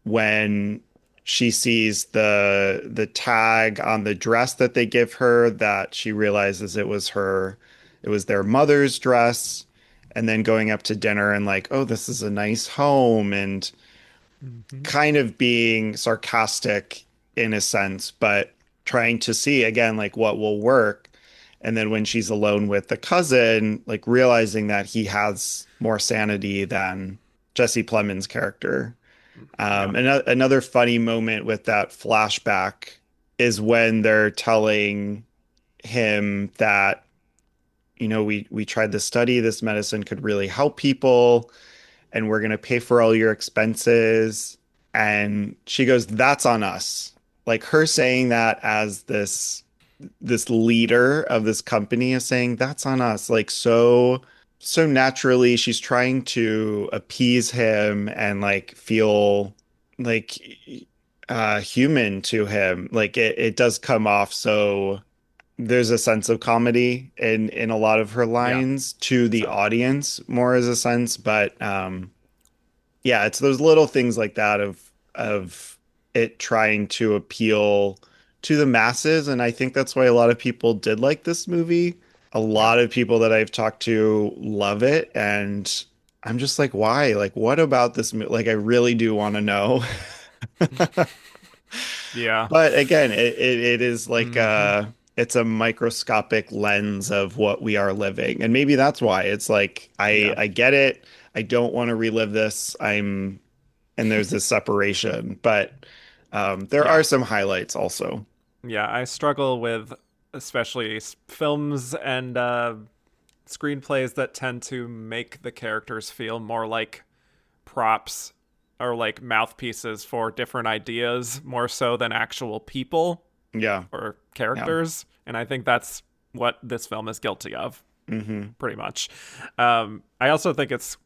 when she sees the tag on the dress that they give her, that she realizes it was their mother's dress, and then going up to dinner and like, oh, this is a nice home, and Hmm. kind of being sarcastic in a sense, but trying to see again like what will work. And then when she's alone with the cousin, like realizing that he has more sanity than Jesse Plemons' character. Yeah. Another funny moment with that flashback is when they're telling him that, we tried to study this medicine could really help people, and we're going to pay for all your expenses. And she goes, that's on us. Like her saying that as this leader of this company is saying that's on us, like so naturally she's trying to appease him and like feel like human to him. Like it does come off, so there's a sense of comedy in a lot of her Yeah. lines to the So, audience more as a sense, but yeah, it's those little things like that of it trying to appeal to the masses, and I think that's why a lot of people did like this movie. A yeah. lot of people that I've talked to love it, and I'm just like, why? Like, what about this movie? Like, I really do want to know. Yeah. But again, it is like Hmm. it's a microscopic lens of what we are living. And maybe that's why it's like Yeah. I get it. I don't want to relive this. And there's this separation, but there Yeah. are some highlights also. Yeah. I struggle with especially films and screenplays that tend to make the characters feel more like props or like mouthpieces for different ideas more so than actual people Yeah. or Yeah. characters. And I think that's what this film is guilty of, Hmm. pretty much. I also think it's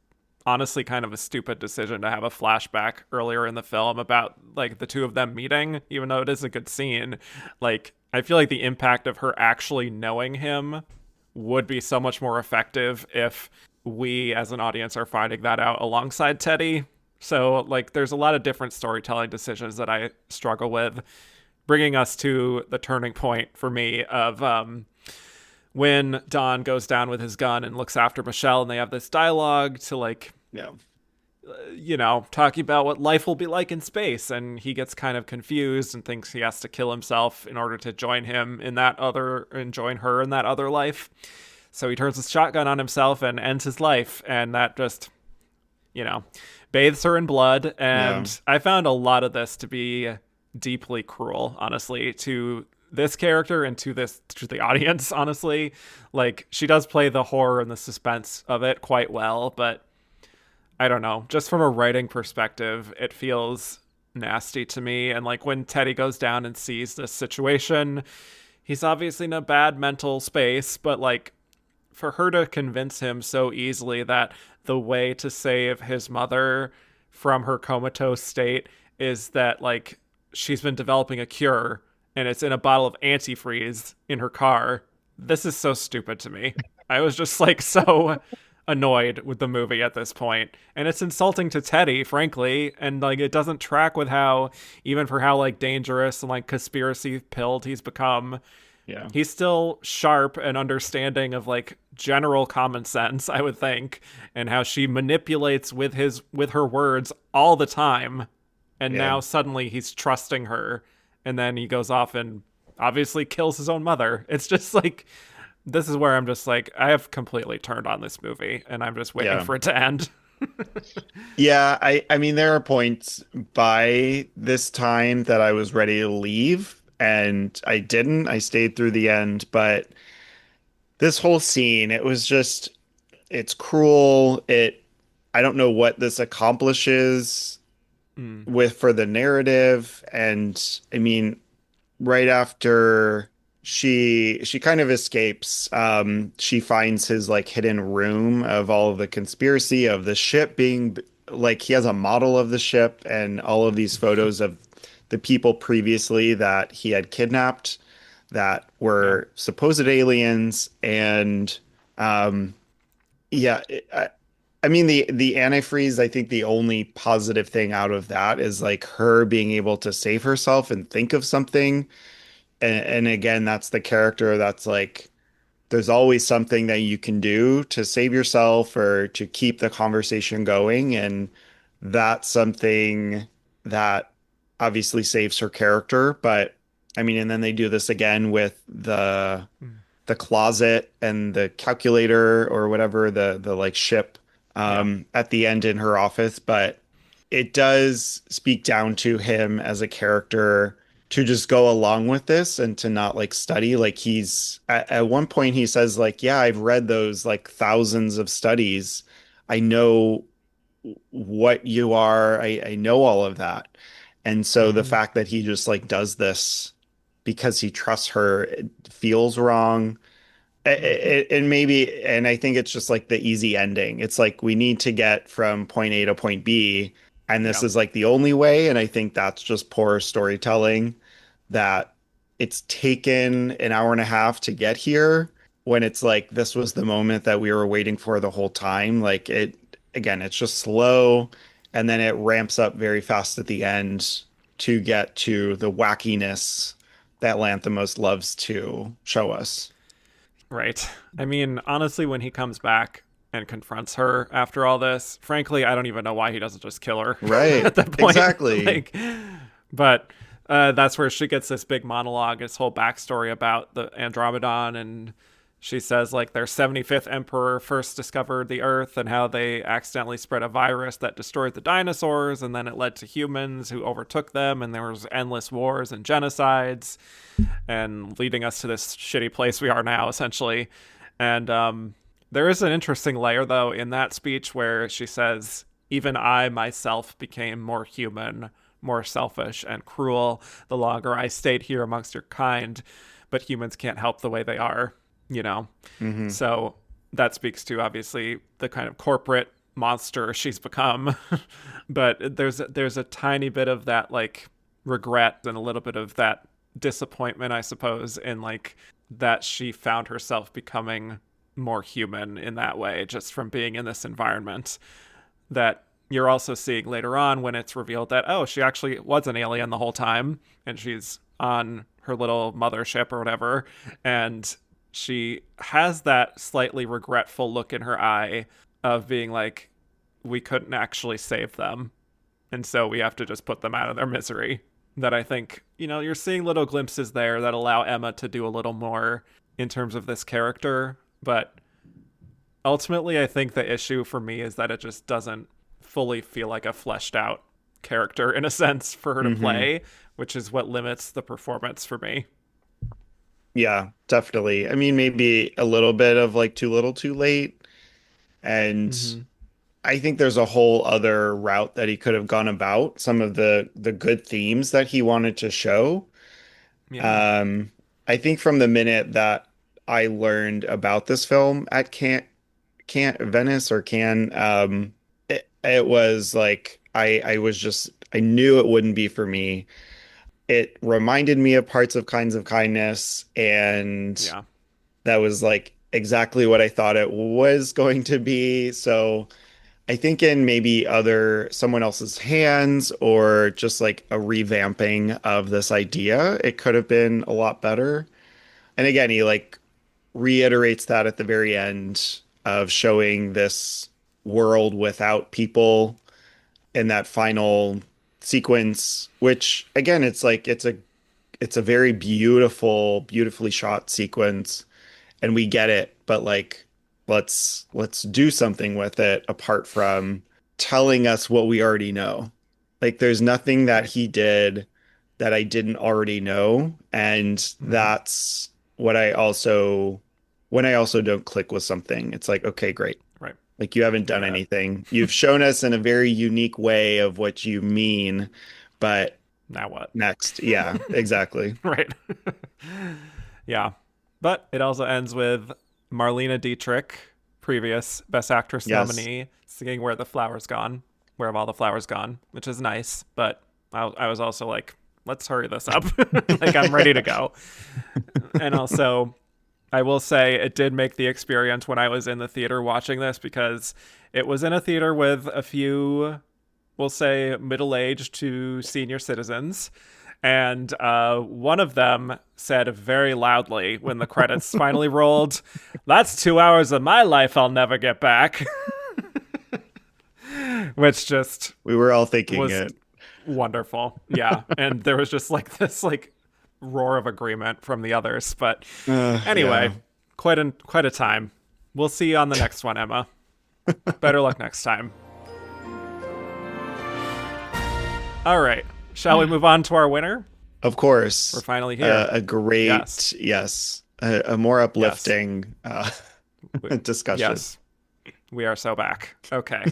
honestly kind of a stupid decision to have a flashback earlier in the film about like the two of them meeting, even though it is a good scene. Like, I feel like the impact of her actually knowing him would be so much more effective if we as an audience are finding that out alongside Teddy. So, like, there's a lot of different storytelling decisions that I struggle with, bringing us to the turning point for me of when Don goes down with his gun and looks after Michelle, and they have this dialogue to like, Yeah. talking about what life will be like in space, and he gets kind of confused and thinks he has to kill himself in order to join him in that other and join her in that other life. So he turns his shotgun on himself and ends his life, and that just, you know, bathes her in blood. Yeah. And I found a lot of this to be deeply cruel, honestly, to this character and to the audience, honestly. Like, she does play the horror and the suspense of it quite well, but I don't know, just from a writing perspective, it feels nasty to me. And like when Teddy goes down and sees this situation, he's obviously in a bad mental space, but like for her to convince him so easily that the way to save his mother from her comatose state is that like she's been developing a cure and it's in a bottle of antifreeze in her car. This is so stupid to me. I was just like so annoyed with the movie at this point, and it's insulting to Teddy, frankly, and like it doesn't track with how, even for how like dangerous and like conspiracy pilled he's become, Yeah. he's still sharp and understanding of like general common sense, I would think, and how she manipulates with her words all the time. And Yeah. now suddenly he's trusting her, and then he goes off and obviously kills his own mother. It's just like, this is where I'm just like, I have completely turned on this movie and I'm just waiting Yeah. for it to end. Yeah, I mean there are points by this time that I was ready to leave and I didn't. I stayed through the end, but this whole scene, it was just it's cruel. I don't know what this accomplishes Mm, with for the narrative, and I mean right after she kind of escapes, she finds his like hidden room of all of the conspiracy of the ship being like he has a model of the ship and all of these photos of the people previously that he had kidnapped that yeah. were supposed aliens. And um yeah, I mean the antifreeze, I think the only positive thing out of that is like her being able to save herself and think of something. And again, that's the character that's like there's always something that you can do to save yourself or to keep the conversation going. And that's something that obviously saves her character. But I mean, and then they do this again with Mm. the closet and the calculator or whatever, the like ship Yeah. at the end in her office. But it does speak down to him as a character to just go along with this and to not like study. Like he's at one point he says like, yeah, I've read those like thousands of studies. I know what you are. I know all of that. And so the Hmm. fact that he just like does this because he trusts her, it feels wrong. And maybe, and I think it's just like the easy ending. It's like we need to get from point A to point B, and this Yeah. is like the only way. And I think that's just poor storytelling that it's taken an hour and a half to get here when it's like this was the moment that we were waiting for the whole time. Like it, again, it's just slow, and then it ramps up very fast at the end to get to the wackiness that Lanthimos loves to show us. Right. I mean, honestly, when he comes back and confronts her after all this, frankly, I don't even know why he doesn't just kill her Right. at that point. Exactly. Like, but that's where she gets this big monologue, this whole backstory about the Andromedon, and she says like their 75th emperor first discovered the Earth and how they accidentally spread a virus that destroyed the dinosaurs, and then it led to humans who overtook them, and there was endless wars and genocides, and leading us to this shitty place we are now, essentially. And there is an interesting layer, though, in that speech where she says, even I myself became more human, more selfish and cruel the longer I stayed here amongst your kind, but humans can't help the way they are, you know? Hmm. So that speaks to, obviously, the kind of corporate monster she's become. But there's a tiny bit of that, like, regret and a little bit of that disappointment, I suppose, in like that she found herself becoming more human in that way just from being in this environment that you're also seeing later on when it's revealed that, oh, she actually was an alien the whole time and she's on her little mothership or whatever, and she has that slightly regretful look in her eye of being like, we couldn't actually save them, and so we have to just put them out of their misery. That I think, you're seeing little glimpses there that allow Emma to do a little more in terms of this character. But ultimately, I think the issue for me is that it just doesn't fully feel like a fleshed out character in a sense for her to Hmm. play, which is what limits the performance for me. Yeah, definitely. I mean, maybe a little bit of like too little, too late. And Mm-hmm. I think there's a whole other route that he could have gone about some of the good themes that he wanted to show. Yeah. Um, I think from the minute that I learned about this film at Cannes Venice or Cannes, it was like I was just I knew it wouldn't be for me. It reminded me of parts of Kinds of Kindness, and Yeah. that was like exactly what I thought it was going to be. So I think in maybe other someone else's hands or just like a revamping of this idea, it could have been a lot better. And again, he like reiterates that at the very end of showing this world without people in that final sequence, which again, it's like it's a very beautiful, beautifully shot sequence, and we get it, but like let's do something with it apart from telling us what we already know. Like there's nothing that Right. he did that I didn't already know, and Mm-hmm. that's what I also when I also don't click with something. It's like, okay, great. Right. Like you haven't I done get it. anything. You've shown us in a very unique way of what you mean, but Now what? next. Yeah, exactly. Right. Yeah. But it also ends with Marlena Dietrich, previous Best Actress Yes. nominee, singing Where the Flowers Gone, Where Have All the Flowers Gone, which is nice. But I was also like, let's hurry this up. Like, I'm ready to go. And also, I will say it did make the experience when I was in the theater watching this, because it was in a theater with a few, we'll say, middle aged to senior citizens. And one of them said very loudly when the credits finally rolled, "That's 2 hours of my life I'll never get back." Which just We were all thinking was it. wonderful. Yeah. And there was just like this like roar of agreement from the others. But anyway, Yeah. quite a time. We'll see you on the next one, Emma. Better luck next time. All right. Shall we move on to our winner? Of course. We're finally here. A great, Yes. yes, a more Yes. uplifting discussion. Yes. We are so back. Okay.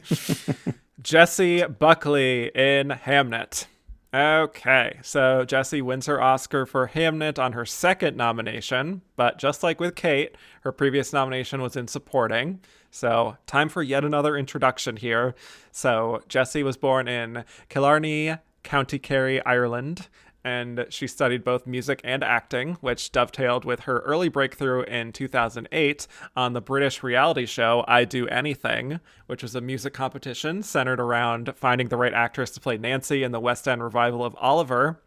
Jessie Buckley in Hamnet. Okay, so Jessie wins her Oscar for Hamnet on her second nomination, but just like with Kate, her previous nomination was in supporting. So, time for yet another introduction here. So, Jessie was born in Killarney, County Kerry, Ireland, and she studied both music and acting, which dovetailed with her early breakthrough in 2008 on the British reality show I Do Anything, which was a music competition centered around finding the right actress to play Nancy in the West End revival of Oliver.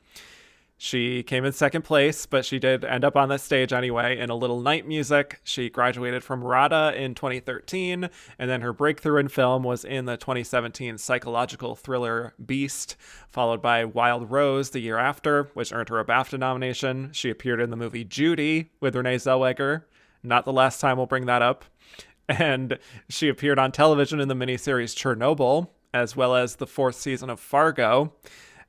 She came in second place, but she did end up on that stage anyway in A Little Night Music. She graduated from RADA in 2013, and then her breakthrough in film was in the 2017 psychological thriller Beast, followed by Wild Rose the year after, which earned her a BAFTA nomination. She appeared in the movie Judy with Renee Zellweger. Not the last time we'll bring that up. And she appeared on television in the miniseries Chernobyl, as well as the fourth season of Fargo.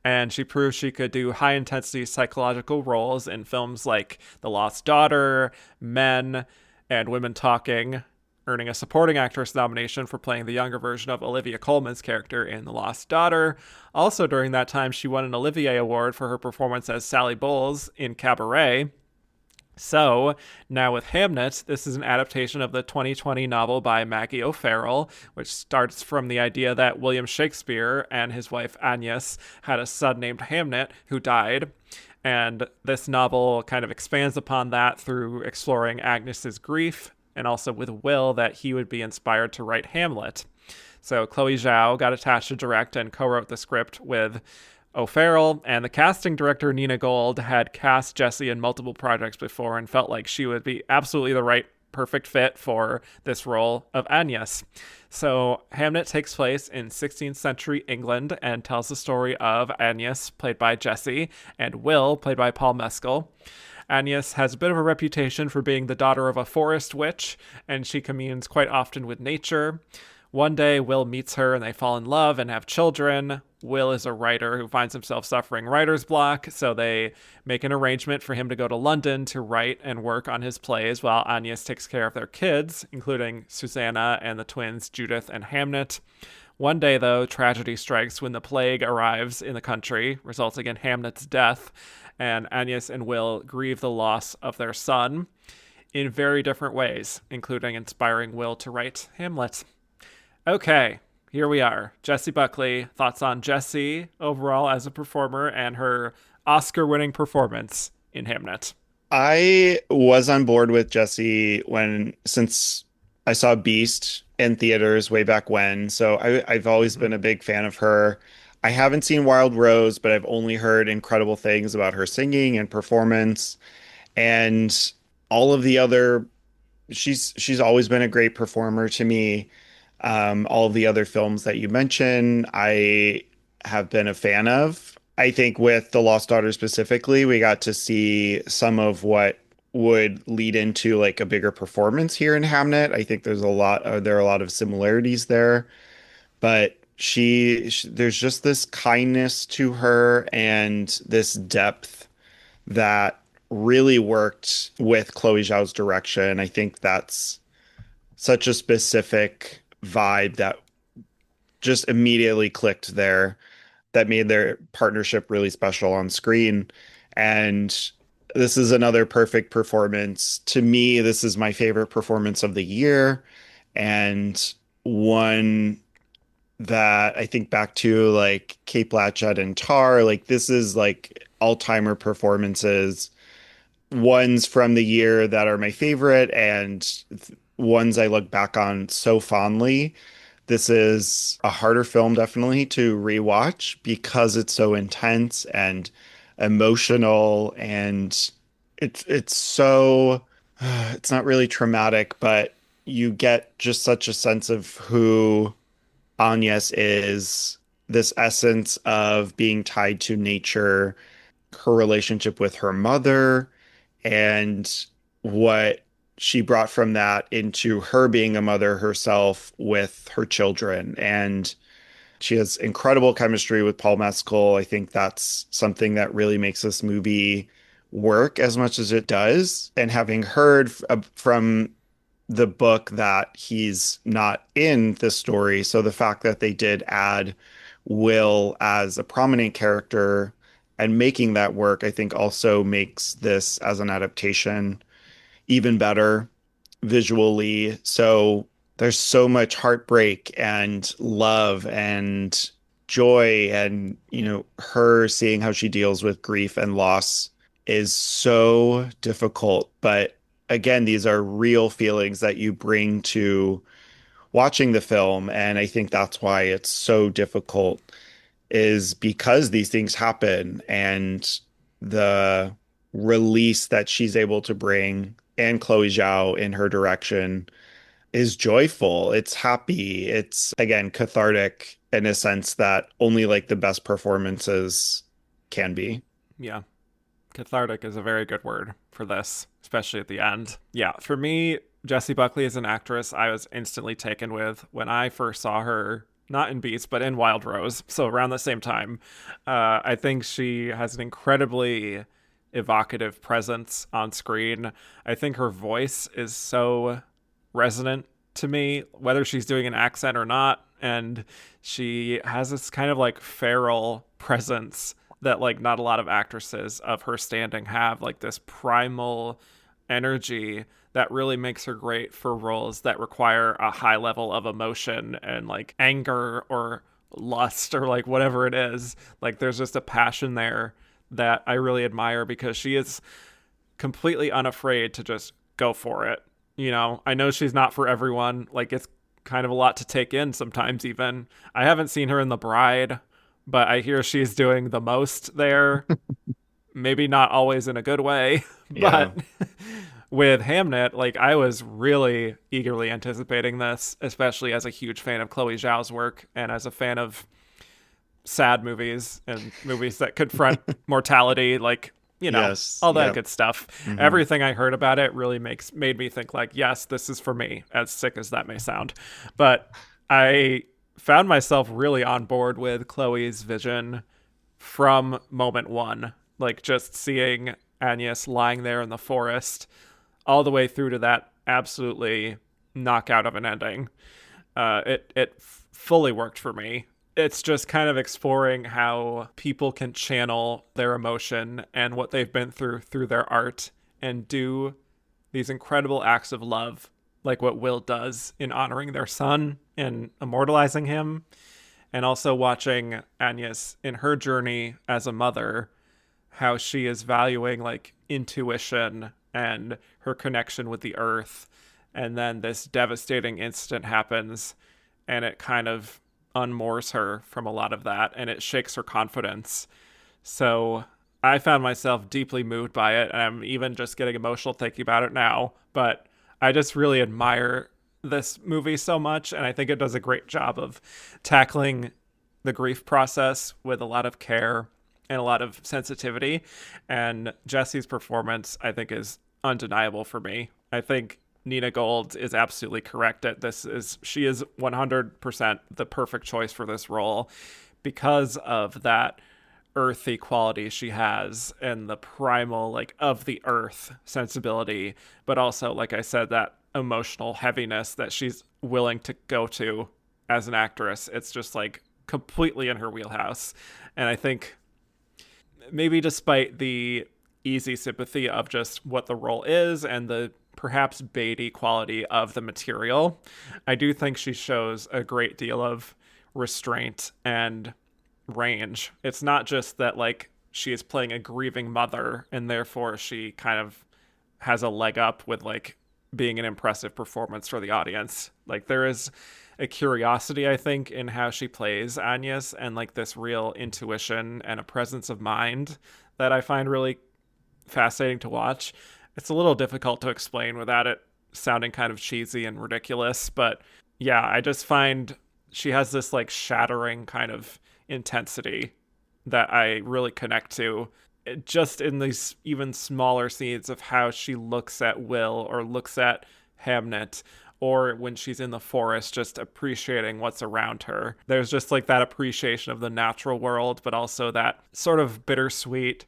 And she proved she could do high intensity psychological roles in films like The Lost Daughter, Men, and Women Talking, earning a supporting actress nomination for playing the younger version of Olivia Colman's character in The Lost Daughter. Also during that time, she won an Olivier Award for her performance as Sally Bowles in Cabaret. So, now with Hamnet, this is an adaptation of the 2020 novel by Maggie O'Farrell, which starts from the idea that William Shakespeare and his wife Agnes had a son named Hamnet who died. And this novel kind of expands upon that through exploring Agnes's grief and also with Will that he would be inspired to write Hamlet. So, Chloe Zhao got attached to direct and co-wrote the script with O'Farrell, and the casting director Nina Gold had cast Jessie in multiple projects before and felt like she would be absolutely the right perfect fit for this role of Agnes. So Hamnet takes place in 16th century England and tells the story of Agnes, played by Jessie, and Will, played by Paul Mescal. Agnes has a bit of a reputation for being the daughter of a forest witch, and she communes quite often with nature. One day, Will meets her and they fall in love and have children. Will is a writer who finds himself suffering writer's block, so they make an arrangement for him to go to London to write and work on his plays while Agnes takes care of their kids, including Susanna and the twins Judith and Hamnet. One day, though, tragedy strikes when the plague arrives in the country, resulting in Hamnet's death, and Agnes and Will grieve the loss of their son in very different ways, including inspiring Will to write Hamlet. Okay, here we are. Jessie Buckley. Thoughts on Jessie overall as a performer and her Oscar-winning performance in Hamnet? I was on board with Jessie since I saw Beast in theaters way back when. So I've always been a big fan of her. I haven't seen Wild Rose, but I've only heard incredible things about her singing and performance. And all of the other, she's always been a great performer to me. All of the other films that you mentioned, I have been a fan of. I think with The Lost Daughter specifically, we got to see some of what would lead into like a bigger performance here in Hamnet. I think there are a lot of similarities there, but there's just this kindness to her and this depth that really worked with Chloe Zhao's direction. I think that's such a specific vibe that just immediately clicked there, that made their partnership really special on screen. And this is another perfect performance. To me, this is my favorite performance of the year, and one that I think back to like Kate Blanchett and Tar. Like this is like all-timer performances, ones from the year that are my favorite and ones I look back on so fondly. This is a harder film definitely to rewatch because it's so intense and emotional, and it's so it's not really traumatic, but you get just such a sense of who Agnes is, this essence of being tied to nature, her relationship with her mother, and what she brought from that into her being a mother herself with her children. And she has incredible chemistry with Paul Mescal. I think that's something that really makes this movie work as much as it does. And having heard from the book that he's not in this story, so the fact that they did add Will as a prominent character and making that work, I think also makes this as an adaptation even better visually. So there's so much heartbreak and love and joy, and her seeing how she deals with grief and loss is so difficult. But again, these are real feelings that you bring to watching the film, and I think that's why it's so difficult, is because these things happen, and the release that she's able to bring and Chloe Zhao in her direction is joyful. It's happy. It's again cathartic in a sense that only like the best performances can be. Yeah. Cathartic is a very good word for this, especially at the end. Yeah, for me, Jessie Buckley is an actress I was instantly taken with when I first saw her, not in Beast, but in Wild Rose. So around the same time, I think she has an incredibly evocative presence on screen. I think her voice is so resonant to me, whether she's doing an accent or not. And she has this kind of like feral presence that like not a lot of actresses of her standing have, like this primal energy that really makes her great for roles that require a high level of emotion and like anger or lust or like whatever it is. Like there's just a passion there that I really admire, because she is completely unafraid to just go for it. I know she's not for everyone. Like it's kind of a lot to take in sometimes even. I haven't seen her in The Bride, but I hear she's doing the most there. Maybe not always in a good way, Yeah. but with Hamnet, like I was really eagerly anticipating this, especially as a huge fan of Chloe Zhao's work and as a fan of sad movies and movies that confront mortality, like, Yes. all that Yep. good stuff. Hmm. Everything I heard about it really made me think like, yes, this is for me, as sick as that may sound. But I found myself really on board with Chloe's vision from moment one, like just seeing Agnes lying there in the forest all the way through to that absolutely knockout of an ending. It fully worked for me. It's just kind of exploring how people can channel their emotion and what they've been through their art and do these incredible acts of love, like what Will does in honoring their son and immortalizing him, and also watching Agnes in her journey as a mother, how she is valuing like intuition and her connection with the earth. And then this devastating incident happens, and it kind of unmoors her from a lot of that, and it shakes her confidence. So I found myself deeply moved by it, and I'm even just getting emotional thinking about it now. But I just really admire this movie so much, and I think it does a great job of tackling the grief process with a lot of care and a lot of sensitivity. And Jessie's performance, I think, is undeniable for me. I think Nina Gold is absolutely correct at she is 100% the perfect choice for this role, because of that earthy quality she has and the primal like of the earth sensibility, but also like I said, that emotional heaviness that she's willing to go to as an actress. It's just like completely in her wheelhouse. And I think maybe despite the easy sympathy of just what the role is and the perhaps baity quality of the material, I do think she shows a great deal of restraint and range. It's not just that like she is playing a grieving mother and therefore she kind of has a leg up with like being an impressive performance for the audience. Like there is a curiosity, I think, in how she plays Agnes, and like this real intuition and a presence of mind that I find really fascinating to watch. It's a little difficult to explain without it sounding kind of cheesy and ridiculous, but yeah, I just find she has this like shattering kind of intensity that I really connect to. Just in these even smaller scenes of how she looks at Will or looks at Hamnet, or when she's in the forest just appreciating what's around her. There's just like that appreciation of the natural world, but also that sort of bittersweet,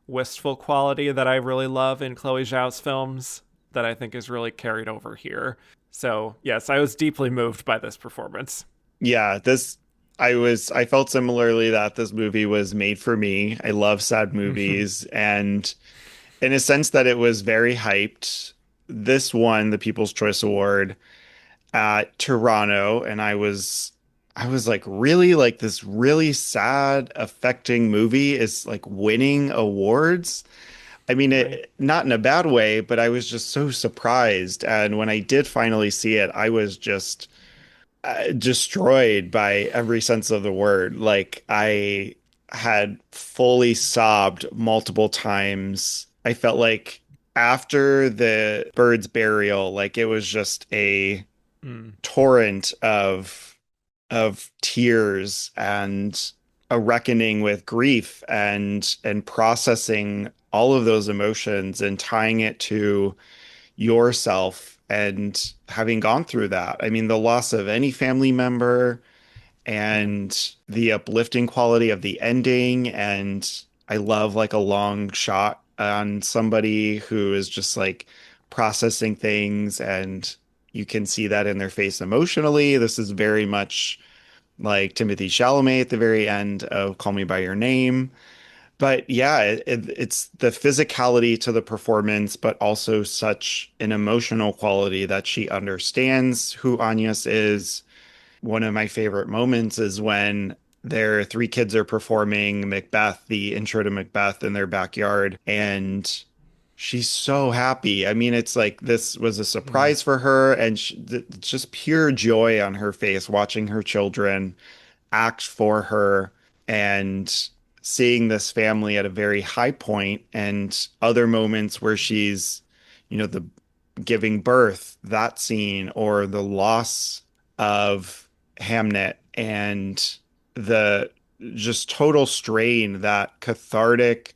wistful quality that I really love in Chloe Zhao's films that I think is really carried over here. So, yes, I was deeply moved by this performance. Yeah, I felt similarly that this movie was made for me. I love sad movies, and in a sense that it was very hyped. This won the People's Choice Award at Toronto, and I was like, really, like this really sad, affecting movie is like winning awards. I mean, Right. it not in a bad way, but I was just so surprised. And when I did finally see it, I was just destroyed by every sense of the word. Like I had fully sobbed multiple times. I felt like after the bird's burial, like it was just a Mm, torrent of tears and a reckoning with grief and processing all of those emotions and tying it to yourself and having gone through that. I mean, the loss of any family member yeah. and the uplifting quality of the ending. And I love like a long shot on somebody who is just like processing things, and you can see that in their face emotionally. This is very much like Timothy Chalamet at the very end of Call Me by Your Name. But yeah, it's the physicality to the performance, but also such an emotional quality that she understands who Agnes is. One of my favorite moments is when their three kids are performing Macbeth, the intro to Macbeth in their backyard, and she's so happy. I mean, it's like this was a Mm, surprise for her, and just pure joy on her face watching her children act for her and seeing this family at a very high point, and other moments where she's, the giving birth, that scene, or the loss of Hamnet and the just total strain, that cathartic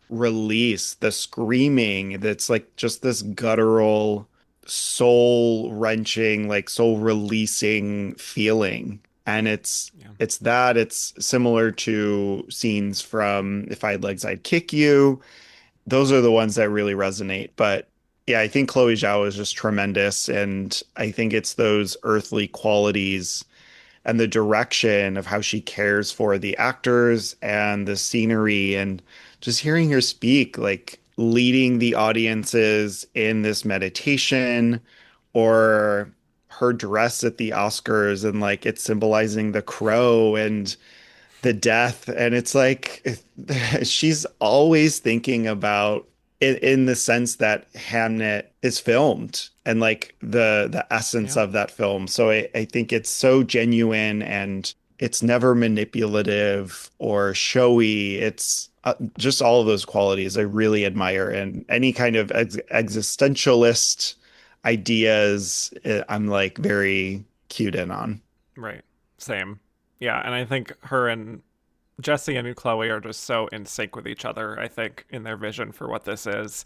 release, the screaming that's like just this guttural, soul wrenching, like soul releasing feeling. And yeah. it's similar to scenes from If I Had Legs, I'd Kick You. Those are the ones that really resonate. But yeah, I think Chloe Zhao is just tremendous. And I think it's those earthly qualities and the direction of how she cares for the actors and the scenery, and just hearing her speak, like leading the audiences in this meditation, or her dress at the Oscars and like it's symbolizing the crow and the death. And it's like she's always thinking about it in the sense that Hamnet is filmed and like the essence Yeah. of that film. So I think it's so genuine, and it's never manipulative or showy. It's just all of those qualities I really admire. And any kind of existentialist ideas, I'm like very cued in on. Right. Same. Yeah, and I think her and Jesse and Chloe are just so in sync with each other, I think, in their vision for what this is.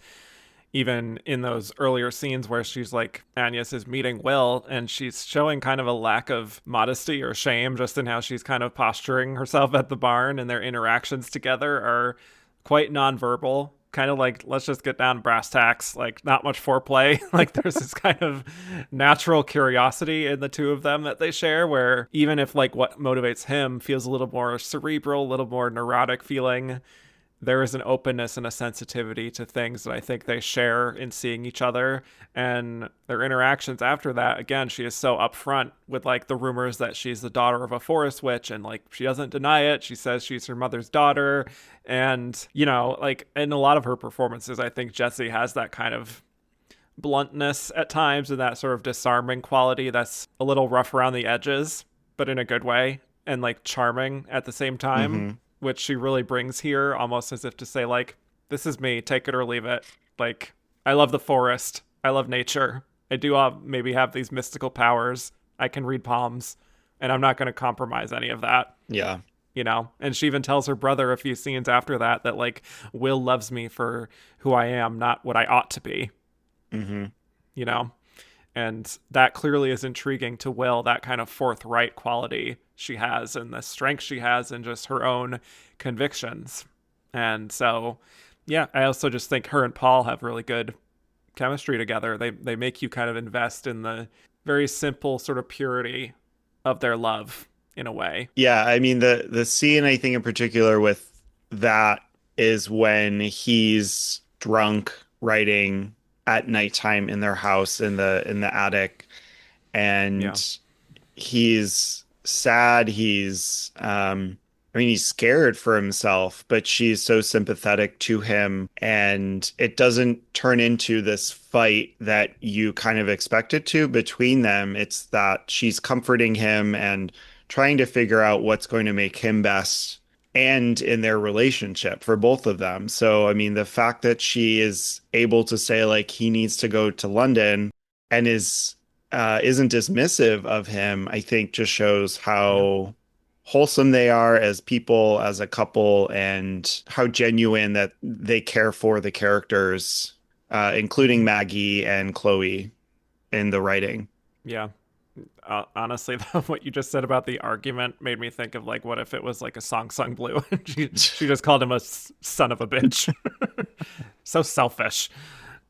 Even in those earlier scenes where she's like, Agnes is meeting Will, and she's showing kind of a lack of modesty or shame just in how she's kind of posturing herself at the barn, and their interactions together are quite nonverbal. Kind of like, let's just get down to brass tacks, like, not much foreplay. Like, there's this kind of natural curiosity in the two of them that they share, where even if, like, what motivates him feels a little more cerebral, a little more neurotic feeling, there is an openness and a sensitivity to things that I think they share in seeing each other, and their interactions after that. Again, she is so upfront with like the rumors that she's the daughter of a forest witch, and like she doesn't deny it. She says she's her mother's daughter, and like in a lot of her performances, I think Jessie has that kind of bluntness at times and that sort of disarming quality that's a little rough around the edges, but in a good way, and like charming at the same time. Hmm. which she really brings here, almost as if to say, like, this is me, take it or leave it. Like, I love the forest, I love nature. I do maybe have these mystical powers. I can read palms, and I'm not going to compromise any of that. Yeah. You know, and she even tells her brother a few scenes after that that like Will loves me for who I am, not what I ought to be. Mm-hmm. You know, and that clearly is intriguing to Will, that kind of forthright quality she has and the strength she has and just her own convictions. And so, yeah, I also just think her and Paul have really good chemistry together. They make you kind of invest in the very simple sort of purity of their love in a way. Yeah, I mean the scene I think in particular with that is when he's drunk writing at nighttime in their house in the attic, Yeah. and he's sad, I mean he's scared for himself, but she's so sympathetic to him, and it doesn't turn into this fight that you kind of expect it to between them. It's that she's comforting him and trying to figure out what's going to make him best and in their relationship for both of them. So, I mean, the fact that she is able to say like he needs to go to London and isn't dismissive of him, I think just shows Yeah. how wholesome they are as people, as a couple, and how genuine that they care for the characters, including Mm-hmm. Maggie and Chloe in the writing. Yeah. Honestly, though, what you just said about the argument made me think of like, what if it was like a song sung blue? She just called him a son of a bitch. So selfish.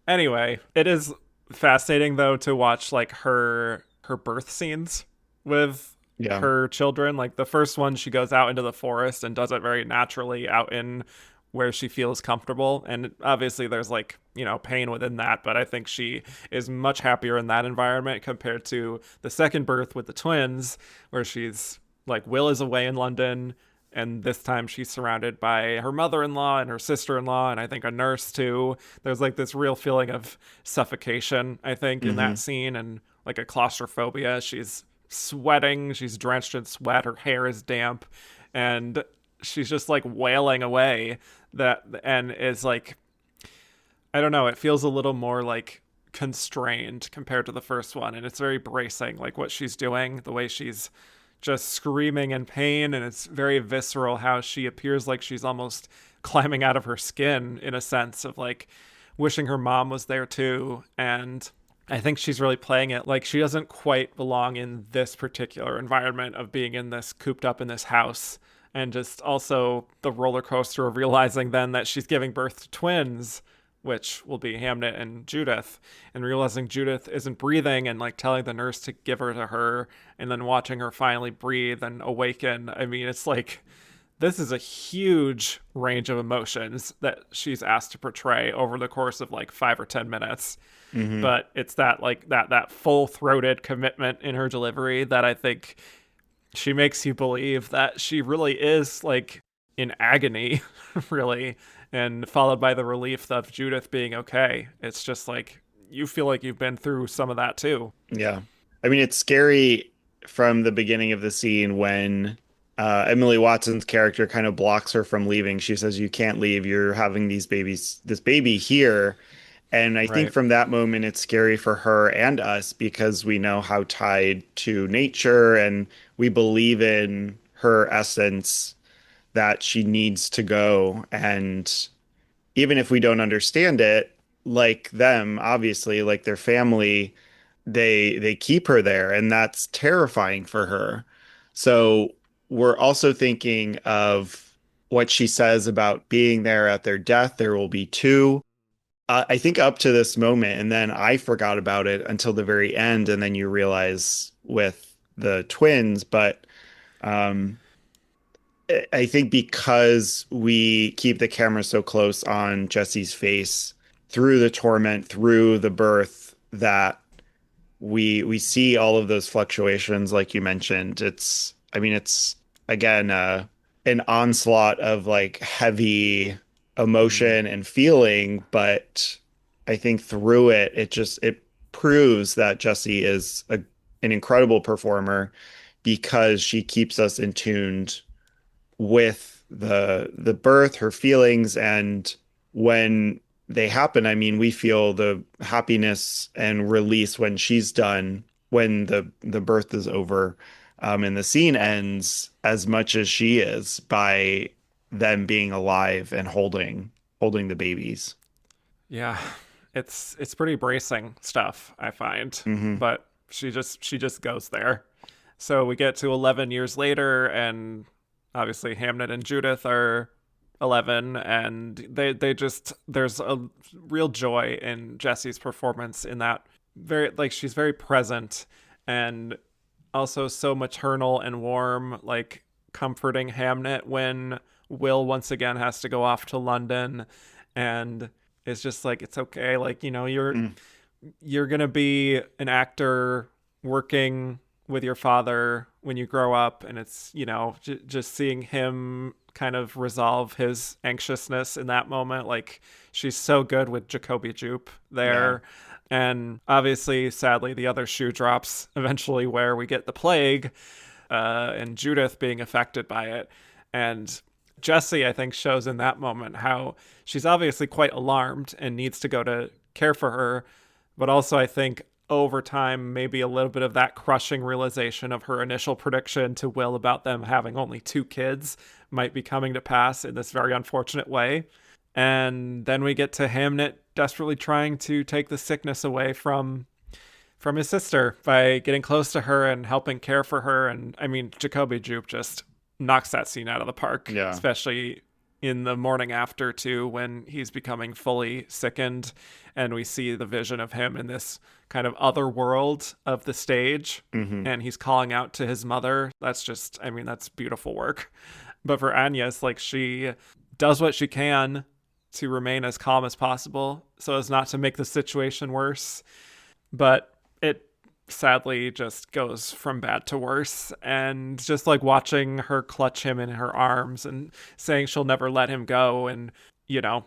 Anyway, it is fascinating though to watch like her birth scenes with Yeah. her children. Like the first one, she goes out into the forest and does it very naturally out in where she feels comfortable. And obviously, there's like, you know, pain within that. But I think she is much happier in that environment compared to the second birth with the twins, where she's like, Will is away in London. And this time she's surrounded by her mother in law and her sister in law, and I think a nurse too. There's like this real feeling of suffocation, I think, in that Hmm. scene, and like a claustrophobia. She's sweating, she's drenched in sweat, her hair is damp, and she's just like wailing away that and is like, I don't know, it feels a little more like constrained compared to the first one, and it's very bracing, like what she's doing, the way she's just screaming in pain, and it's very visceral how she appears like she's almost climbing out of her skin in a sense of like wishing her mom was there too. And I think she's really playing it like she doesn't quite belong in this particular environment of being in this cooped up in this house, and just also the roller coaster of realizing then that she's giving birth to twins, which will be Hamnet and Judith, and realizing Judith isn't breathing and like telling the nurse to give her to her, and then watching her finally breathe and awaken. I mean, it's like this is a huge range of emotions that she's asked to portray over the course of like 5 or 10 minutes. Hmm. But it's that like that full throated commitment in her delivery that I think she makes you believe that she really is like in agony, really, and followed by the relief of Judith being okay. It's just like you feel like you've been through some of that too. Yeah. I mean, it's scary from the beginning of the scene when Emily Watson's character kind of blocks her from leaving. She says, "You can't leave. You're having this baby here." And I think Right. from that moment, it's scary for her and us because we know how tied to nature and we believe in her essence that she needs to go. And even if we don't understand it, like them, obviously, like their family, they keep her there, and that's terrifying for her. So we're also thinking of what she says about being there at their death. There will be two. I think up to this moment, and then I forgot about it until the very end, and then you realize with the twins. But um, I think because we keep the camera so close on Jesse's face through the torment, through the birth, that we see all of those fluctuations, like you mentioned. I mean, it's again an onslaught of like heavy Mm. emotion and feeling, but I think through it, it proves that Jessie is an incredible performer because she keeps us in tuned with the birth, her feelings, and when they happen, I mean, we feel the happiness and release when she's done, when the birth is over, and the scene ends as much as she is by them being alive and holding the babies. Yeah, it's pretty bracing stuff, I find. Hmm. But she just goes there. So we get to 11 years later, and obviously Hamnet and Judith are 11, and they just there's a real joy in Jessie's performance in that, very like she's very present and also so maternal and warm, like comforting Hamnet when Will once again has to go off to London, and it's just like, it's okay, like, you're gonna be an actor working with your father when you grow up, and it's, just seeing him kind of resolve his anxiousness in that moment. Like, she's so good with Jacoby Jupe Yeah. there. And obviously, sadly, the other shoe drops eventually, where we get the plague, and Judith being affected by it. And Jessie, I think, shows in that moment how she's obviously quite alarmed and needs to go to care for her, but also, I think, over time, maybe a little bit of that crushing realization of her initial prediction to Will about them having only two kids might be coming to pass in this very unfortunate way. And then we get to Hamnet desperately trying to take the sickness away from his sister by getting close to her and helping care for her. And I mean, Jacoby Jupe just knocks that scene out of the park, Yeah. especially in the morning after, too, when he's becoming fully sickened and we see the vision of him in this kind of other world of the stage, Hmm. and he's calling out to his mother. That's just, I mean, that's beautiful work. But for Agnes, like, she does what she can to remain as calm as possible so as not to make the situation worse, but it sadly just goes from bad to worse. And just like watching her clutch him in her arms and saying she'll never let him go, and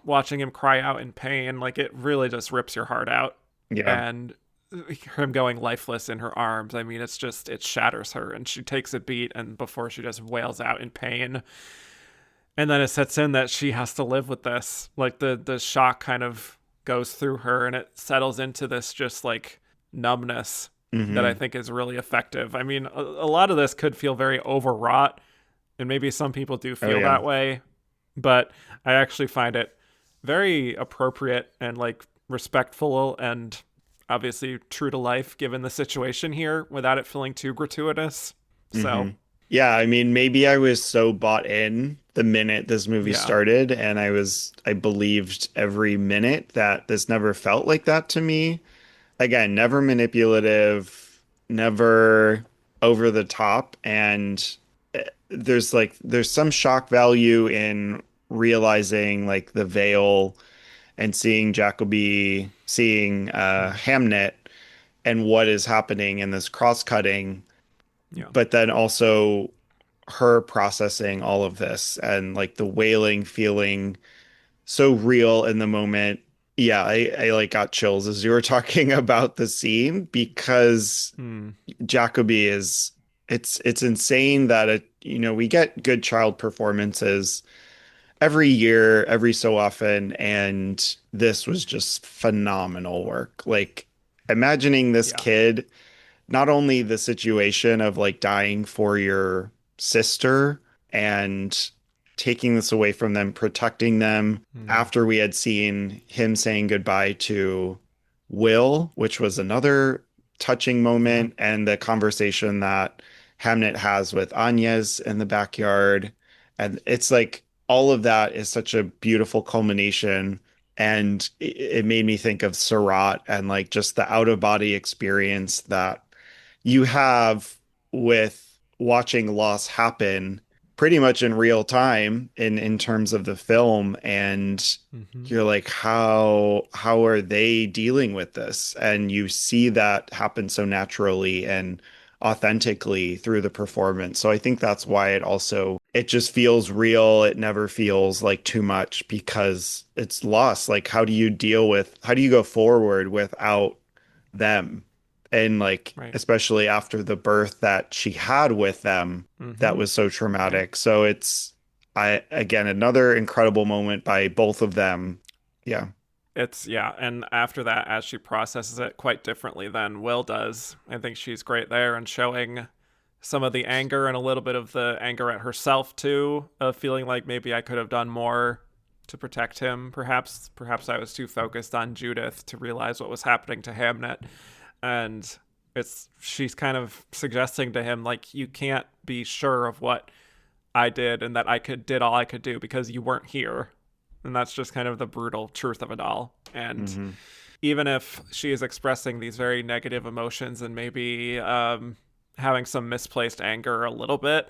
watching him cry out in pain, like, it really just rips your heart out. Yeah. And him going lifeless in her arms, I mean, it shatters her, and she takes a beat, and before she just wails out in pain. And then it sets in that she has to live with this, like, the shock kind of goes through her, and it settles into this just like numbness that I Hmm. think is really effective. I mean, a lot of this could feel very overwrought, and maybe some people do Oh feel yeah. that way, but I actually find it very appropriate and like respectful and obviously true to life given the situation here without it feeling too gratuitous. Hmm. So, Yeah, I mean, maybe I was so bought in the minute this movie yeah. started, and I believed every minute that this never felt like that to me. Again, never manipulative, never over the top, and there's some shock value in realizing like the veil and seeing Jacoby, seeing Mm, Hamnet and what is happening in this cross-cutting, yeah. but then also her processing all of this and like the wailing feeling so real in the moment. Yeah, I like got chills as you were talking about the scene because Mm, Jacoby is it's insane that we get good child performances every year, every so often, and this was just phenomenal work. Like imagining this yeah. kid, not only the situation of like dying for your sister and taking this away from them, protecting them Mm, after we had seen him saying goodbye to Will, which was another touching yeah. moment, and the conversation that Hamnet has with Agnes in the backyard. And it's like all of that is such a beautiful culmination. And it made me think of Surat and like just the out of body experience that you have with watching loss happen pretty much in real time in terms of the film, and Hmm. you're like, how are they dealing with this? And you see that happen so naturally and authentically through the performance. So I think that's why it just feels real. It never feels like too much because it's loss. Like how do you go forward without them? And like Right. especially after the birth that she had with them, that Hmm. was so Right. traumatic. So it's, I again another incredible moment by both of them. Yeah. It's yeah, and after that, as she processes it quite differently than Will does, I think she's great there and showing some of the anger and a little bit of the anger at herself too, of feeling like maybe I could have done more to protect him. Perhaps I was too focused on Judith to realize what was happening to Hamnet. And it's she's kind of suggesting to him like you can't be sure of what I did and that I could did all I could do because you weren't here. And that's just kind of the brutal truth of it all. And Hmm. even if she is expressing these very negative emotions and maybe having some misplaced anger a little bit,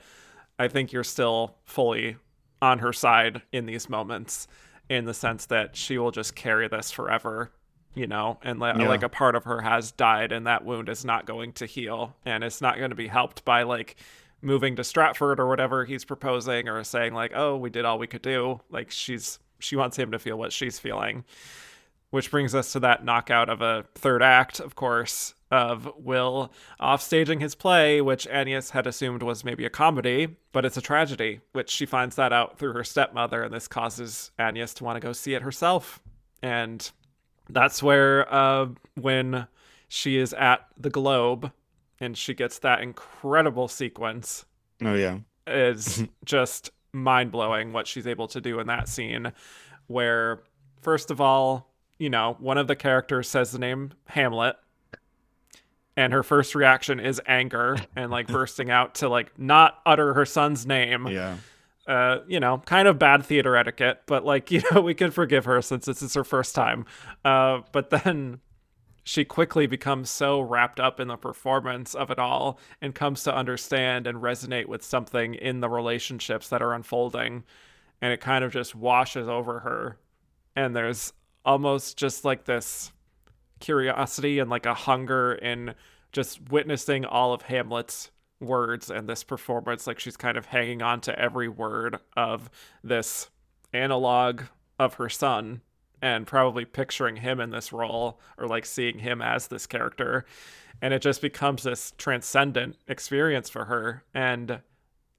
I think you're still fully on her side in these moments in the sense that she will just carry this forever, and like Yeah. a part of her has died and that wound is not going to heal and it's not going to be helped by like moving to Stratford or whatever he's proposing or saying like, oh, we did all we could do. Like she wants him to feel what she's feeling, which brings us to that knockout of a third act, of course, of Will offstaging his play, which Agnes had assumed was maybe a comedy, but it's a tragedy, which she finds that out through her stepmother, and this causes Agnes to want to go see it herself. And that's where, when she is at the Globe and she gets that incredible sequence, Oh yeah. is just mind blowing what she's able to do in that scene, where, first of all, one of the characters says the name Hamlet, and her first reaction is anger and like bursting out to like not utter her son's name. Yeah. Kind of bad theater etiquette, but like, we can forgive her since this is her first time. But then she quickly becomes so wrapped up in the performance of it all and comes to understand and resonate with something in the relationships that are unfolding. And it kind of just washes over her. And there's almost just like this curiosity and like a hunger in just witnessing all of Hamlet's words and this performance. Like she's kind of hanging on to every word of this analog of her son and probably picturing him in this role or like seeing him as this character. And it just becomes this transcendent experience for her. And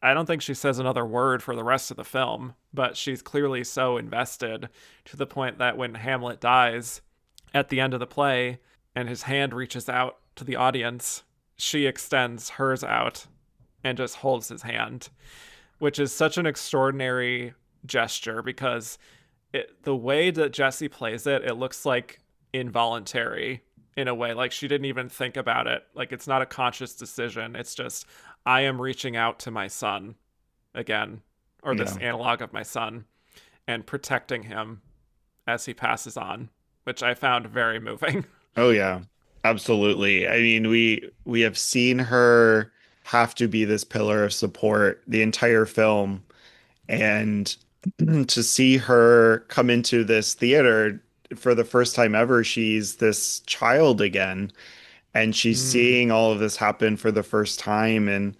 I don't think she says another word for the rest of the film, but she's clearly so invested to the point that when Hamlet dies at the end of the play and his hand reaches out to the audience, she extends hers out and just holds his hand, which is such an extraordinary gesture because the way that Jessie plays it, it looks like involuntary in a way. Like she didn't even think about it. Like it's not a conscious decision. It's just, I am reaching out to my son again, or this Yeah. analog of my son, and protecting him as he passes on, which I found very moving. Oh yeah. Absolutely. I mean, we have seen her have to be this pillar of support the entire film, and to see her come into this theater for the first time ever, she's this child again, and she's Mm, seeing all of this happen for the first time and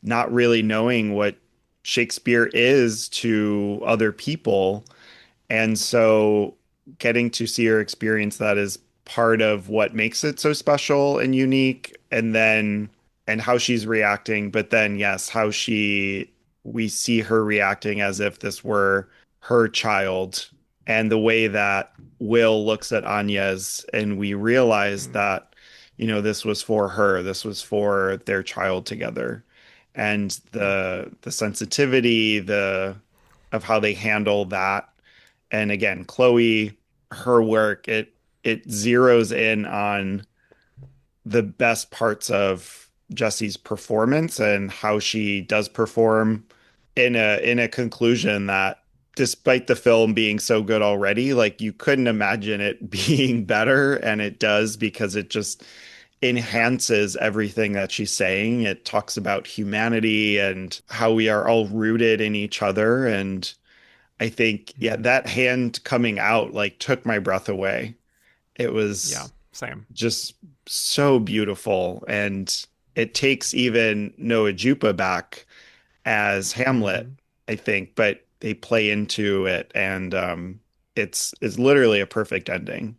not really knowing what Shakespeare is to other people. And so getting to see her experience that is part of what makes it so special and unique. And how she's reacting, but then, yes, we see her reacting as if this were her child. And the way that Will looks at Anya's, and we realize mm, that, this was for her, this was for their child together. And yeah, the sensitivity, the of how they handle that. And again, Chloe, her work, it zeroes in on the best parts of Jessie's performance and how she does perform in a conclusion that despite the film being so good already, like you couldn't imagine it being better, and it does because it just yeah, enhances everything that she's saying. It talks about humanity and how we are all rooted in each other. And I think, yeah, mm, that hand coming out like took my breath away. It yeah, was same. just so beautiful. And it takes even Noah Jupa back as Hamlet, Mm, I think, but they play into it, and it's literally a perfect ending.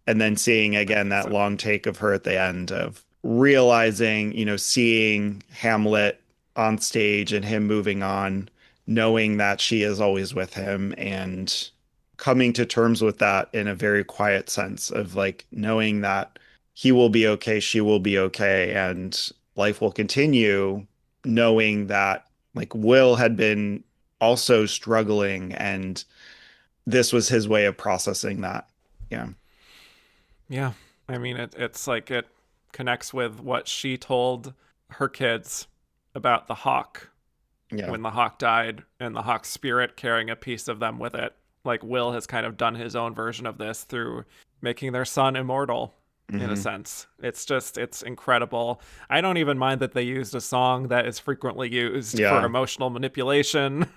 And then seeing I again think that so. long take of her at the end of realizing, seeing Hamlet on stage and him moving on knowing that she is always with him and coming to terms with that in a very quiet sense of like knowing that he will be okay, she will be okay, and life will continue, knowing that like Will had been also struggling and this was his way of processing that. Yeah. Yeah. I mean, it's like it connects with what she told her kids about the hawk Yeah. when the hawk died and the hawk's spirit carrying a piece of them with it. Like Will has kind of done his own version of this through making their son immortal in a Hmm. sense. It's incredible. I don't even mind that they used a song that is frequently used for Yeah. emotional manipulation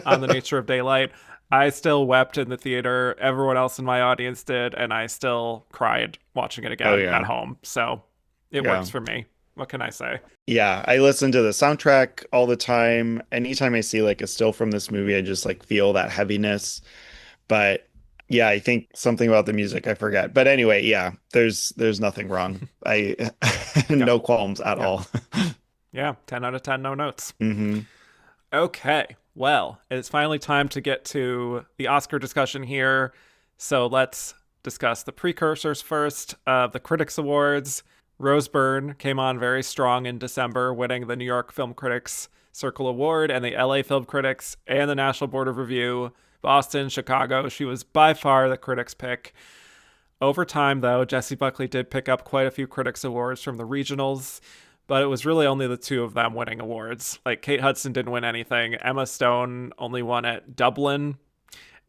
on the nature of daylight. I still wept in the theater. Everyone else in my audience did, and I still cried watching it Oh again at yeah. home. So it Yeah. works for me. What can I say? Yeah, I listen to the soundtrack all the time. Anytime I see like a still from this movie, I just like feel that heaviness. But yeah, I think something about the music I forget. But anyway, yeah, there's nothing wrong. I Yeah. no qualms at Yeah. all. Yeah. 10 out of 10, no notes. Hmm. Okay. Well, it's finally time to get to the Oscar discussion here. So let's discuss the precursors first. The Critics Awards. Rose Byrne came on very strong in December, winning the New York Film Critics Circle Award and the LA Film Critics and the National Board of Review. Boston, Chicago. She was by far the critics' pick. Over time, though, Jessie Buckley did pick up quite a few critics' awards from the regionals, but it was really only the two of them winning awards. Like, Kate Hudson didn't win anything. Emma Stone only won at Dublin,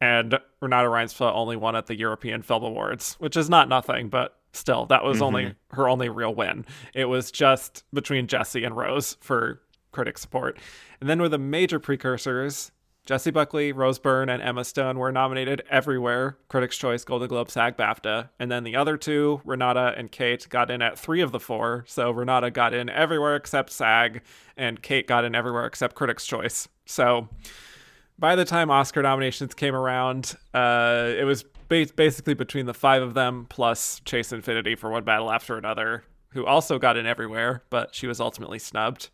and Renate Reinsve only won at the European Film Awards, which is not nothing, but still, that was Hmm. only her only real win. It was just between Jessie and Rose for critic support. And then with the major precursors, Jessie Buckley, Rose Byrne, and Emma Stone were nominated everywhere: Critics' Choice, Golden Globe, SAG, BAFTA. And then the other two, Renata and Kate, got in at three of the four. So Renata got in everywhere except SAG, and Kate got in everywhere except Critics' Choice. So by the time Oscar nominations came around, it was basically between the five of them plus Chase Infinity for One Battle After Another, who also got in everywhere, but she was ultimately snubbed.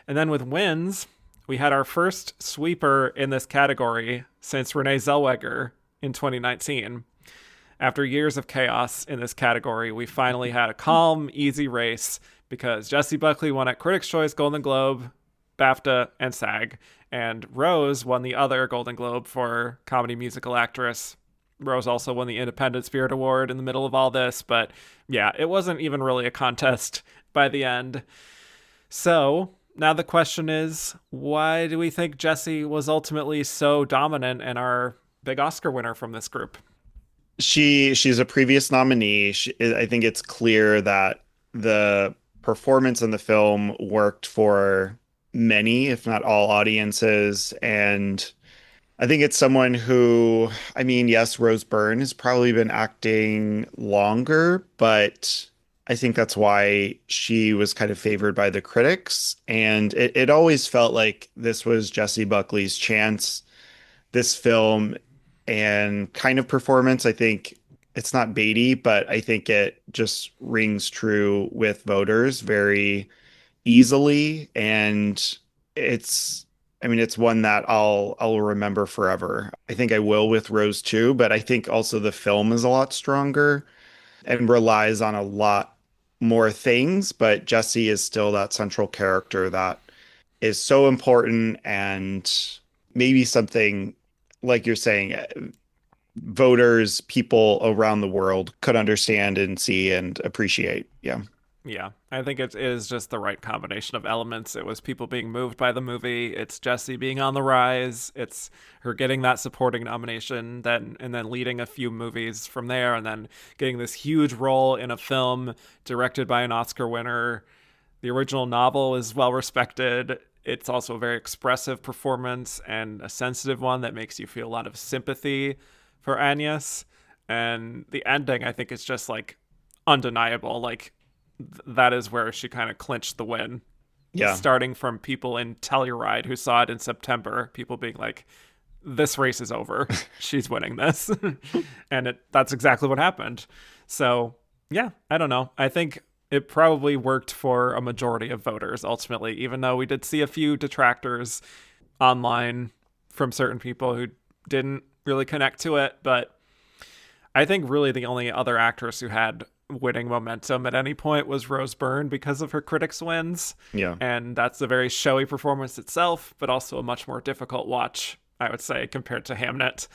And then with wins, we had our first sweeper in this category since Renee Zellweger in 2019. After years of chaos in this category, we finally had a calm, easy race because Jessie Buckley won at Critics' Choice, Golden Globe, BAFTA, and SAG, and Rose won the other Golden Globe for Comedy Musical Actress. Rose also won the Independent Spirit Award in the middle of all this, but yeah, it wasn't even really a contest by the end. So now the question is, why do we think Jessie was ultimately so dominant and our big Oscar winner from this group? She's a previous nominee. I think it's clear that the performance in the film worked for many, if not all audiences. And I think it's someone who, I mean, yes, Rose Byrne has probably been acting longer, but I think that's why she was kind of favored by the critics. And it always felt like this was Jessie Buckley's chance. This film and kind of performance, I think it's not baity, but I think it just rings true with voters very easily. And it's, I mean, it's one that I'll remember forever. I think I will with Rose too, but I think also the film is a lot stronger and relies on a lot more things, but Jessie is still that central character that is so important and maybe something like you're saying, voters, people around the world could understand and see and appreciate. Yeah. Yeah, I think it is just the right combination of elements. It was people being moved by the movie. It's Jessie being on the rise. It's her getting that supporting nomination, then and then leading a few movies from there, and then getting this huge role in a film directed by an Oscar winner. The original novel is well respected. It's also a very expressive performance and a sensitive one that makes you feel a lot of sympathy for Agnes. And the ending, I think, is just like undeniable. Like that is where she kind of clinched the win. Yeah. Starting from people in Telluride who saw it in September, people being like, "This race is over. She's winning this," and that's exactly what happened. So yeah, I don't know. I think it probably worked for a majority of voters ultimately, even though we did see a few detractors. online from certain people who didn't really connect to it. But I think really the only other actress who had winning momentum at any point was Rose Byrne because of her critics' wins. Yeah. And that's a very showy performance itself, but also a much more difficult watch, I would say, compared to Hamnet.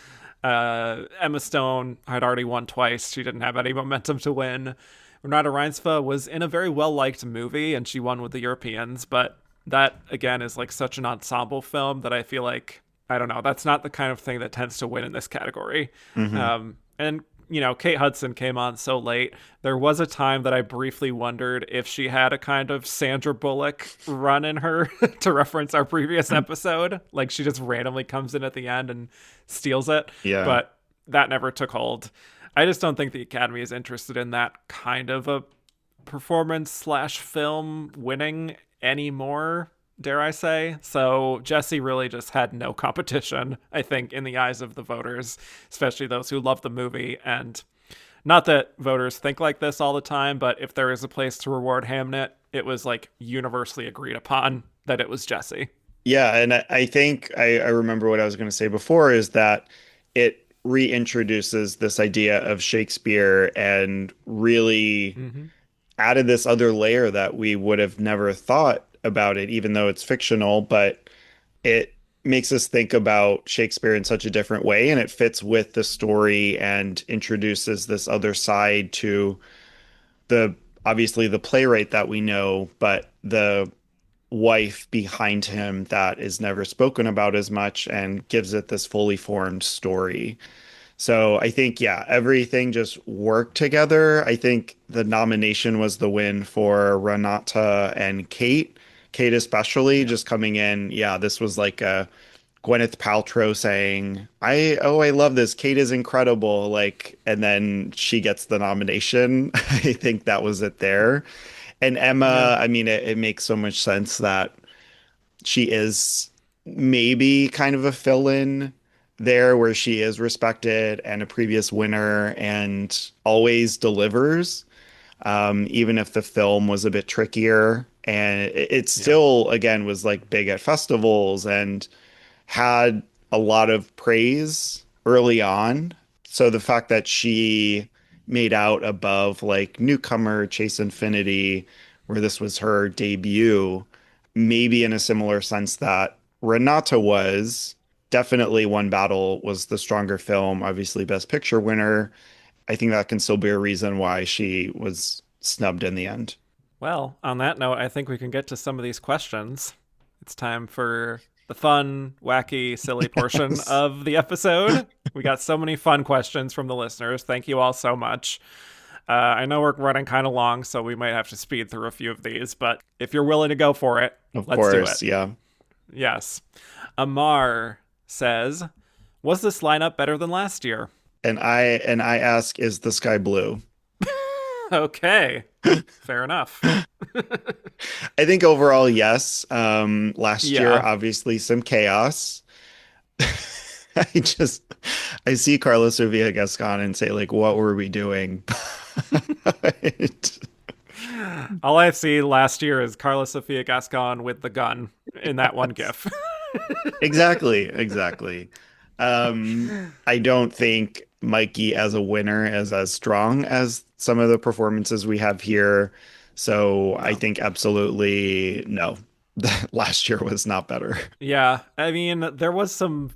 Emma Stone had already won twice. She didn't have any momentum to win. Renate Reinsve was in a very well-liked movie, and she won with the Europeans, but that, again, is like such an ensemble film that I feel like, I don't know, that's not the kind of thing that tends to win in this category. And you know, Kate Hudson came on so late. There was a time that I briefly wondered if she had a kind of Sandra Bullock run in her, to reference our previous episode. Like she just randomly comes in at the end and steals it. Yeah. But that never took hold. I just don't think the Academy is interested in that kind of a performance/film winning anymore, dare I say. So Jessie really just had no competition, I think, in the eyes of the voters, especially those who love the movie. And not that voters think like this all the time, but if there is a place to reward Hamnet, it was like universally agreed upon that it was Jessie. Yeah, and I think I remember what I was going to say before is that it reintroduces this idea of Shakespeare and really added this other layer that we would have never thought about it, even though it's fictional, but it makes us think about Shakespeare in such a different way, and it fits with the story and introduces this other side to obviously the playwright that we know, but the wife behind him that is never spoken about as much, and gives it this fully formed story. So I think, yeah, everything just worked together. I think the nomination was the win for Renate and Kate. Kate especially, just coming in. Yeah, this was like a Gwyneth Paltrow saying, I love this. Kate is incredible. Like, and then she gets the nomination. I think that was it there. And Emma, I mean, it makes so much sense that she is maybe kind of a fill-in there, where she is respected and a previous winner and always delivers, even if the film was a bit trickier. And it still, again, was like big at festivals and had a lot of praise early on. So the fact that she made out above like newcomer Chase Infinity, where this was her debut, maybe in a similar sense that Renate was, definitely One Battle was the stronger film, obviously Best Picture winner. I think that can still be a reason why she was snubbed in the end. Well, on that note, I think we can get to some of these questions. It's time for the fun, wacky, silly portion of the episode. We got so many fun questions from the listeners. Thank you all so much. I know we're running kind of long, so we might have to speed through a few of these, but if you're willing to go for it, let's do it. Yeah. Yes. Amar says, was this lineup better than last year? And I ask, is the sky blue? Okay. Fair enough. I think overall, yes. Last year, obviously some chaos. I see Carlos Sofia Gascon and say, like, what were we doing? All I see last year is Carlos Sofia Gascon with the gun in that one gif. Exactly. I don't think Mikey as a winner is as strong as some of the performances we have here. So I think absolutely no. Last year was not better. Yeah. I mean, there was some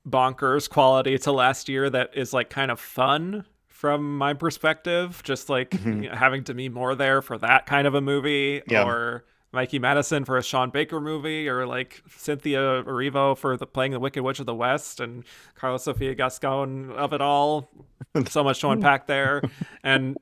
bonkers quality to last year that is like kind of fun from my perspective. Just like having Demi Moore there for that kind of a movie, or Mikey Madison for a Sean Baker movie, or like Cynthia Erivo for playing the Wicked Witch of the West, and Carlos Sofia Gascon of it all. So much to unpack there. And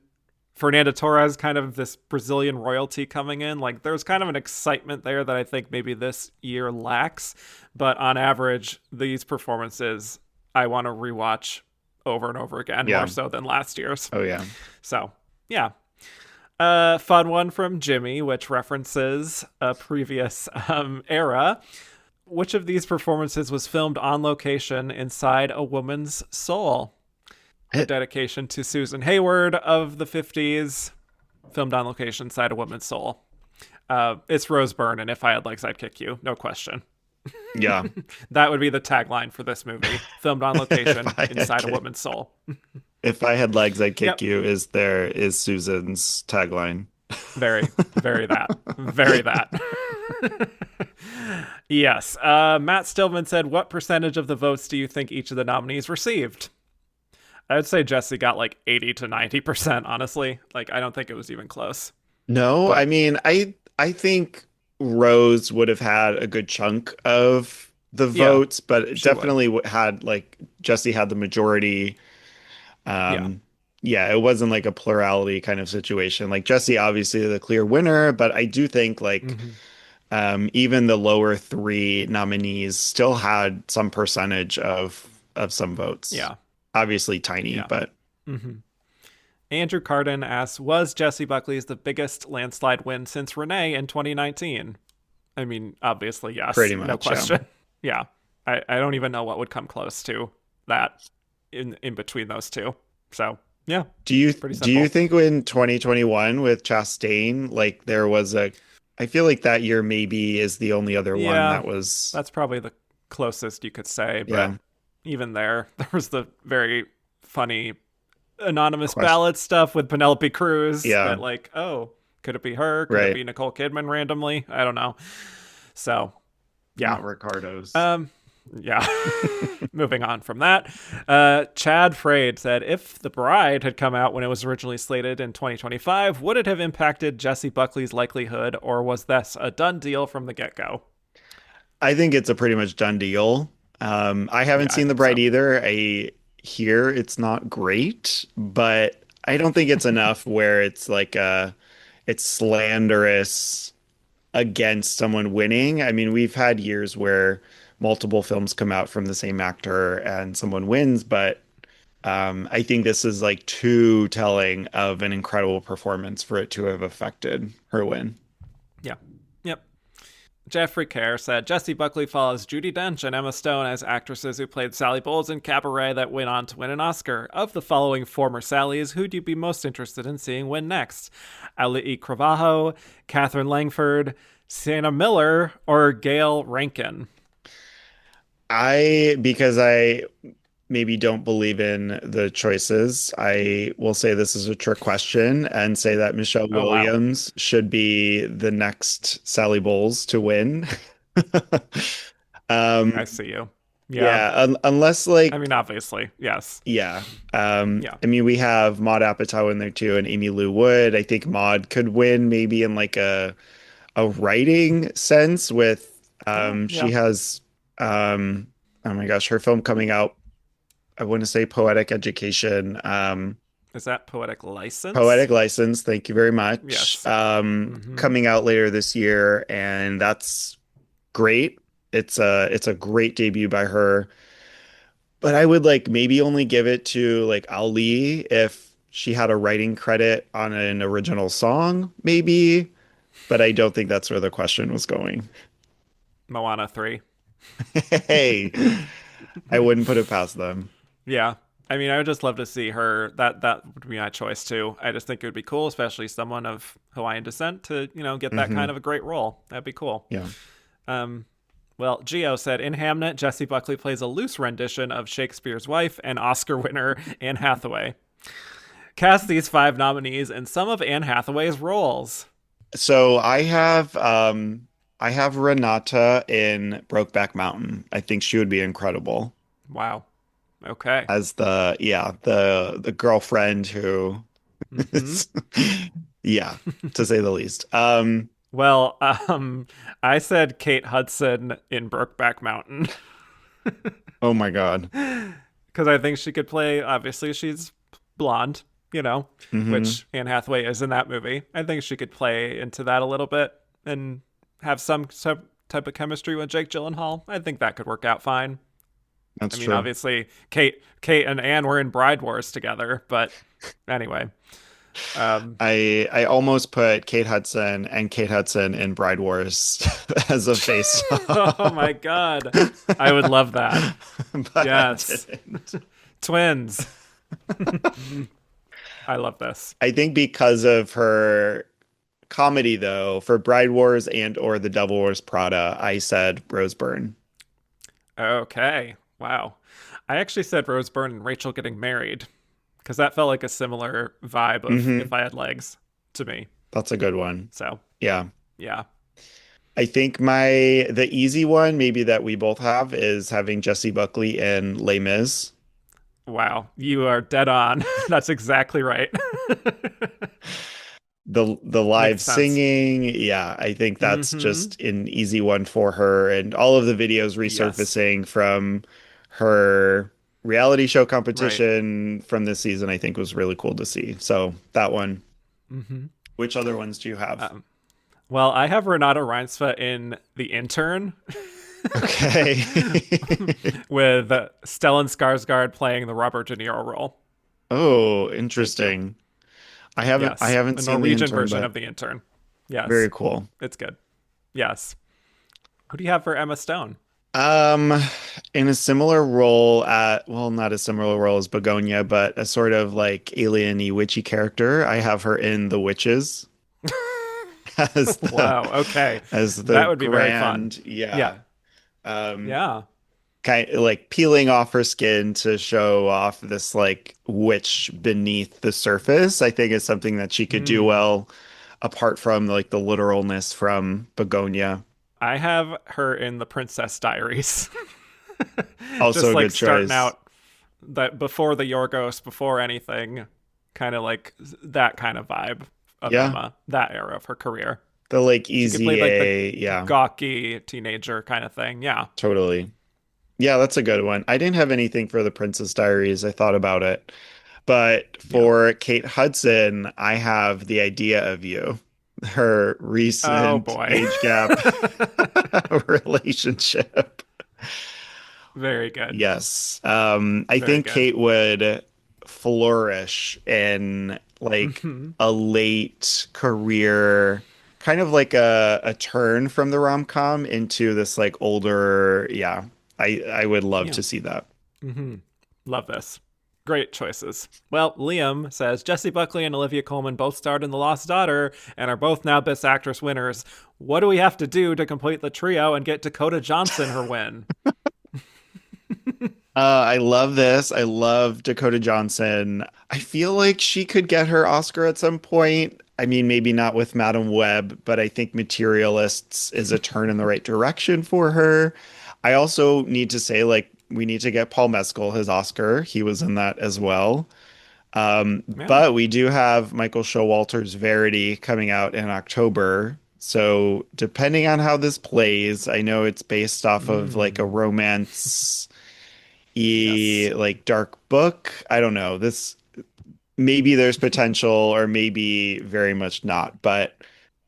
Fernanda Torres, kind of this Brazilian royalty coming in. Like there's kind of an excitement there that I think maybe this year lacks. But on average, these performances I want to rewatch over and over again, more so than last year's. Oh, yeah. So, yeah. Fun one from Jimmy, which references a previous era. Which of these performances was filmed on location inside a woman's soul? A dedication to Susan Hayward of the 50s, filmed on location inside a woman's soul. It's Rose Byrne, and If I Had Legs, I'd Kick You. No question. Yeah. That would be the tagline for this movie. Filmed on If location I had inside a kick, woman's soul. if I had legs, I'd kick Yep. you is Susan's tagline. Very, very that. Very that. Yes. Matt Stillman said, what percentage of the votes do you think each of the nominees received? I would say Jessie got like 80 to 90%, honestly. Like, I don't think it was even close. No, I But mean, I think Rose would have had a good chunk of the yeah, votes, but it she would. definitely had like Jesse had the majority. Yeah. Um, yeah, it wasn't like a plurality kind of situation. Like Jesse, obviously the clear winner, but I do think like Hmm. even the lower three nominees still had some percentage of some votes. Yeah. Obviously tiny, Yeah. but Hmm. Andrew Carden asks, was Jessie Buckley's the biggest landslide win since Renee in 2019? I mean, obviously, yes. pretty No much, yeah. question. Yeah. I don't even know what would come close to that in between those two. So, yeah, pretty Do you simple. think in 2021 with Chastain, like there was a I feel like that year maybe is the only other one Yeah, that was that's probably the closest you could say. But yeah, even there was the very funny anonymous question. ballot stuff with Penelope Cruz Yeah, that, like, oh, could it be her? Could it right. be Nicole Kidman randomly? I don't know. So, yeah. Not Ricardo's. Um, yeah. Moving on from that, Chad Frade said, if The Bride had come out when it was originally slated in 2025, would it have impacted Jessie Buckley's likelihood, or was this a done deal from the get-go? I think it's a pretty much done deal. I haven't Yeah, I seen The think Bride so. either. I hear it's not great, but I don't think it's enough where it's like it's slanderous against someone winning. I mean, we've had years where multiple films come out from the same actor and someone wins, but I think this is like too telling of an incredible performance for it to have affected her win. Yeah. Yep. Jeffrey Kerr said, Jessie Buckley follows Judi Dench and Emma Stone as actresses who played Sally Bowles in Cabaret that went on to win an Oscar. Of the following former Sallys, who'd you be most interested in seeing win next? Ali Cravajo, Catherine Langford, Sienna Miller, or Gail Rankin? Because I maybe don't believe in the choices, I will say this is a trick question and say that Michelle Oh, wow. Williams should be the next Sally Bowles to win. I Um, see you. Yeah. yeah, unless I like mean, obviously, yes. yeah. Yeah. I mean we have Maud Apatow in there too and Amy Lou Wood. I think Maud could win maybe in like a writing sense with Oh, she yeah. has oh my gosh, her film coming out, I want to say Poetic Education, Is that poetic license? Poetic License, thank you very much. Yes. Mm-hmm. Coming out later this year, and that's great. It's a great debut by her. But I would like maybe only give it to like Ali if she had a writing credit on an original song, maybe. But I don't think that's where the question was going. Moana 3. Hey, I wouldn't put it past them. Yeah. I mean, I would just love to see her. That would be my choice too. I just think it would be cool, especially someone of Hawaiian descent, to get that Hmm. kind of a great role. That'd be cool. Yeah. Um, well, Gio said in Hamnet, Jessie Buckley plays a loose rendition of Shakespeare's wife and Oscar winner Anne Hathaway. Cast these five nominees in some of Anne Hathaway's roles. So I have Renata in Brokeback Mountain. I think she would be incredible Wow. Okay. as the yeah, the girlfriend who Mm-hmm. is yeah, to say the least. Well, I said Kate Hudson in Brokeback Mountain Oh my God. because I think she could play. Obviously, she's blonde, Hmm. which Anne Hathaway is in that movie. I think she could play into that a little bit and have some type of chemistry with Jake Gyllenhaal. I think that could work out fine. I That's mean, true. obviously, Kate and Anne were in Bride Wars together, but anyway. Um, I almost put Kate Hudson and Kate Hudson in Bride Wars as a face oh off, my God, I would love that. but I Yes, didn't. twins. I love this. I think because of her comedy though, for Bride Wars and or The Devil Wears Prada, I said Rose Byrne. Okay. Wow. I actually said Rose Byrne and Rachel getting married because that felt like a similar vibe of Hmm. If I Had Legs to me. That's a good one. So, Yeah. yeah. I think the easy one maybe that we both have is having Jessie Buckley in Les Mis. Wow. You are dead on. That's exactly right. The live Makes sense. singing, yeah, I think that's Mm-hmm. just an easy one for her. And all of the videos Yes. resurfacing from her reality show Right. competition from this season, I think was really cool to see. So that one. Mm-hmm. Which other ones do you have? Um, well, I have Renate Reinsve in The Intern Okay. with Stellan Skarsgård playing the Robert De Niro role. Oh, Thank you. interesting. I Yes. haven't A seen The Norwegian Intern, version but of The Intern. very Yes. cool. It's good. Yes. Who do you have for Emma Stone? Um, in a similar role well, not a similar role as Bugonia, but a sort of like alien-y witchy character. I have her in The Witches as the Wow. Okay. as the That would be very fun. grand, Yeah. yeah. Um, Yeah. kind of like peeling off her skin to show off this like witch beneath the surface. I think is something that she could do Hmm. well apart from like the literalness from Bugonia. I have her in the Princess Diaries. Also Just a like good starting choice. out that before the Yorgos, before anything, kind of like that kind of vibe of Yeah. Emma, that era of her career. The like She could play easy like the A, yeah, gawky teenager kind of thing. Yeah. totally. Yeah, that's a good one. I didn't have anything for the Princess Diaries. I thought about it. But Yeah. for Kate Hudson, I have The Idea of You, her Oh recent boy. age gap relationship. Very good. Yes. I Very think good. Kate would flourish in like Hmm. a late career, kind of like a turn from the rom-com into this like older, yeah. I would love Yeah. to see that. Hmm. Love this. Great choices. Well, Liam says Jessie Buckley and Olivia Colman both starred in The Lost Daughter and are both now Best Actress winners. What do we have to do to complete the trio and get Dakota Johnson her win? I love this. I love Dakota Johnson. I feel like she could get her Oscar at some point. I mean, maybe not with Madam Web, but I think Materialists is a turn in the right direction for her. I also need to say, like, we need to get Paul Mescal his Oscar. He was in that as well. Yeah. But we do have Michael Showalter's Verity coming out in October. So depending on how this plays, I know it's based off of like a Mm, romance yes. like dark book. I don't know. This maybe there's potential or maybe very much not, but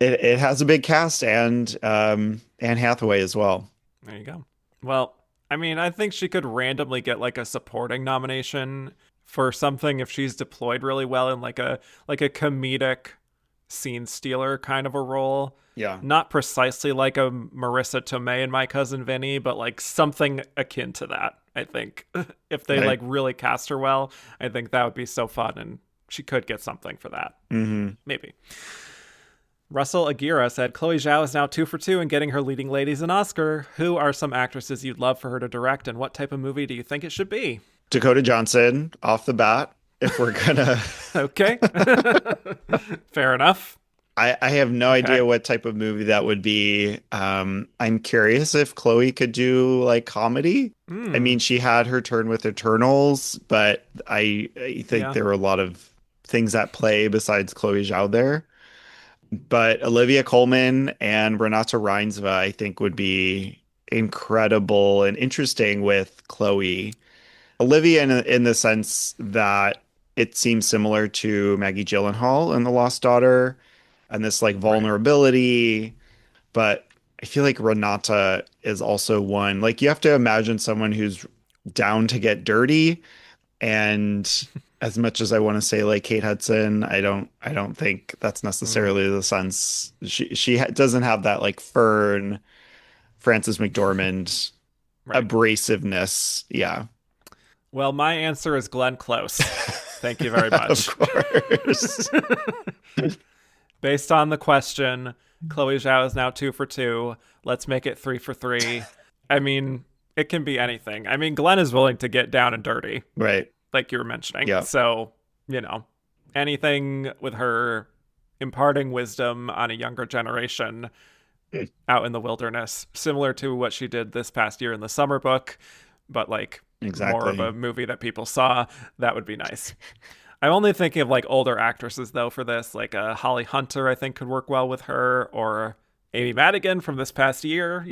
it has a big cast and Anne Hathaway as well. There you go. Well, I mean, I think she could randomly get like a supporting nomination for something if she's deployed really well in like a comedic scene stealer kind of a role. Yeah. Not precisely like a Marissa Tomei and My Cousin Vinny, but like something akin to that. I think if they Right. like really cast her well, I think that would be so fun, and she could get something for that. Hmm. Maybe. Russell Aguirre said Chloe Zhao is now 2 for 2 in getting her leading ladies an Oscar. Who are some actresses you'd love for her to direct, and what type of movie do you think it should be? Dakota Johnson off the bat. If we're gonna, Okay. Fair enough. I have no Okay. idea what type of movie that would be. I'm curious if Chloe could do like comedy. I Hmm. mean, she had her turn with Eternals, but I think Yeah. there were a lot of things at play besides Chloe Zhao there. But Olivia Colman and Renata Reinsve, I think, would be incredible and interesting with Chloe. Olivia, in the sense that it seems similar to Maggie Gyllenhaal in The Lost Daughter, and this like Right. vulnerability. But I feel like Renata is also one. Like you have to imagine someone who's down to get dirty, and as much as I want to say like Kate Hudson, I don't think that's Mm, necessarily the sense. She doesn't have that like Fern, Frances McDormand right. abrasiveness. Yeah, Well, my answer is Glenn Close. Thank you very of much. course. Based on the question, Chloe Zhao is now 2 for 2. Let's make it 3 for 3. I mean, it can be anything. I mean, Glenn is willing to get down and dirty, Right. like you were mentioning. Yeah. So, anything with her imparting wisdom on a younger generation out in the wilderness, similar to what she did this past year in the Summer Book, but like more of a movie that people saw. That would be nice. I'm only thinking of like older actresses though for this, like Holly Hunter I think could work well with her, or Amy Madigan from this past year,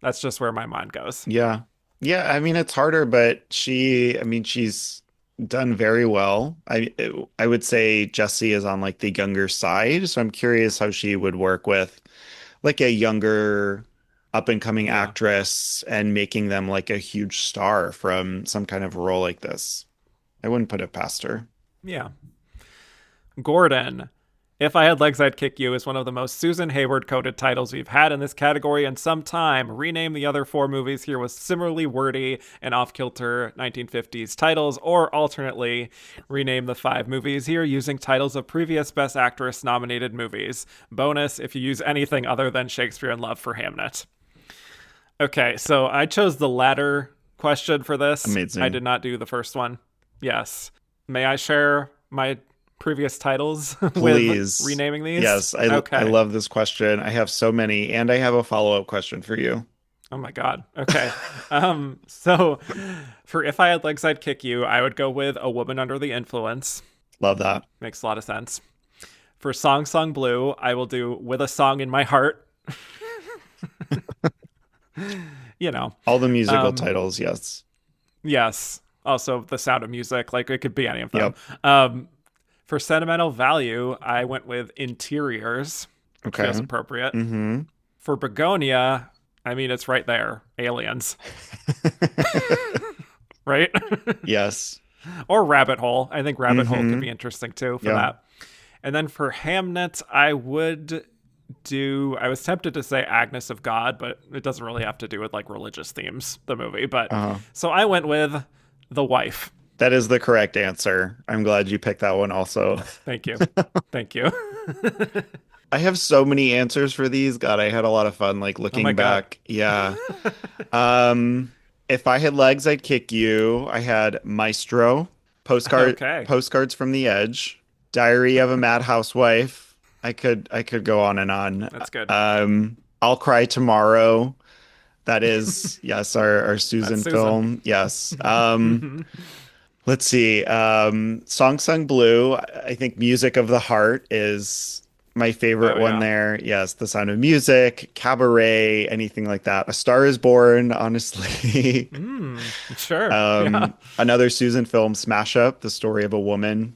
That's just where my mind goes. Yeah. Yeah, I mean it's harder, but she's done very well. I would say Jessie is on like the younger side, so I'm curious how she would work with like a younger up and coming actress and making them like a huge star from some kind of role like this. I wouldn't put it past her. Yeah. Gordon, If I Had Legs, I'd Kick You is one of the most Susan Hayward-coded titles we've had in this category in some time. Rename the other 4 movies here with similarly wordy and off-kilter 1950s titles, or alternately, rename the 5 movies here using titles of previous Best Actress nominated movies. Bonus if you use anything other than Shakespeare in Love for Hamnet. Okay, so I chose the latter question for this. Amazing. I did not do the first one. Yes. May I share my previous titles Please. with renaming these? Yes, I love this question. I have so many, and I have a follow-up question for you. Oh my God. Okay. So for If I Had Legs, I'd Kick You, I would go with A Woman Under the Influence. Love that. Makes a lot of sense. For Song Sung Blue, I will do With a Song in My Heart. All the musical titles, yes. Yes. Also, The Sound of Music. Like, it could be any of them. Yep. For Sentimental Value, I went with Interiors. Okay. Feels appropriate. Mm-hmm. For Bugonia, I mean, it's right there. Aliens. Right? Yes. Or Rabbit Hole. I think Rabbit Hole could be interesting, too, for that. And then for Hamnet, I was tempted to say Agnes of God, but it doesn't really have to do with, like, religious themes, the movie. But so I went with The Wife. That is the correct answer. I'm glad you picked that one also. Thank you. Thank you. I have so many answers for these. God, I had a lot of fun like looking back. God. Yeah. If I Had Legs, I'd Kick You. I had Maestro, Postcards from the Edge, Diary of a Mad Housewife. I could go on and on. That's good. I'll Cry Tomorrow. That is, yes, our Susan film. Yes. Let's see. Song Sung Blue. I think Music of the Heart is my favorite one there. Yes, The Sound of Music, Cabaret, anything like that. A Star is Born, honestly. Sure. Another Susan film, Smash Up, The Story of a Woman.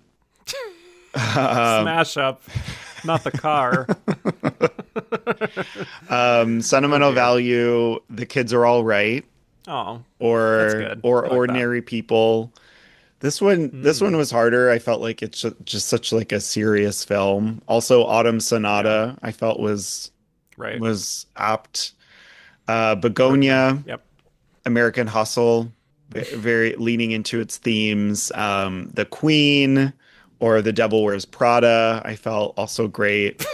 Smash Up, not the car. Sentimental Value, The Kids Are All Right. Oh, or Ordinary People. This one was harder. I felt like it's just such like a serious film. Also, Autumn Sonata, I felt was apt. Begonia, American Hustle, very leaning into its themes. The Queen or The Devil Wears Prada, I felt also great.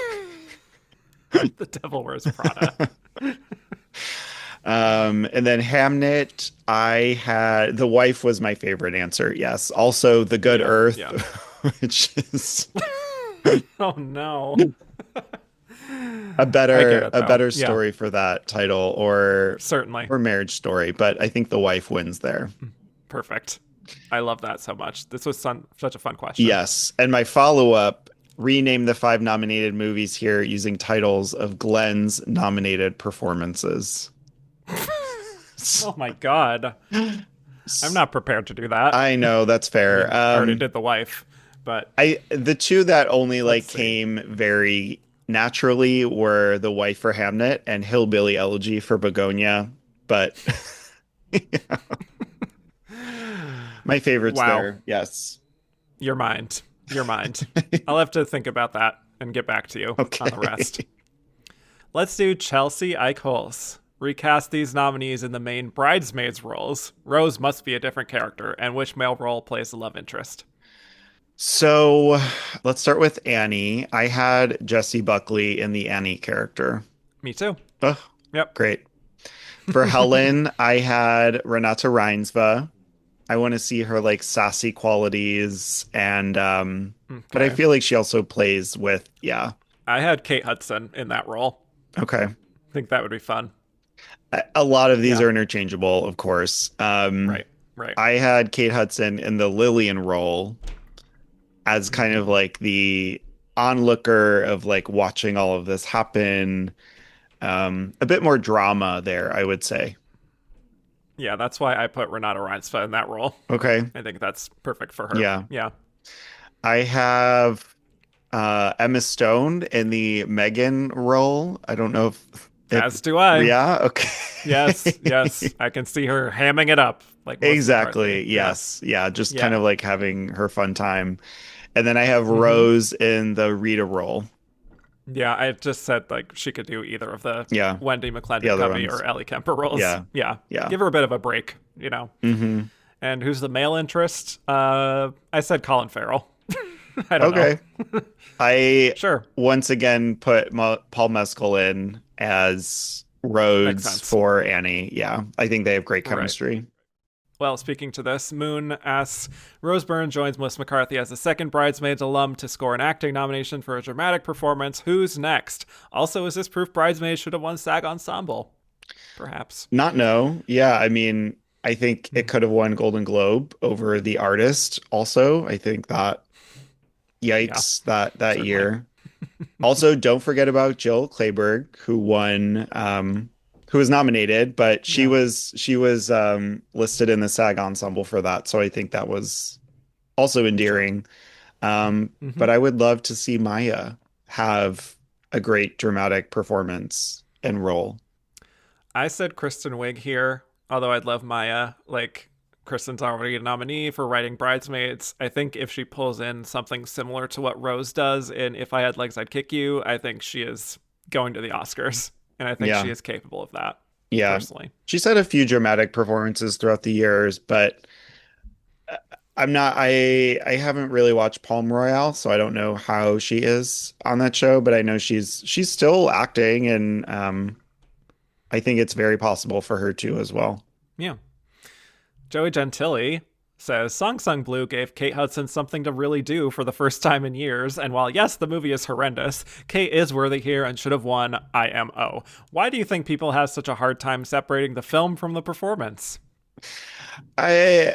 The Devil Wears Prada. And then Hamnet, I had The Wife was my favorite answer. Yes. Also The Good Earth, which is oh no. a better story for that title or Marriage Story, but I think The Wife wins there. Perfect. I love that so much. This was such a fun question. Yes. And my follow-up, rename the 5 nominated movies here using titles of Glenn's nominated performances. Oh my God. I'm not prepared to do that. I know, that's fair. I already did The Wife, but the two that only came very naturally were The Wife for Hamnet and Hillbilly Elegy for Bugonia, but my favorites there. Yes. Your mind. I'll have to think about that and get back to you on the rest. Let's do Chelsea Eichholz. Recast these nominees in the main bridesmaids roles. Rose must be a different character, and which male role plays the love interest? So let's start with Annie. I had Jessie Buckley in the Annie character. Me too. Oh, Yep. great. For Helen, I had Renate Reinsve. I want to see her like sassy qualities and but I Okay. feel like she also plays with yeah. I had Kate Hudson in that role. Okay. I think that would be fun. A lot of these Yeah. are interchangeable, of course. Right. Right. I had Kate Hudson in the Lillian role as kind Hmm. of like the onlooker of like watching all of this happen. A bit more drama there, I would say. Yeah, that's why I put Renata Reinsve in that role. Okay. I think that's perfect for her. Yeah. Yeah. I have Emma Stone in the Megan role. I don't know if As do I. yeah, Yes. okay. Yes. I can see her hamming it up like Melissa McCarthy. Exactly. Yeah. Yes. Yeah, just kind Yeah. of like having her fun time. And then I have Hmm. Rose in the Rita role. Yeah. I just said like she could do either of the Yeah, Wendy the McClendon other Covey or ones. Ellie Kemper roles. Yeah. Yeah. Yeah. Give her a bit of a break. Hmm. And who's the male interest? I said Colin Farrell. I don't know. Okay. I Sure. once again put Paul Mescal in as Makes Rhodes sense. for Annie. Yeah, I think they have great Right. chemistry. Well, speaking to this, Moon asks Rose Byrne joins Melissa McCarthy as the second Bridesmaids alum to score an acting nomination for a dramatic performance. Who's next? Also, is this proof Bridesmaids should have won SAG Ensemble? Perhaps. Not no. Yeah, I mean, I think it Mhm. could have won Golden Globe over The Artist also. I think that Yeah, yikes that certainly. year. Also, don't forget about Jill Clayburgh, who won, who was nominated, but she Yeah. was she was listed in the SAG ensemble for that. So I think that was also Sure. endearing. Hmm. But I would love to see Maya have a great dramatic performance and role. I said Kristen Wiig here, although I'd love Maya. Like, Kristen's already a nominee for writing Bridesmaids. I think if she pulls in something similar to what Rose does in If I Had Legs, I'd Kick You, I think she is going to the Oscars. And I think she Yeah, is capable of that, yeah. personally. She's had a few dramatic performances throughout the years, but I'm not I haven't really watched Palm Royale, so I don't know how she is on that show, but I know she's still acting and I think it's very possible for her too as well. Yeah. Joey Gentili says Song Sung Blue gave Kate Hudson something to really do for the first time in years, and while yes, the movie is horrendous, Kate is worthy here and should have won IMO. Why do you think people have such a hard time separating the film from the performance? I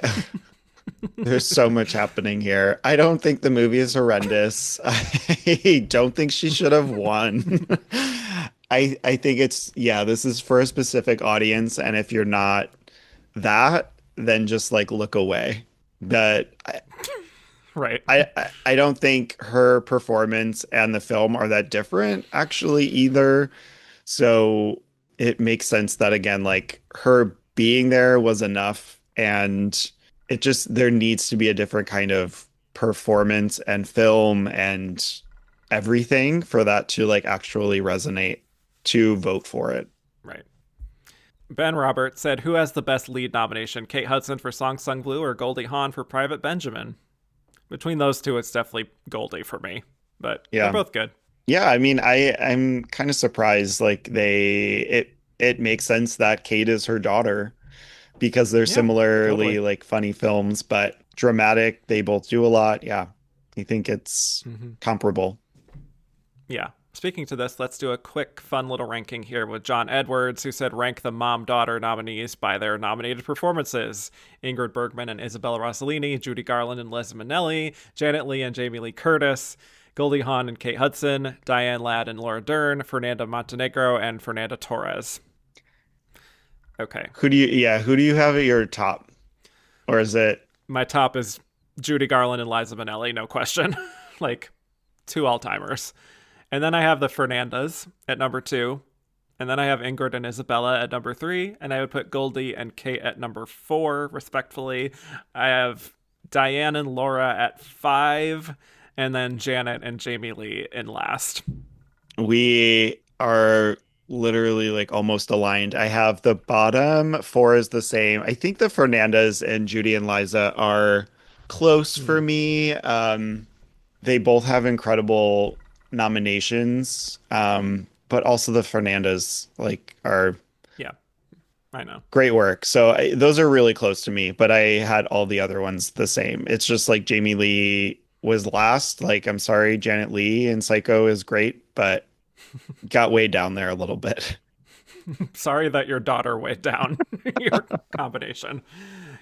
There's so much happening here. I don't think the movie is horrendous. I don't think she should have won. I think it's yeah, this is for a specific audience, and if you're not that, then just like look away. But Right. I don't think her performance and the film are that different actually either. So it makes sense that again, like her being there was enough, and it just there needs to be a different kind of performance and film and everything for that to like actually resonate to vote for it. Right. Ben Roberts said, "Who has the best lead nomination? Kate Hudson for Song Sung Blue or Goldie Hawn for Private Benjamin?" Between those two, it's definitely Goldie for me, but they're Yeah. both good. Yeah, I mean, I'm kind of surprised like it makes sense that Kate is her daughter because they're Yeah, totally. similarly like funny films, but dramatic. They both do a lot. Yeah. I think it's Hmm. comparable. Yeah. Speaking to this, let's do a quick, fun little ranking here with John Edwards, who said rank the mom daughter nominees by their nominated performances: Ingrid Bergman and Isabella Rossellini, Judy Garland and Liza Minnelli, Janet Leigh and Jamie Lee Curtis, Goldie Hawn and Kate Hudson, Diane Ladd and Laura Dern, Fernanda Montenegro and Fernanda Torres. Okay. Who do you have at your top? Or is it My top is Judy Garland and Liza Minnelli, no question. Like, two all timers. And then I have the Fernandas at number two. And then I have Ingrid and Isabella at number three. And I would put Goldie and Kate at number four, respectfully. I have Diane and Laura at five. And then Janet and Jamie Lee in last. we are literally like almost aligned. I have the bottom four is the same. I think the Fernandez and Judy and Liza are close for me. They both have incredible nominations, but also the Fernandes are Yeah, I know. great work. So those are really close to me, but I had all the other ones the same. It's just like Jamie Lee was last. Like, I'm sorry, Janet Leigh in Psycho is great, but got way down there a little bit. Sorry that your daughter weighed down your combination.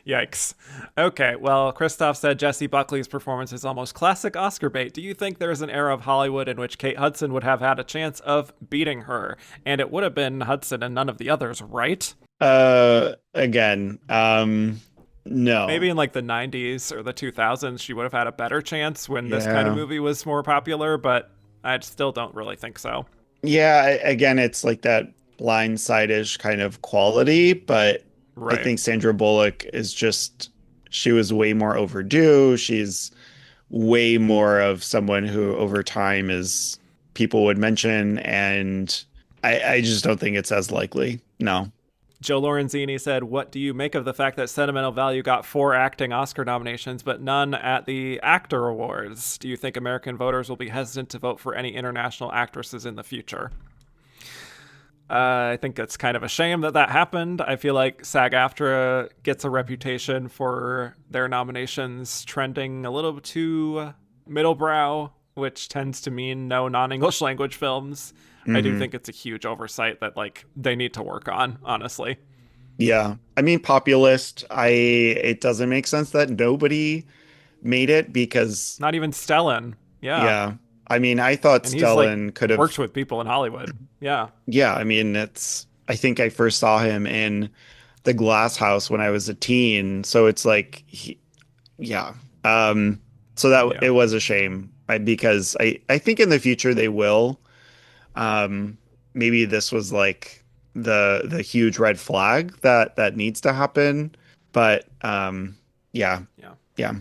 Yikes. Okay, well, Christoph said Jessie Buckley's performance is almost classic Oscar bait. Do you think there's an era of Hollywood in which Kate Hudson would have had a chance of beating her? And it would have been Hudson and none of the others, right? Again, no. Maybe in like the 90s or the 2000s, she would have had a better chance when this kind of Yeah. movie was more popular, but I still don't really think so. Yeah, again, it's like that blindside-ish kind of quality, but I Right. think Sandra Bullock is just, she was way more overdue. She's way more of someone who over time is people would mention, and I just don't think it's as likely. No. Joe Lorenzini said, "What do you make of the fact that Sentimental Value got 4 acting Oscar nominations, but none at the Actor Awards? Do you think American voters will be hesitant to vote for any international actresses in the future?" I think it's kind of a shame that that happened. I feel like SAG-AFTRA gets a reputation for their nominations trending a little too middlebrow, which tends to mean no non-English language films. I do Hmm. think it's a huge oversight that like they need to work on, honestly. Yeah. I mean, populist, it doesn't make sense that nobody made it because, Not even Stellan. Yeah. yeah. I mean, I thought And he's like Stellan could worked have, with people in Hollywood. Yeah. yeah, I mean, I think I first saw him in The Glass House when I was a teen. So it's like, yeah. So Yeah. it was a shame because I think in the future they will. Maybe this was like the huge red flag that needs to happen. But yeah, Yeah. yeah.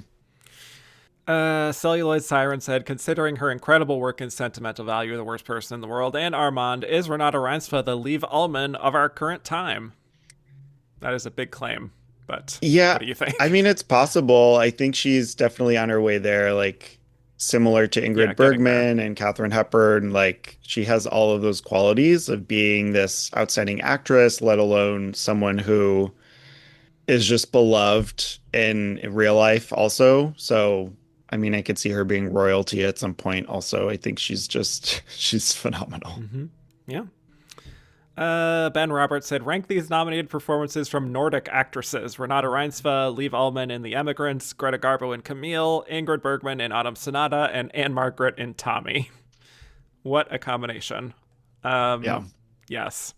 Celluloid Siren said, considering her incredible work in Sentimental Value, The Worst Person in the World, and Armand, is Renate Reinsve the Liv Ullmann of our current time? That is a big claim, but Yeah, what do you I think? mean, it's possible. I think she's definitely on her way there, like similar to Yeah, Ingrid getting there. Bergman and Katharine Hepburn. Like she has all of those qualities of being this outstanding actress, let alone someone who is just beloved in real life also. So, I mean, I could see her being royalty at some point also. I think she's phenomenal. Yeah. Ben Roberts said, rank these nominated performances from Nordic actresses: Renate Reinsve, Liv Ullmann in The Emigrants, Greta Garbo in Camille, Ingrid Bergman in Autumn Sonata, and Anne Margaret in Tommy. What a combination. Yeah. Yes.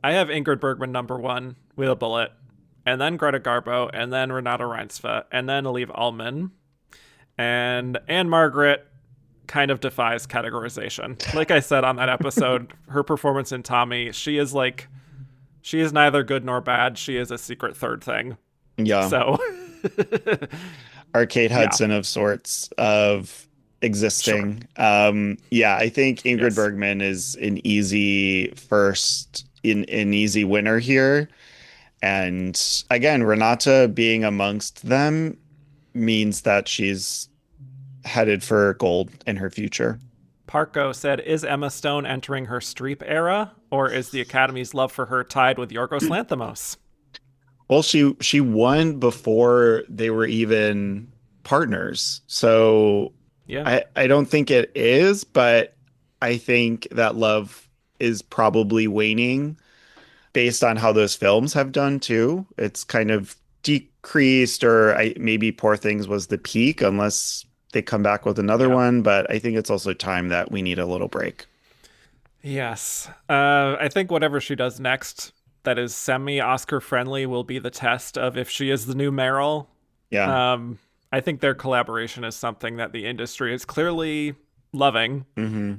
I have Ingrid Bergman number 1 with a bullet, and then Greta Garbo, and then Renate Reinsve, and then Liv Ullmann. And Anne Margaret kind of defies categorization. Like I said on that episode, her performance in Tommy, she is neither good nor bad. She is a secret third thing. Yeah. So, Arcade yeah, Hudson of sorts of sure. existing. Yeah, I think Ingrid Yes. Bergman is an easy first in an easy winner here. And again, Renata being amongst them means that she's headed for gold in her future. Parko said, is Emma Stone entering her Streep era, or is the Academy's love for her tied with Yorgos Lanthimos? Well, she won before they were even partners. So Yeah. I don't think it is, but I think that love is probably waning based on how those films have done too. It's kind of decreased, or maybe Poor Things was the peak, unless they come back with another Yeah. one. But I think it's also time that we need a little break. Yes. I think whatever she does next that is semi Oscar friendly will be the test of if she is the new Meryl. Yeah. I think their collaboration is something that the industry is clearly loving. Hmm.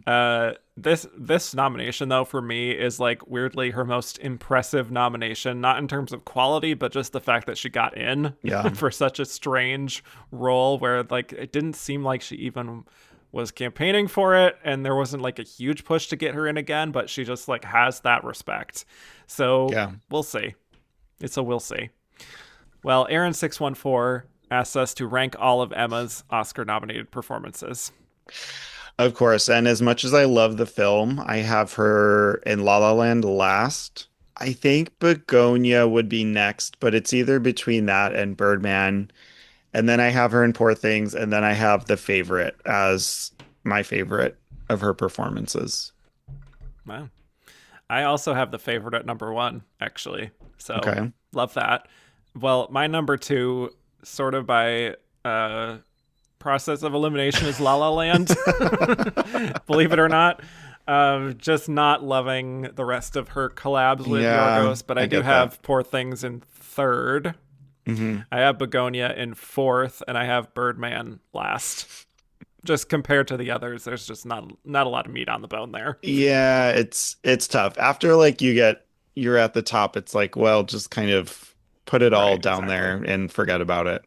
This nomination though for me is like weirdly her most impressive nomination, not in terms of quality, but just the fact that she got in Yeah. for such a strange role where like it didn't seem like she even was campaigning for it, and there wasn't like a huge push to get her in again, but she just like has that respect. So Yeah. we'll see. We'll see. Well, Aaron614 asks us to rank all of Emma's Oscar-nominated performances. Of course. And as much as I love the film, I have her in La La Land last. I think Bugonia would be next, but it's either between that and Birdman. And then I have her in Poor Things, and then I have The Favorite as my favorite of her performances. Wow. I also have The Favorite at number one, actually. So Okay. love that. Well, my number two, sort of by process of elimination, is La La Land. Believe it or not. Just not loving the rest of her collabs with Yeah, Yorgos, but I do get have that. Poor Things in third. Hmm. I have Begonia in fourth, and I have Birdman last. Just compared to the others, there's just not a lot of meat on the bone there. Yeah, it's tough. After like you're at the top, it's like, well, just kind of put it all Right, down exactly. there and forget about it.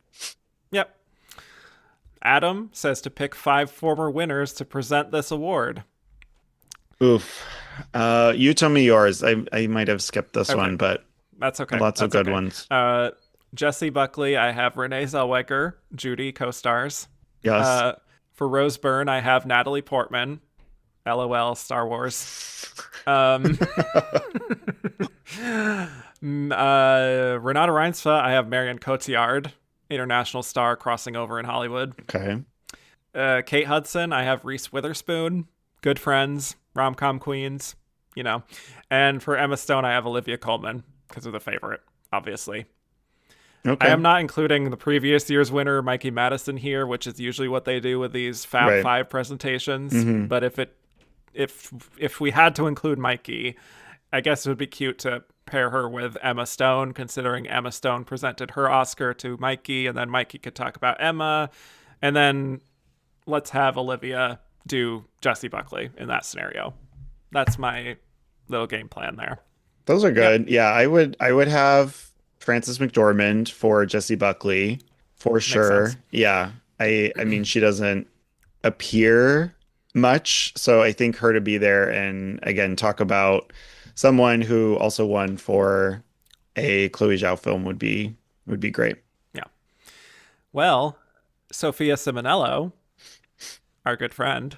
Yep. Adam says to pick 5 former winners to present this award. Oof. You tell me yours. I might have skipped this Okay, one, but that's okay. lots of That's good okay. ones. Jessie Buckley, I have Renee Zellweger, Judy co-stars. Yes. Uh, for Rose Byrne, I have Natalie Portman. LOL, Star Wars. Um, Renate Reinsve, I have Marion Cotillard, international star crossing over in Hollywood. Okay. Kate Hudson, I have Reese Witherspoon, Good Friends, rom-com queens, you know. And for Emma Stone, I have Olivia Colman because of The Favorite, obviously. I Okay. am not including the previous year's winner, Mikey Madison, here, which is usually what they do with these Fab Right. Five presentations. Hmm. But if we had to include Mikey, I guess it would be cute to pair her with Emma Stone, considering Emma Stone presented her Oscar to Mikey, and then Mikey could talk about Emma, and then let's have Olivia do Jessie Buckley in that scenario. That's my little game plan there. Those are Yep, good. Yeah, I would have Frances McDormand for Jessie Buckley for makes sure. sense. Yeah. I mean she doesn't appear much, so I think her to be there and again talk about someone who also won for a Chloe Zhao film would be great. Yeah. Well, Sophia Simonello, our good friend,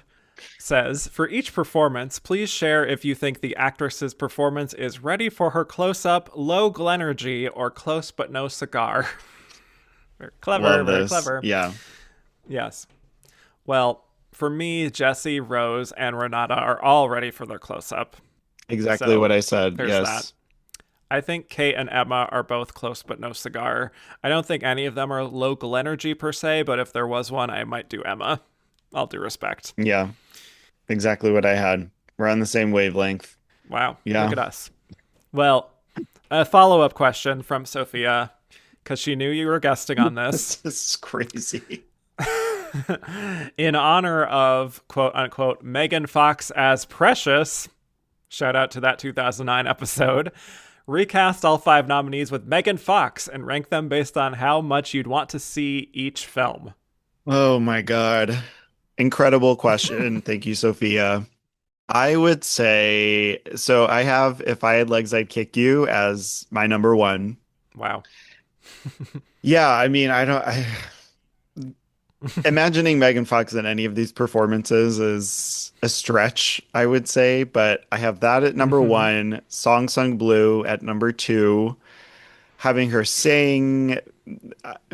says, for each performance, please share if you think the actress's performance is ready for her close-up, low glenergy, or close but no cigar. Very clever, Love very this. clever. Yeah. Yes. Well, for me, Jessie, Rose, and Renata are all ready for their close-up. Exactly what So I said. there's that. Yes. I think Kate and Emma are both close but no cigar. I don't think any of them are low glenergy per se, but if there was one, I might do Emma. All due respect. Yeah. Exactly what I had. We're on the same wavelength. Wow, look Yeah. at us. Well, a follow-up question from Sophia, because she knew you were guesting on this. This is crazy. In honor of quote unquote Megan Fox as Precious, shout out to that 2009 episode, recast all 5 nominees with Megan Fox and rank them based on how much you'd want to see each film. Oh my God. Incredible question. Thank you, Sophia. I would say, so I have If I Had Legs, I'd Kick You as my number one. Wow. Yeah, I mean, imagining Megan Fox in any of these performances is a stretch, I would say, but I have that at number Mm-hmm. one, Song Sung Blue at number two, having her sing,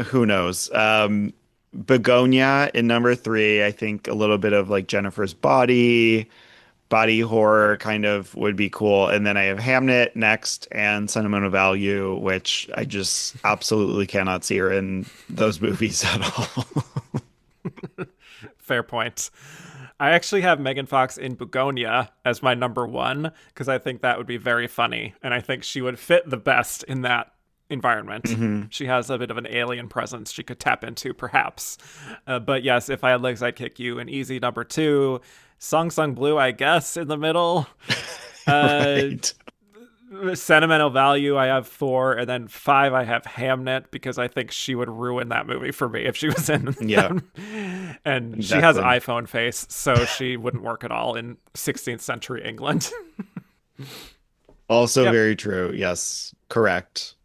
who knows? Begonia in number three, I think a little bit of like Jennifer's body horror Right. kind of would be cool. And then I have Hamnet next and Sentimental Value, which I just absolutely cannot see her in those movies at all. Fair point. I actually have Megan Fox in Bugonia as my number one because I think that would be very funny. And I think she would fit the best in that environment. Hmm. She has a bit of an alien presence she could tap into, perhaps. But yes, If I Had Legs, I'd Kick You. An easy number two. Song Sung Blue, I guess, in the middle. Uh, Right. Sentimental Value, I have 4, and then 5, I have Hamnet because I think she would ruin that movie for me if she was in Yeah, them. And she has exactly. iPhone face, so she wouldn't work at all in 16th century England. Also Yep. very true. Yes, correct.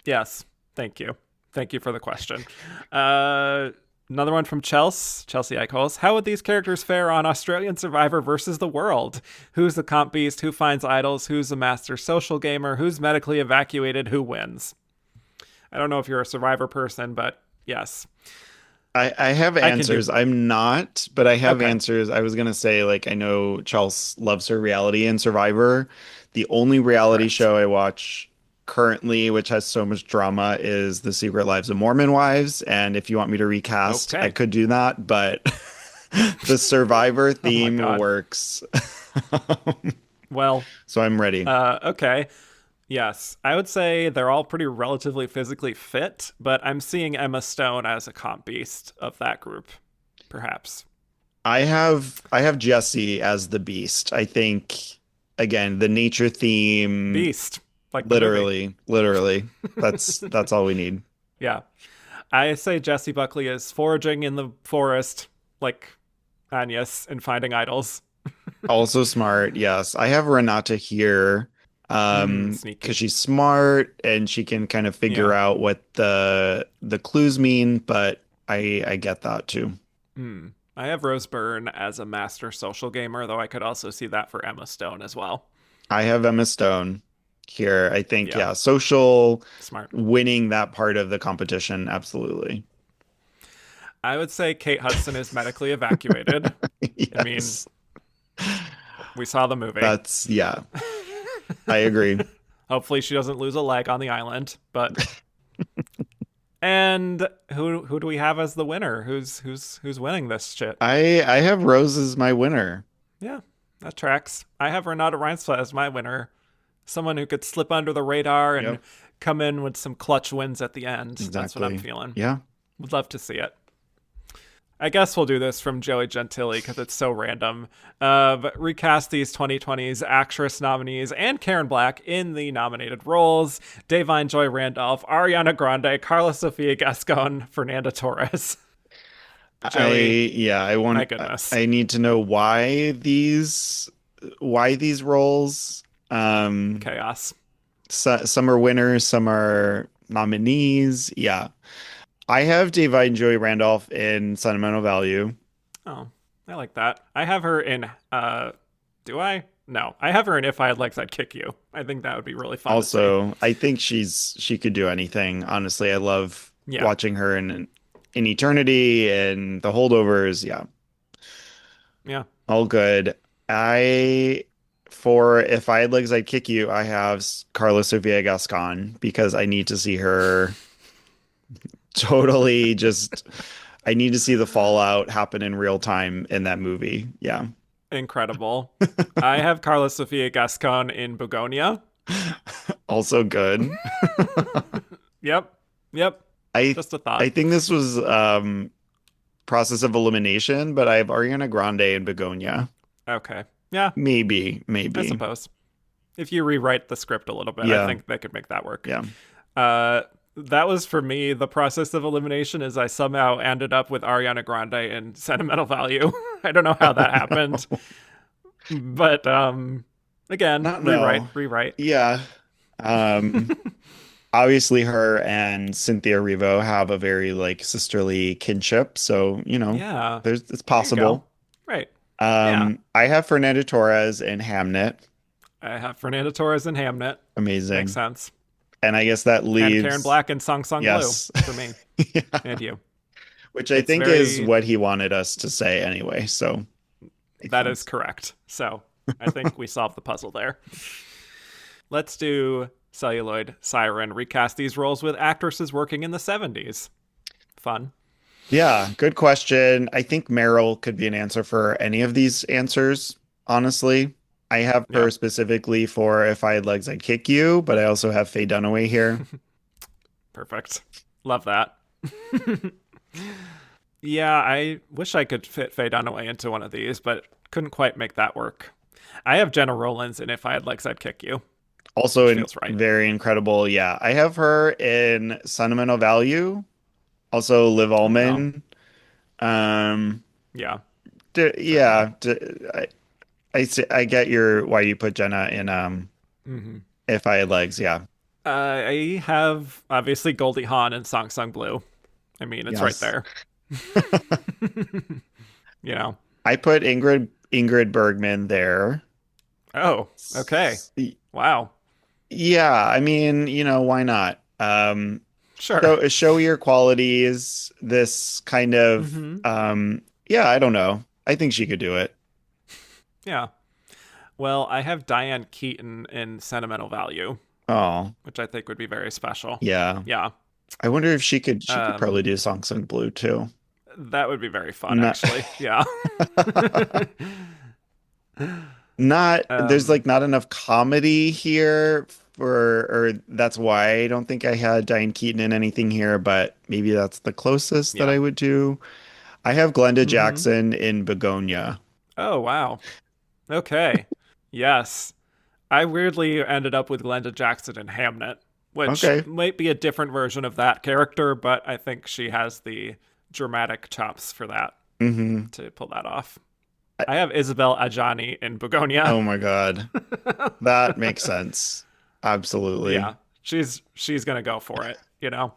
Yes. Thank you. Thank you for the question. Another one from Chelsea Eichholz. How would these characters fare on Australian Survivor versus the world? Who's the comp beast? Who finds idols? Who's a master social gamer? Who's medically evacuated? Who wins? I don't know if you're a Survivor person, but yes. I have answers. I'm not, but I have Okay. answers. I was gonna say, like, I know Chelsea loves her reality and Survivor. The only reality Correct. show I watch currently, which has so much drama, is The Secret Lives of Mormon Wives. And if you want me to recast, I Okay. could do that, but the Survivor Oh my theme God. works. Well, So I'm ready. okay. Yes, I would say they're all pretty relatively physically fit, but I'm seeing Emma Stone as a comp beast of that group, perhaps. I have Jessie as the beast. I think again, the nature theme, Beast, like the movie. literally. That's all we need. Yeah. I say Jessie Buckley is foraging in the forest, like Agnes, and finding idols. Also smart, yes. I have Renata here, because Sneaky. she's smart and she can kind of figure Yeah. out what the clues mean, but I get that too. I have Rose Byrne as a master social gamer, though I could also see that for Emma Stone as well. I have Emma Stone here. I think, Yeah. yeah, social Smart. winning that part of the competition, absolutely. I would say Kate Hudson is medically evacuated. I mean, Yes. we saw the movie. That's yeah, I agree. Hopefully she doesn't lose a leg on the island, but and who do we have as the winner? Who's winning this shit? I have Rose as my winner. Yeah, that tracks. I have Renate Reinsve as my winner. Someone who could slip under the radar and Yep, come in with some clutch wins at the end. That's what I'm exactly. feeling. Yeah. Would love to see it. I guess we'll do this from Joey Gentili because it's so random. But recast these 2020s actress nominees and Karen Black in the nominated roles: Davine Joy Randolph, Ariana Grande, Carla Sofia Gascon, Fernanda Torres. Joey, my goodness. I need to know why these roles. Chaos. Some are winners, some are nominees. Yeah. I have Davide and Joey Randolph in Sentimental Value. Oh, I like that. I have her in, do I? No, I have her in If I Had Legs, I'd Kick You. I think that would be really fun to see. Also, I think she could do anything. Honestly, I love Yeah. watching her in Eternity and The Holdovers. Yeah, Yeah. all good. I for If I Had Legs, I'd Kick You. I have Carla Sofia Gascon because I need to see her totally just. I need to see the fallout happen in real time in that movie. Yeah. Incredible. I have Carla Sofia Gascon in Bugonia. Also good. Yep. Yep. I Just a thought. I think this was process of elimination, but I have Ariana Grande and Bugonia. Okay. Yeah, Maybe, I maybe. suppose. If you rewrite the script a little bit, I Yeah, think they could make that work. yeah. Uh, that was for me. The process of elimination is I somehow ended up with Ariana Grande in Sentimental Value. I don't know how that happened, but again, Not no. rewrite. Yeah. Um Obviously her and Cynthia Erivo have a very like sisterly kinship, so Yeah, there's it's there you go. possible. Right. Yeah. I have Fernando Torres in Hamnet. I have Fernanda Torres in Hamnet. Makes Amazing. sense. And I guess that And Karen leaves Black in Song Song Blue yes. for me Yeah. and you. Which I It's think is very, what he wanted us to say anyway, so makes that is sense. correct. So I think we solved the puzzle there. Let's do Celluloid Siren. Recast these roles with actresses working in the 70s. Fun. Yeah, good question. I think Meryl could be an answer for any of these answers, honestly. I have Yeah. her specifically for If I Had Legs, I'd Kick You, but I also have Faye Dunaway here. Perfect. Love that. Yeah, I wish I could fit Faye Dunaway into one of these, but couldn't quite make that work. I have Jenna Rollins in If I Had Legs, I'd Kick You, Also, which feels right. very incredible. Yeah, I have her in Sentimental Value. Also, Liv Oh, Ullmann. Um, yeah, certainly. yeah, I get why you put Jenna in Hmm. If I Had Legs. Yeah. I have obviously Goldie Hawn and Song Sung Blue. I mean, it's right Yes. there. You know. I put Ingrid Bergman there. Oh, okay. Wow. Yeah, I mean, why not? Sure. Showier qualities, this kind of Mm-hmm. yeah, I don't know. I think she could do it. Yeah. Well, I have Diane Keaton in Sentimental Value, Oh, which I think would be very special. yeah. Yeah. I wonder if she could probably Um, do Song Sung Blue too. that would be very fun, Not actually. Yeah. not there's um, like not enough comedy here or that's why I don't think I had Diane Keaton in anything here, but maybe that's the closest that yeah. I would do. I have Glenda Mm-hmm. Jackson in Bugonia. Oh, wow. Okay. Yes. I weirdly ended up with Glenda Jackson in Hamnet, which Okay. might be a different version of that character, but I think she has the dramatic chops for that Hmm. to pull that off. I have Isabel Adjani in Bugonia. Oh my God. That makes sense. Absolutely. Yeah, she's gonna go for it. You know.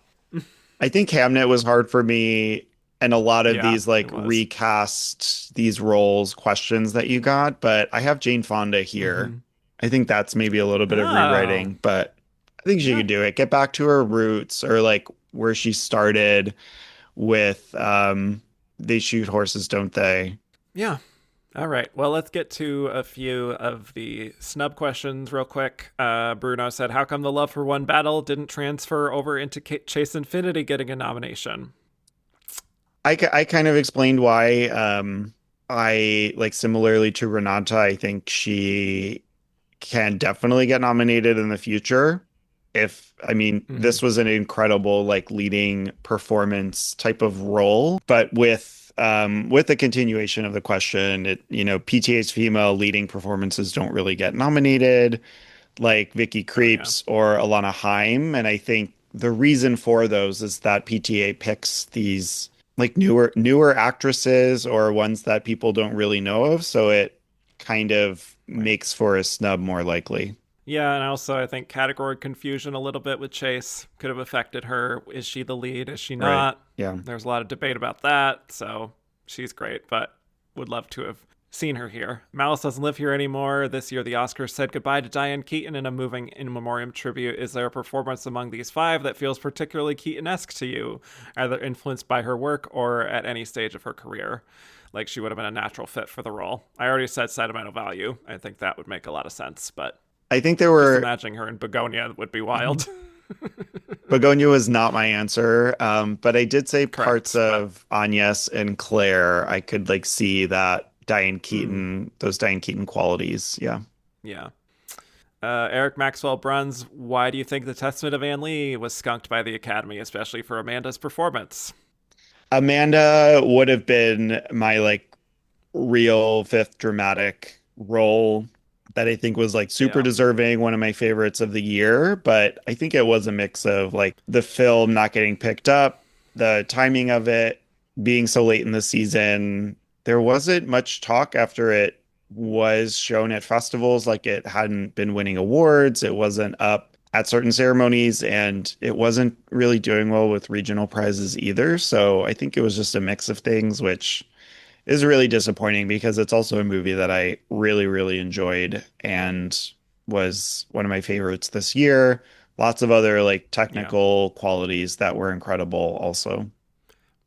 I think Hamnet was hard for me and a lot of Yeah, these it like was. recast these roles questions that you got, but I have Jane Fonda here. Mm-hmm. I think that's maybe a little bit of Oh, rewriting, but I think she yeah, could do it. Get back to her roots or like where she started with they shoot horses, don't they? yeah. All right. Well, let's get to a few of the snub questions real quick. Bruno said, "How come the love for one battle didn't transfer over into Chase Infinity getting a nomination?" I kind of explained why I like similarly to Renata, I think she can definitely get nominated in the future. If I mean, Mm-hmm. this was an incredible like leading performance type of role, but with the continuation of the question, PTA's female leading performances don't really get nominated, like Vicky Oh yeah. Creeps or Alana Haim, and I think the reason for those is that PTA picks these like newer actresses or ones that people don't really know of, so it kind of Right. makes for a snub more likely. Yeah, and also I think category confusion a little bit with Chase could have affected her. Is she the lead? Is she Right. not? Yeah. There's a lot of debate about that. So she's great, but would love to have seen her here. Malice doesn't live here anymore. This year, the Oscars said goodbye to Diane Keaton in a moving in memoriam tribute. Is there a performance among these five that feels particularly Keaton-esque to you, either influenced by her work or at any stage of her career? Like she would have been a natural fit for the role. I already said sentimental value. I think that would make a lot of sense, but I think there just were imagining her in Bugonia would be wild. Begonia was not my answer, but I did say parts Correct, but of Agnes and Claire. I could like see that those Diane Keaton qualities. Yeah. yeah. Eric Maxwell Bruns, why do you think the Testament of Anne Lee was skunked by the Academy, especially for Amanda's performance? Amanda would have been my like real fifth dramatic role that I think was like super Yeah, deserving, one of my favorites of the year. But I think it was a mix of like the film not getting picked up, the timing of it being so late in the season. There wasn't much talk after it was shown at festivals, like it hadn't been winning awards, it wasn't up at certain ceremonies, and it wasn't really doing well with regional prizes either. So I think it was just a mix of things, which is really disappointing because it's also a movie that I really, really enjoyed and was one of my favorites this year. Lots of other like yeah, technical qualities that were incredible also.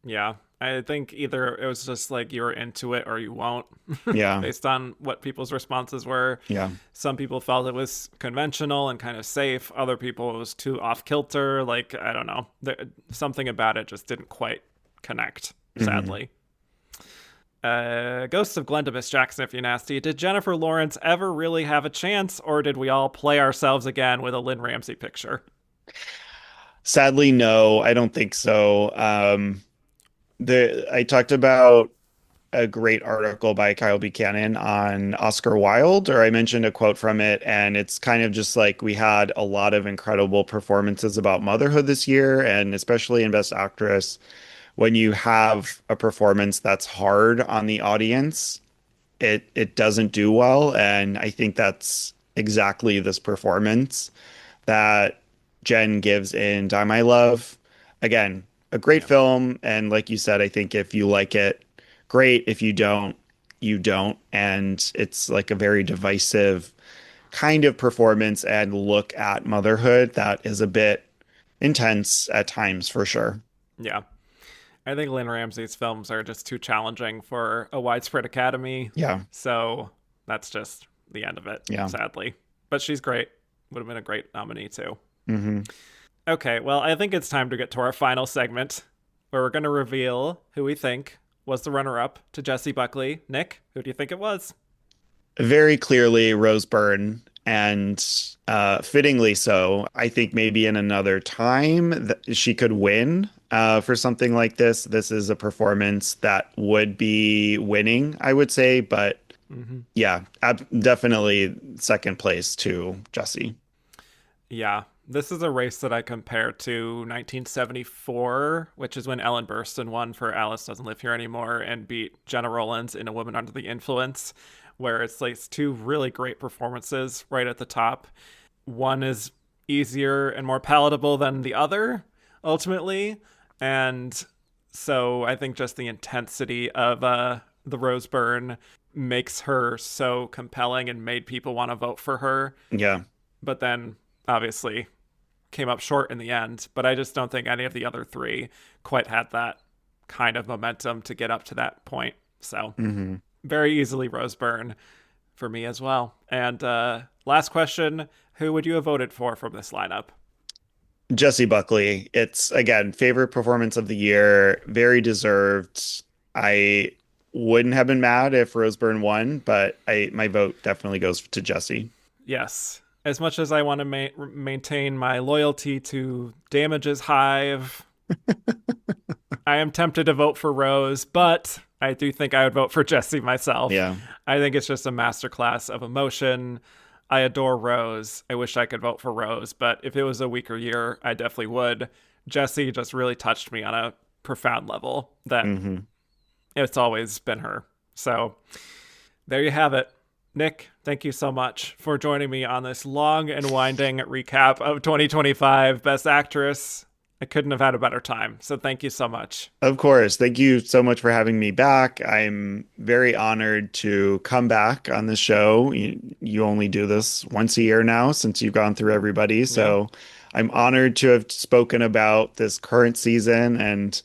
yeah. I think either it was just like you were into it or you won't, Yeah. based on what people's responses were. Yeah. Some people felt it was conventional and kind of safe. Other people it was too off kilter. Like I don't know, something about it just didn't quite connect. Mhm. Sadly. Ghosts of Glenda Miss Jackson, if you're nasty. Did Jennifer Lawrence ever really have a chance, or did we all play ourselves again with a Lynn Ramsey picture? Sadly, no, I don't think so. I talked about a great article by Kyle Buchanan on Oscar Wilde, or I mentioned a quote from it, and it's kind of just like we had a lot of incredible performances about motherhood this year, and especially in Best Actress, when you have a performance that's hard on the audience, it doesn't do well, and I think that's exactly this performance that Jen gives in Die My Love. Again, a great film. And like you said, I think if you like it, great. If you don't, you don't. And it's like a very divisive kind of performance and look at motherhood that is a bit intense at times for sure. Yeah. I think Lynn Ramsey's films are just too challenging for a widespread academy. Yeah. So that's just the end of it, Yeah. sadly. But she's great. Would have been a great nominee, too. Hmm. Okay, well, I think it's time to get to our final segment where we're going to reveal who we think was the runner-up to Jessie Buckley. Nick, who do you think it was? Very clearly Rose Byrne, and fittingly so. I think maybe in another time that she could win for something like this. This is a performance that would be winning, I would say, but yeah, definitely second place to Jessie. Yeah, this is a race that I compare to 1974, which is when Ellen Burstyn won for Alice Doesn't Live Here Anymore and beat Jenna Rollins in A Woman Under the Influence, where it's like two really great performances right at the top. One is easier and more palatable than the other, ultimately. And so I think just the intensity of the Rose Byrne makes her so compelling and made people want to vote for her. Yeah. But then obviously came up short in the end. But I just don't think any of the other three quite had that kind of momentum to get up to that point. So very easily Rose Byrne for me as well. And last question, who would you have voted for from this lineup? Jessie Buckley. It's again, favorite performance of the year, very deserved. I wouldn't have been mad if Rose Byrne won, but my vote definitely goes to Jessie. Yes. As much as I want to maintain my loyalty to Damages Hive, I am tempted to vote for Rose, but I do think I would vote for Jessie myself. Yeah. I think it's just a masterclass of emotion. I adore Rose. I wish I could vote for Rose, but if it was a weaker year, I definitely would. Jessie just really touched me on a profound level that it's always been her. So there you have it. Nick, thank you so much for joining me on this long and winding recap of 2025 Best Actress. I couldn't have had a better time. So thank you so much. Of course. Thank you so much for having me back. I'm very honored to come back on the show. You only do this once a year now since you've gone through everybody. So I'm honored to have spoken about this current season. And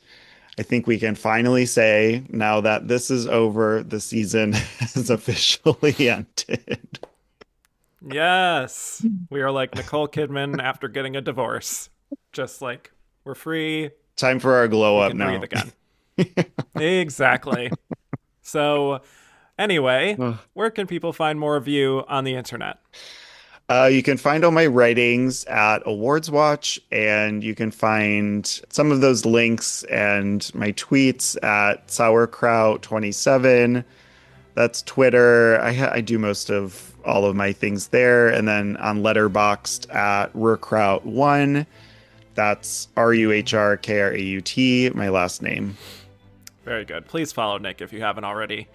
I think we can finally say now that this is over, the season has officially ended. Yes. We are like Nicole Kidman after getting a divorce. Just like, we're free. Time for our glow up now. Breathe again. Exactly. So anyway, where can people find more of you on the internet? You can find all my writings at Awards Watch, and you can find some of those links and my tweets at Sauerkraut27. That's Twitter. I do most of all of my things there. And then on Letterboxd at Ruhrkraut1. That's Ruhrkraut, my last name. Very good. Please follow Nick if you haven't already.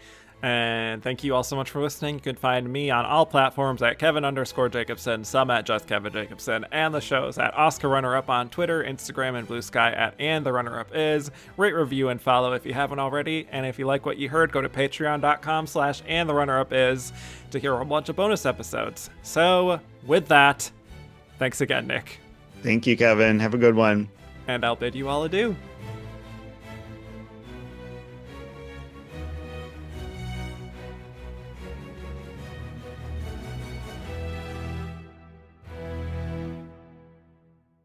And thank you all so much for listening. You can find me on all platforms at Kevin_Jacobson, some at Just Kevin Jacobson, and the shows at Oscar Runner Up on Twitter, Instagram, and Blue Sky at And the Runner Up Is. Rate, review, and follow if you haven't already. And if you like what you heard, go to patreon.com/And the Runner Up Is to hear a whole bunch of bonus episodes. So with that, thanks again, Nick. Thank you, Kevin. Have a good one. And I'll bid you all adieu.